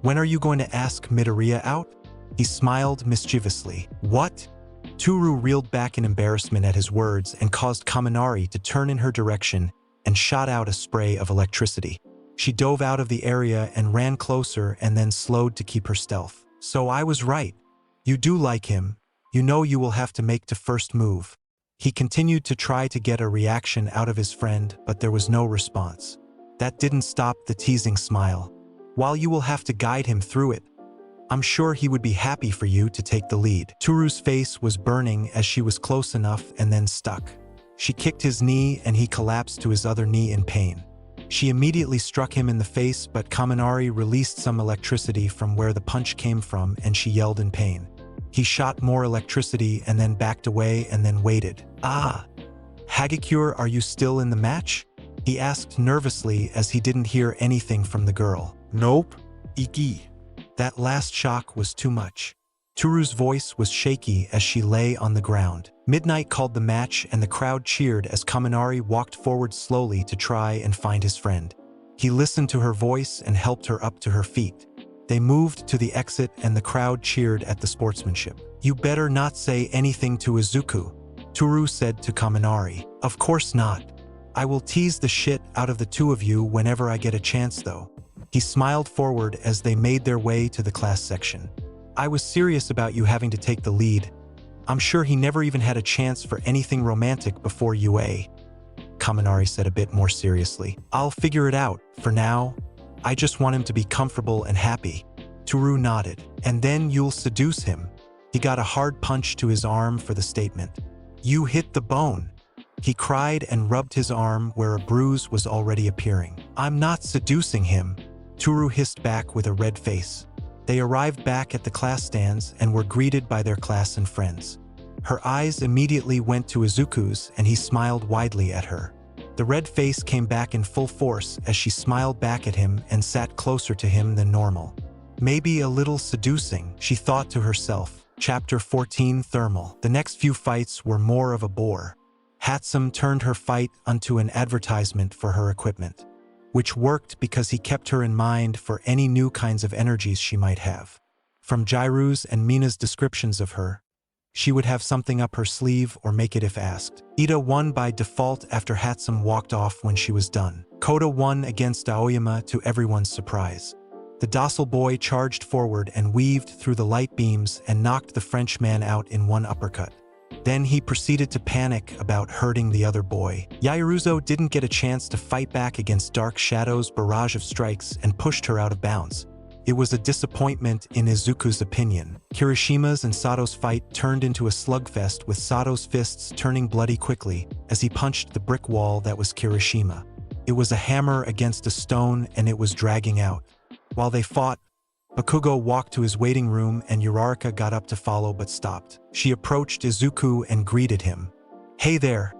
when are you going to ask Midoriya out?" He smiled mischievously. "What?" Toru reeled back in embarrassment at his words and caused Kaminari to turn in her direction and shot out a spray of electricity. She dove out of the area and ran closer and then slowed to keep her stealth. "So I was right. You do like him. You know you will have to make the first move." He continued to try to get a reaction out of his friend, but there was no response. That didn't stop the teasing smile. "While you will have to guide him through it, I'm sure he would be happy for you to take the lead." Toru's face was burning as she was close enough and then stuck. She kicked his knee and he collapsed to his other knee in pain. She immediately struck him in the face, but Kaminari released some electricity from where the punch came from and she yelled in pain. He shot more electricity and then backed away and then waited. "Ah, Hagakure, are you still in the match?" he asked nervously as he didn't hear anything from the girl. Nope. Iki. That last shock was too much. Toru's voice was shaky as she lay on the ground. Midnight called the match and the crowd cheered as Kaminari walked forward slowly to try and find his friend. He listened to her voice and helped her up to her feet. They moved to the exit and the crowd cheered at the sportsmanship. "You better not say anything to Izuku," Toru said to Kaminari. "Of course not. I will tease the shit out of the two of you whenever I get a chance though." He smiled forward as they made their way to the class section. "I was serious about you having to take the lead. I'm sure he never even had a chance for anything romantic before UA," Kaminari said a bit more seriously. "I'll figure it out. For now, I just want him to be comfortable and happy." Toru nodded. "And then you'll seduce him." He got a hard punch to his arm for the statement. "You hit the bone," he cried and rubbed his arm where a bruise was already appearing. "I'm not seducing him," Toru hissed back with a red face. They arrived back at the class stands and were greeted by their class and friends. Her eyes immediately went to Izuku's and he smiled widely at her. The red face came back in full force as she smiled back at him and sat closer to him than normal. Maybe a little seducing, she thought to herself. Chapter 14 Thermal. The next few fights were more of a bore. Hatsum turned her fight onto an advertisement for her equipment, which worked because he kept her in mind for any new kinds of energies she might have. From Jairu's and Mina's descriptions of her, she would have something up her sleeve or make it if asked. Ida won by default after Hatsum walked off when she was done. Koda won against Aoyama to everyone's surprise. The docile boy charged forward and weaved through the light beams and knocked the Frenchman out in one uppercut. Then he proceeded to panic about hurting the other boy. Yairuzo didn't get a chance to fight back against Dark Shadow's barrage of strikes and pushed her out of bounds. It was a disappointment in Izuku's opinion. Kirishima's and Sato's fight turned into a slugfest, with Sato's fists turning bloody quickly as he punched the brick wall that was Kirishima. It was a hammer against a stone and it was dragging out. While they fought, Bakugo walked to his waiting room and Uraraka got up to follow but stopped. She approached Izuku and greeted him. "Hey there,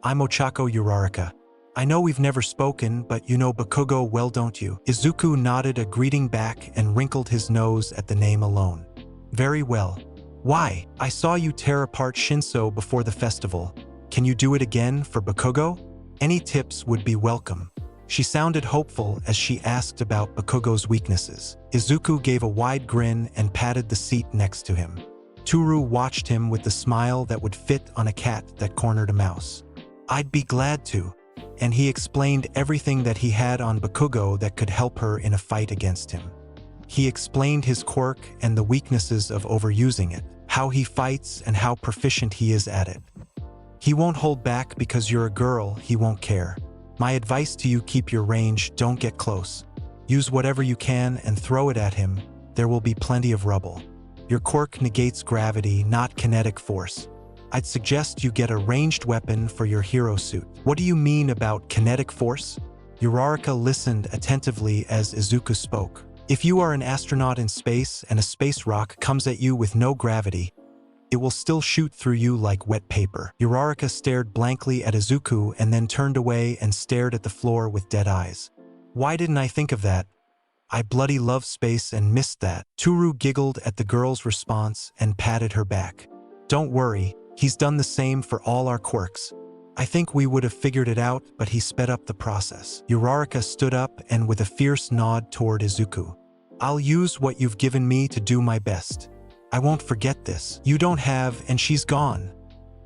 I'm Ochako Uraraka. I know we've never spoken, but you know Bakugo well, don't you?" Izuku nodded a greeting back and wrinkled his nose at the name alone. "Very well. Why, I saw you tear apart Shinso before the festival. Can you do it again for Bakugo? Any tips would be welcome." She sounded hopeful as she asked about Bakugo's weaknesses. Izuku gave a wide grin and patted the seat next to him. Toru watched him with the smile that would fit on a cat that cornered a mouse. "I'd be glad to." And he explained everything that he had on Bakugo that could help her in a fight against him. He explained his quirk and the weaknesses of overusing it, how he fights and how proficient he is at it. "He won't hold back because you're a girl, he won't care. My advice to you, keep your range, don't get close. Use whatever you can and throw it at him, there will be plenty of rubble. Your quirk negates gravity, not kinetic force. I'd suggest you get a ranged weapon for your hero suit." "What do you mean about kinetic force?" Uraraka listened attentively as Izuku spoke. "If you are an astronaut in space and a space rock comes at you with no gravity, it will still shoot through you like wet paper." Uraraka stared blankly at Izuku and then turned away and stared at the floor with dead eyes. "Why didn't I think of that? I bloody love space and missed that." Toru giggled at the girl's response and patted her back. "Don't worry, he's done the same for all our quirks. I think we would have figured it out, but he sped up the process." Uraraka stood up and with a fierce nod toward Izuku. "I'll use what you've given me to do my best. I won't forget this." "You don't have, and she's gone."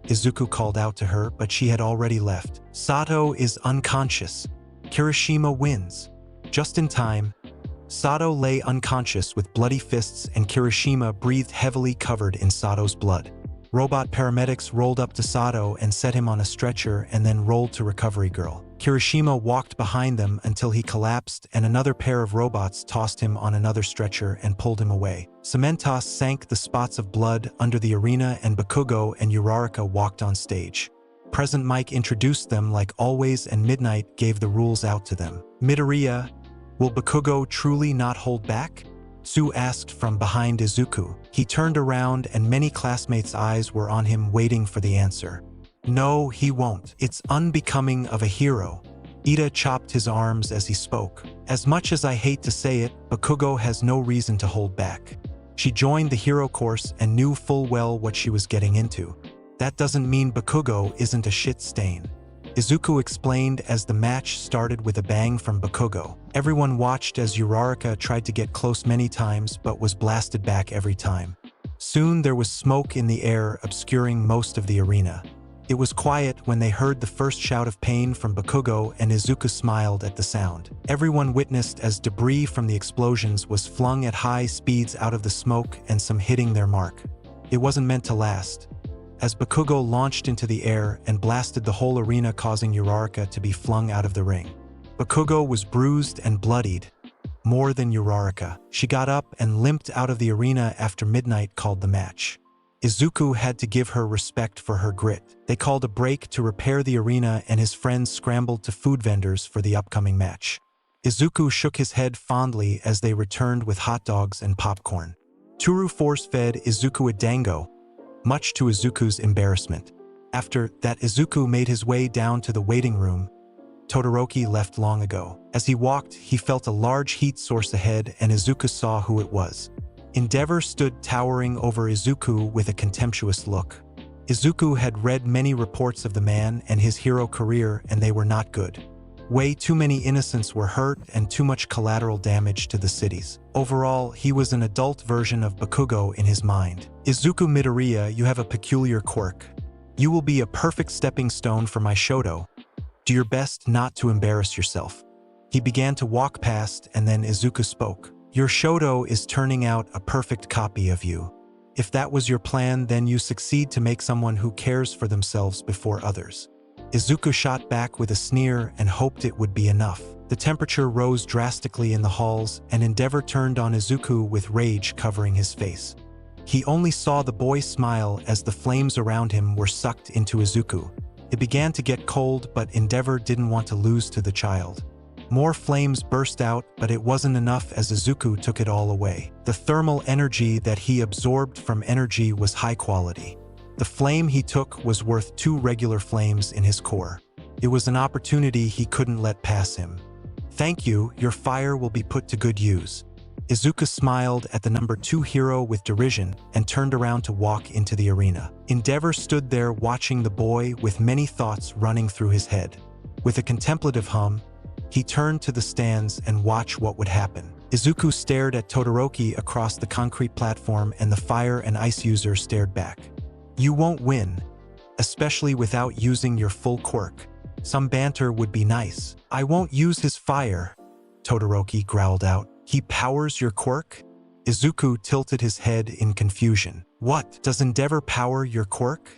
Izuku called out to her, but she had already left. "Sato is unconscious. Kirishima wins." Just in time, Sato lay unconscious with bloody fists and Kirishima breathed heavily, covered in Sato's blood. Robot paramedics rolled up to Sato and set him on a stretcher and then rolled to Recovery Girl. Kirishima walked behind them until he collapsed and another pair of robots tossed him on another stretcher and pulled him away. Cementos sank the spots of blood under the arena and Bakugo and Uraraka walked on stage. Present Mike introduced them like always and Midnight gave the rules out to them. "Midoriya, will Bakugo truly not hold back?" Tsu asked from behind Izuku. He turned around and many classmates' eyes were on him waiting for the answer. "No, he won't. It's unbecoming of a hero." Ida chopped his arms as he spoke. "As much as I hate to say it, Bakugo has no reason to hold back." She joined the hero course and knew full well what she was getting into. That doesn't mean Bakugo isn't a shit stain. Izuku explained as the match started with a bang from Bakugo. Everyone watched as Uraraka tried to get close many times but was blasted back every time. Soon there was smoke in the air obscuring most of the arena. It was quiet when they heard the first shout of pain from Bakugo and Izuku smiled at the sound. Everyone witnessed as debris from the explosions was flung at high speeds out of the smoke and some hitting their mark. It wasn't meant to last, as Bakugo launched into the air and blasted the whole arena, causing Uraraka to be flung out of the ring. Bakugo was bruised and bloodied, more than Uraraka. She got up and limped out of the arena after Midnight called the match. Izuku had to give her respect for her grit. They called a break to repair the arena and his friends scrambled to food vendors for the upcoming match. Izuku shook his head fondly as they returned with hot dogs and popcorn. Toru force-fed Izuku a dango, much to Izuku's embarrassment. After that, Izuku made his way down to the waiting room Todoroki left long ago. As he walked, he felt a large heat source ahead, and Izuku saw who it was. Endeavor stood towering over Izuku with a contemptuous look. Izuku had read many reports of the man and his hero career, and they were not good. Way too many innocents were hurt and too much collateral damage to the cities. Overall, he was an adult version of Bakugo in his mind. Izuku Midoriya, you have a peculiar quirk. You will be a perfect stepping stone for my Shoto. Do your best not to embarrass yourself. He began to walk past, and then Izuku spoke. Your Shoto is turning out a perfect copy of you. If that was your plan, then you succeed to make someone who cares for themselves before others. Izuku shot back with a sneer and hoped it would be enough. The temperature rose drastically in the halls, and Endeavor turned on Izuku with rage covering his face. He only saw the boy smile as the flames around him were sucked into Izuku. It began to get cold, but Endeavor didn't want to lose to the child. More flames burst out, but it wasn't enough as Izuku took it all away. The thermal energy that he absorbed from energy was high quality. The flame he took was worth 2 regular flames in his core. It was an opportunity he couldn't let pass him. Thank you, your fire will be put to good use. Izuku smiled at the number 2 hero with derision and turned around to walk into the arena. Endeavor stood there watching the boy with many thoughts running through his head. With a contemplative hum, he turned to the stands and watched what would happen. Izuku stared at Todoroki across the concrete platform, and the fire and ice user stared back. You won't win, especially without using your full quirk. Some banter would be nice. I won't use his fire, Todoroki growled out. He powers your quirk? Izuku tilted his head in confusion. What, does Endeavor power your quirk?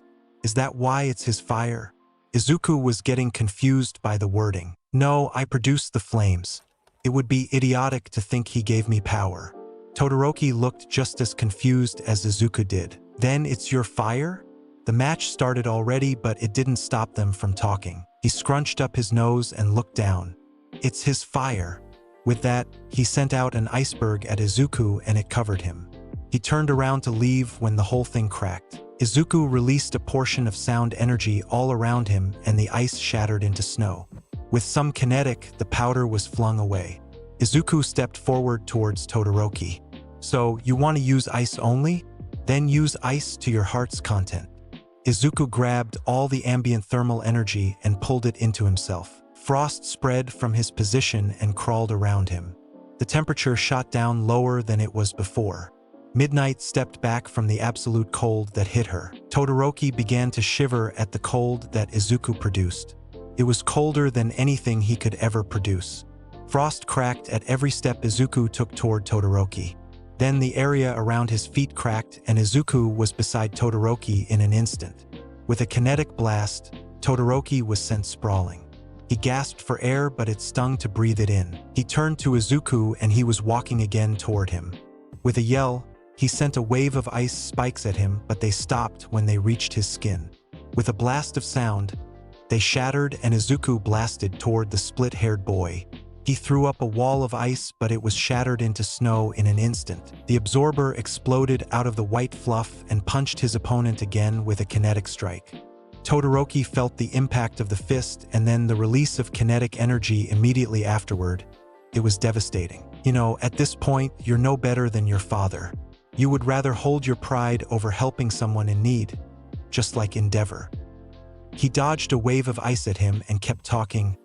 Is that why it's his fire? Izuku was getting confused by the wording. No, I produced the flames. It would be idiotic to think he gave me power. Todoroki looked just as confused as Izuku did. Then it's your fire? The match started already, but it didn't stop them from talking. He scrunched up his nose and looked down. It's his fire. With that, he sent out an iceberg at Izuku and it covered him. He turned around to leave when the whole thing cracked. Izuku released a portion of sound energy all around him, and the ice shattered into snow. With some kinetic, the powder was flung away. Izuku stepped forward towards Todoroki. So, you want to use ice only? Then use ice to your heart's content. Izuku grabbed all the ambient thermal energy and pulled it into himself. Frost spread from his position and crawled around him. The temperature shot down lower than it was before. Midnight stepped back from the absolute cold that hit her. Todoroki began to shiver at the cold that Izuku produced. It was colder than anything he could ever produce. Frost cracked at every step Izuku took toward Todoroki. Then the area around his feet cracked, and Izuku was beside Todoroki in an instant. With a kinetic blast, Todoroki was sent sprawling. He gasped for air, but it stung to breathe it in. He turned to Izuku, and he was walking again toward him. With a yell, he sent a wave of ice spikes at him, but they stopped when they reached his skin. With a blast of sound, they shattered, and Izuku blasted toward the split-haired boy. He threw up a wall of ice, but it was shattered into snow in an instant. The absorber exploded out of the white fluff and punched his opponent again with a kinetic strike. Todoroki felt the impact of the fist and then the release of kinetic energy immediately afterward. It was devastating. You know, at this point, you're no better than your father. You would rather hold your pride over helping someone in need, just like Endeavor. He dodged a wave of ice at him and kept talking.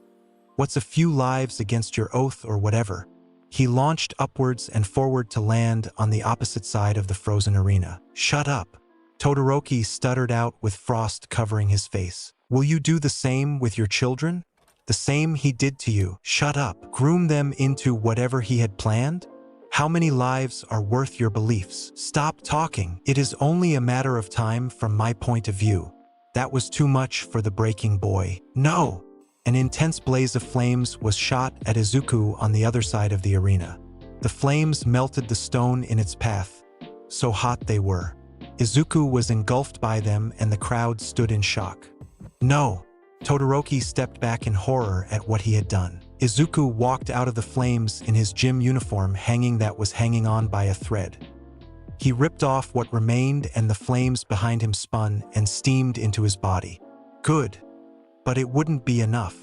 What's a few lives against your oath or whatever? He launched upwards and forward to land on the opposite side of the frozen arena. Shut up. Todoroki stuttered out with frost covering his face. Will you do the same with your children? The same he did to you. Shut up. Groom them into whatever he had planned? How many lives are worth your beliefs? Stop talking. It is only a matter of time from my point of view. That was too much for the breaking boy. No! An intense blaze of flames was shot at Izuku on the other side of the arena. The flames melted the stone in its path. So hot they were. Izuku was engulfed by them, and the crowd stood in shock. No! Todoroki stepped back in horror at what he had done. Izuku walked out of the flames in his gym uniform that was hanging on by a thread. He ripped off what remained, and the flames behind him spun and steamed into his body. Good. But it wouldn't be enough.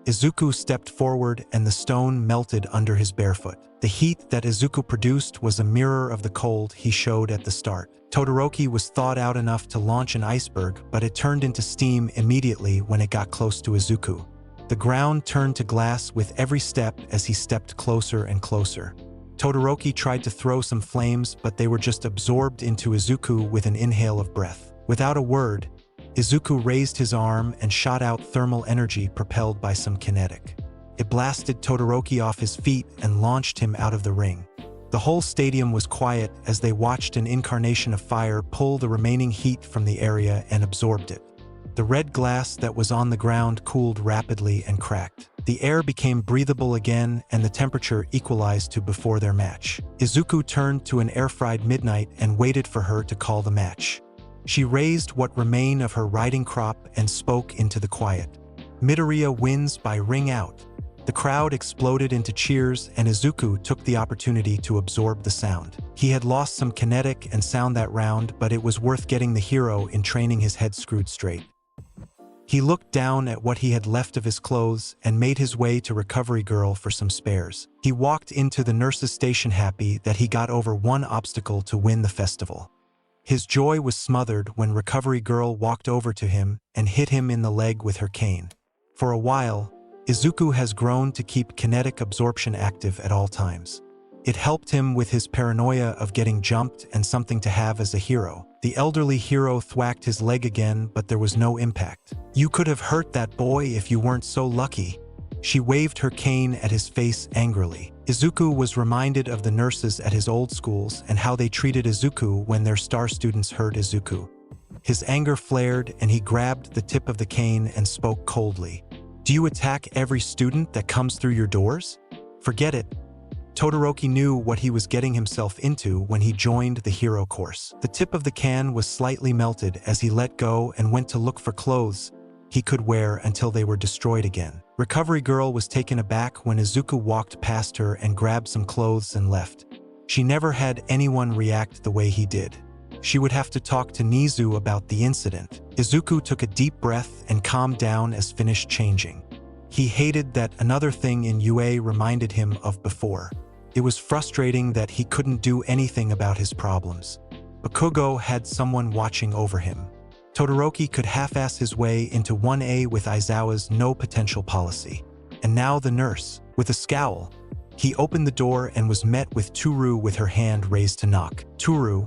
Izuku stepped forward and the stone melted under his barefoot. The heat that Izuku produced was a mirror of the cold he showed at the start. Todoroki was thawed out enough to launch an iceberg, but it turned into steam immediately when it got close to Izuku. The ground turned to glass with every step as he stepped closer and closer. Todoroki tried to throw some flames, but they were just absorbed into Izuku with an inhale of breath. Without a word, Izuku raised his arm and shot out thermal energy propelled by some kinetic. It blasted Todoroki off his feet and launched him out of the ring. The whole stadium was quiet as they watched an incarnation of fire pull the remaining heat from the area and absorbed it. The red glass that was on the ground cooled rapidly and cracked. The air became breathable again and the temperature equalized to before their match. Izuku turned to an air-fried Midnight and waited for her to call the match. She raised what remained of her riding crop and spoke into the quiet. Midoriya wins by ring out. The crowd exploded into cheers and Izuku took the opportunity to absorb the sound. He had lost some kinetic and sound that round, but it was worth getting the hero in training his head screwed straight. He looked down at what he had left of his clothes and made his way to Recovery Girl for some spares. He walked into the nurse's station happy that he got over one obstacle to win the festival. His joy was smothered when Recovery Girl walked over to him and hit him in the leg with her cane. For a while, Izuku has grown to keep kinetic absorption active at all times. It helped him with his paranoia of getting jumped and something to have as a hero. The elderly hero thwacked his leg again, but there was no impact. "You could have hurt that boy if you weren't so lucky." She waved her cane at his face angrily. Izuku was reminded of the nurses at his old schools and how they treated Izuku when their star students hurt Izuku. His anger flared and he grabbed the tip of the cane and spoke coldly. "Do you attack every student that comes through your doors? Forget it." Todoroki knew what he was getting himself into when he joined the hero course. The tip of the can was slightly melted as he let go and went to look for clothes he could wear until they were destroyed again. Recovery Girl was taken aback when Izuku walked past her and grabbed some clothes and left. She never had anyone react the way he did. She would have to talk to Nizu about the incident. Izuku took a deep breath and calmed down as finished changing. He hated that another thing in UA reminded him of before. It was frustrating that he couldn't do anything about his problems. Bakugo had someone watching over him. Todoroki could half-ass his way into 1A with Aizawa's no potential policy. And now the nurse, with a scowl. He opened the door and was met with Toru with her hand raised to knock. "Toru,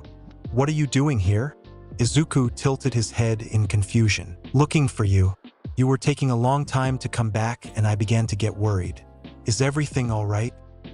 what are you doing here?" Izuku tilted his head in confusion. "Looking for you. You were taking a long time to come back and I began to get worried. Is everything all right?"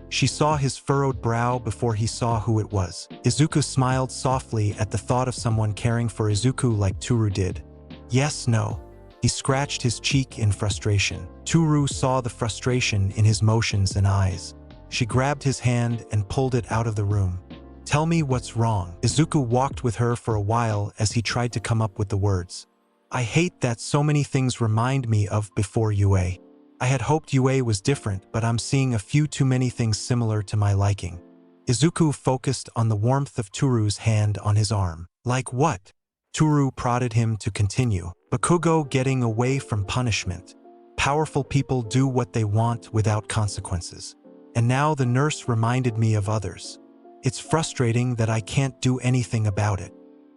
She saw his furrowed brow before he saw who it was. Izuku smiled softly at the thought of someone caring for Izuku like Toru did. "Yes, no." He scratched his cheek in frustration. Toru saw the frustration in his motions and eyes. She grabbed his hand and pulled it out of the room. "Tell me what's wrong." Izuku walked with her for a while as he tried to come up with the words. "I hate that so many things remind me of before UA. I had hoped UA was different, but I'm seeing a few too many things similar to my liking." Izuku focused on the warmth of Toru's hand on his arm. "Like what?" Toru prodded him to continue. "Bakugo getting away from punishment. Powerful people do what they want without consequences. And now the nurse reminded me of others. It's frustrating that I can't do anything about it."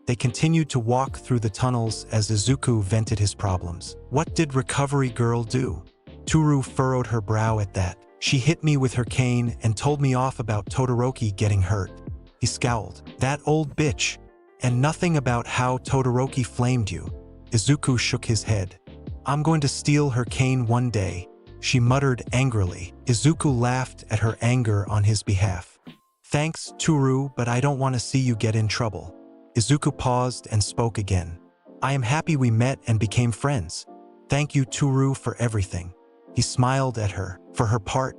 They continued to walk through the tunnels as Izuku vented his problems. "What did Recovery Girl do?" Toru furrowed her brow at that. "She hit me with her cane and told me off about Todoroki getting hurt." He scowled. "That old bitch. And nothing about how Todoroki flamed you." Izuku shook his head. "I'm going to steal her cane one day," she muttered angrily. Izuku laughed at her anger on his behalf. "Thanks, Toru, but I don't want to see you get in trouble." Izuku paused and spoke again. "I am happy we met and became friends. Thank you, Toru, for everything." He smiled at her. For her part,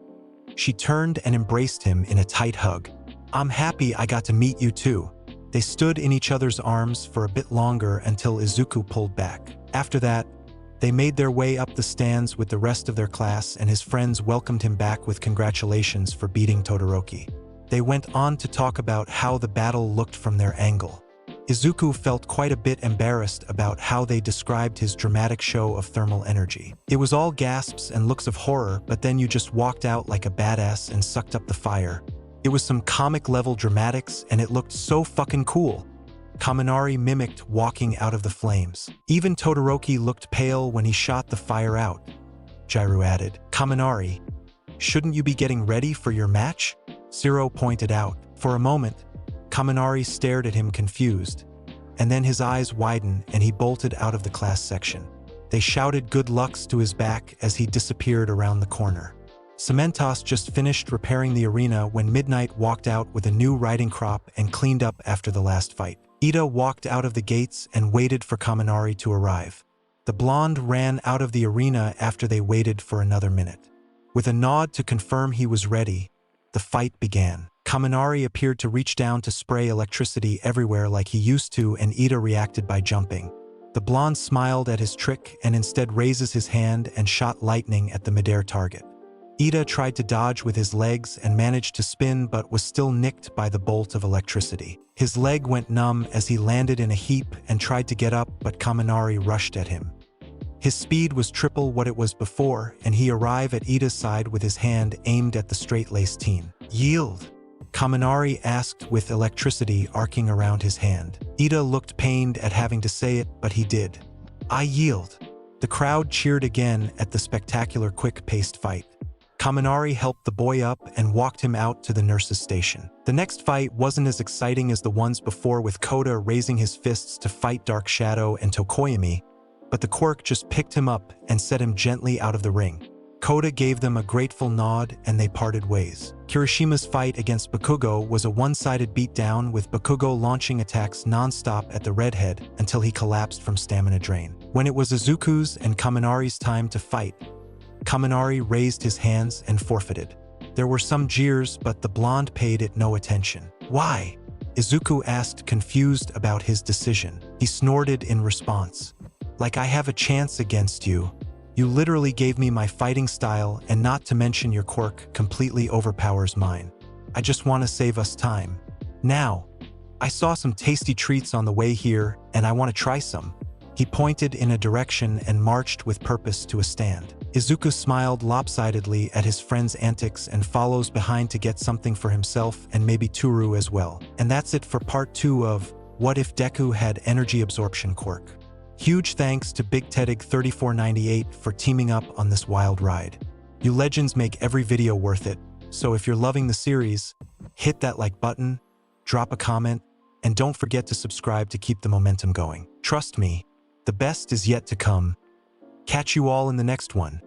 she turned and embraced him in a tight hug. "I'm happy I got to meet you too." They stood in each other's arms for a bit longer until Izuku pulled back. After that, they made their way up the stands with the rest of their class and his friends welcomed him back with congratulations for beating Todoroki. They went on to talk about how the battle looked from their angle. Izuku felt quite a bit embarrassed about how they described his dramatic show of thermal energy. It was all gasps and looks of horror, but then you just walked out like a badass and sucked up the fire. It was some comic-level dramatics, and it looked so fucking cool. Kaminari mimicked walking out of the flames. Even Todoroki looked pale when he shot the fire out. Jiru added, "Kaminari, shouldn't you be getting ready for your match?" Zero pointed out. For a moment, Kaminari stared at him confused, and then his eyes widened and he bolted out of the class section. They shouted good lucks to his back as he disappeared around the corner. Cementos just finished repairing the arena when Midnight walked out with a new riding crop and cleaned up after the last fight. Ida walked out of the gates and waited for Kaminari to arrive. The blonde ran out of the arena after they waited for another minute. With a nod to confirm he was ready, the fight began. Kaminari appeared to reach down to spray electricity everywhere like he used to, and Ida reacted by jumping. The blonde smiled at his trick and instead raises his hand and shot lightning at the midair target. Ida tried to dodge with his legs and managed to spin but was still nicked by the bolt of electricity. His leg went numb as he landed in a heap and tried to get up, but Kaminari rushed at him. His speed was triple what it was before, and he arrived at Ida's side with his hand aimed at the straight-laced teen. "Yield," Kaminari asked with electricity arcing around his hand. Ida looked pained at having to say it, but he did. "I yield." The crowd cheered again at the spectacular quick-paced fight. Kaminari helped the boy up and walked him out to the nurse's station. The next fight wasn't as exciting as the ones before, with Koda raising his fists to fight Dark Shadow and Tokoyami, but the Quirk just picked him up and set him gently out of the ring. Koda gave them a grateful nod and they parted ways. Kirishima's fight against Bakugo was a one-sided beatdown, with Bakugo launching attacks non-stop at the redhead until he collapsed from stamina drain. When it was Izuku's and Kaminari's time to fight, Kaminari raised his hands and forfeited. There were some jeers, but the blonde paid it no attention. "Why?" Izuku asked, confused about his decision. He snorted in response. "Like I have a chance against you. You literally gave me my fighting style, and not to mention your quirk completely overpowers mine. I just want to save us time. Now, I saw some tasty treats on the way here, and I want to try some." He pointed in a direction and marched with purpose to a stand. Izuku smiled lopsidedly at his friend's antics and follows behind to get something for himself and maybe Toru as well. And that's it for part 2 of What If Deku Had Energy Absorption Quirk. Huge thanks to Big Tedig 3498 for teaming up on this wild ride. You legends make every video worth it, so if you're loving the series, hit that like button, drop a comment, and don't forget to subscribe to keep the momentum going. Trust me, the best is yet to come. Catch you all in the next one.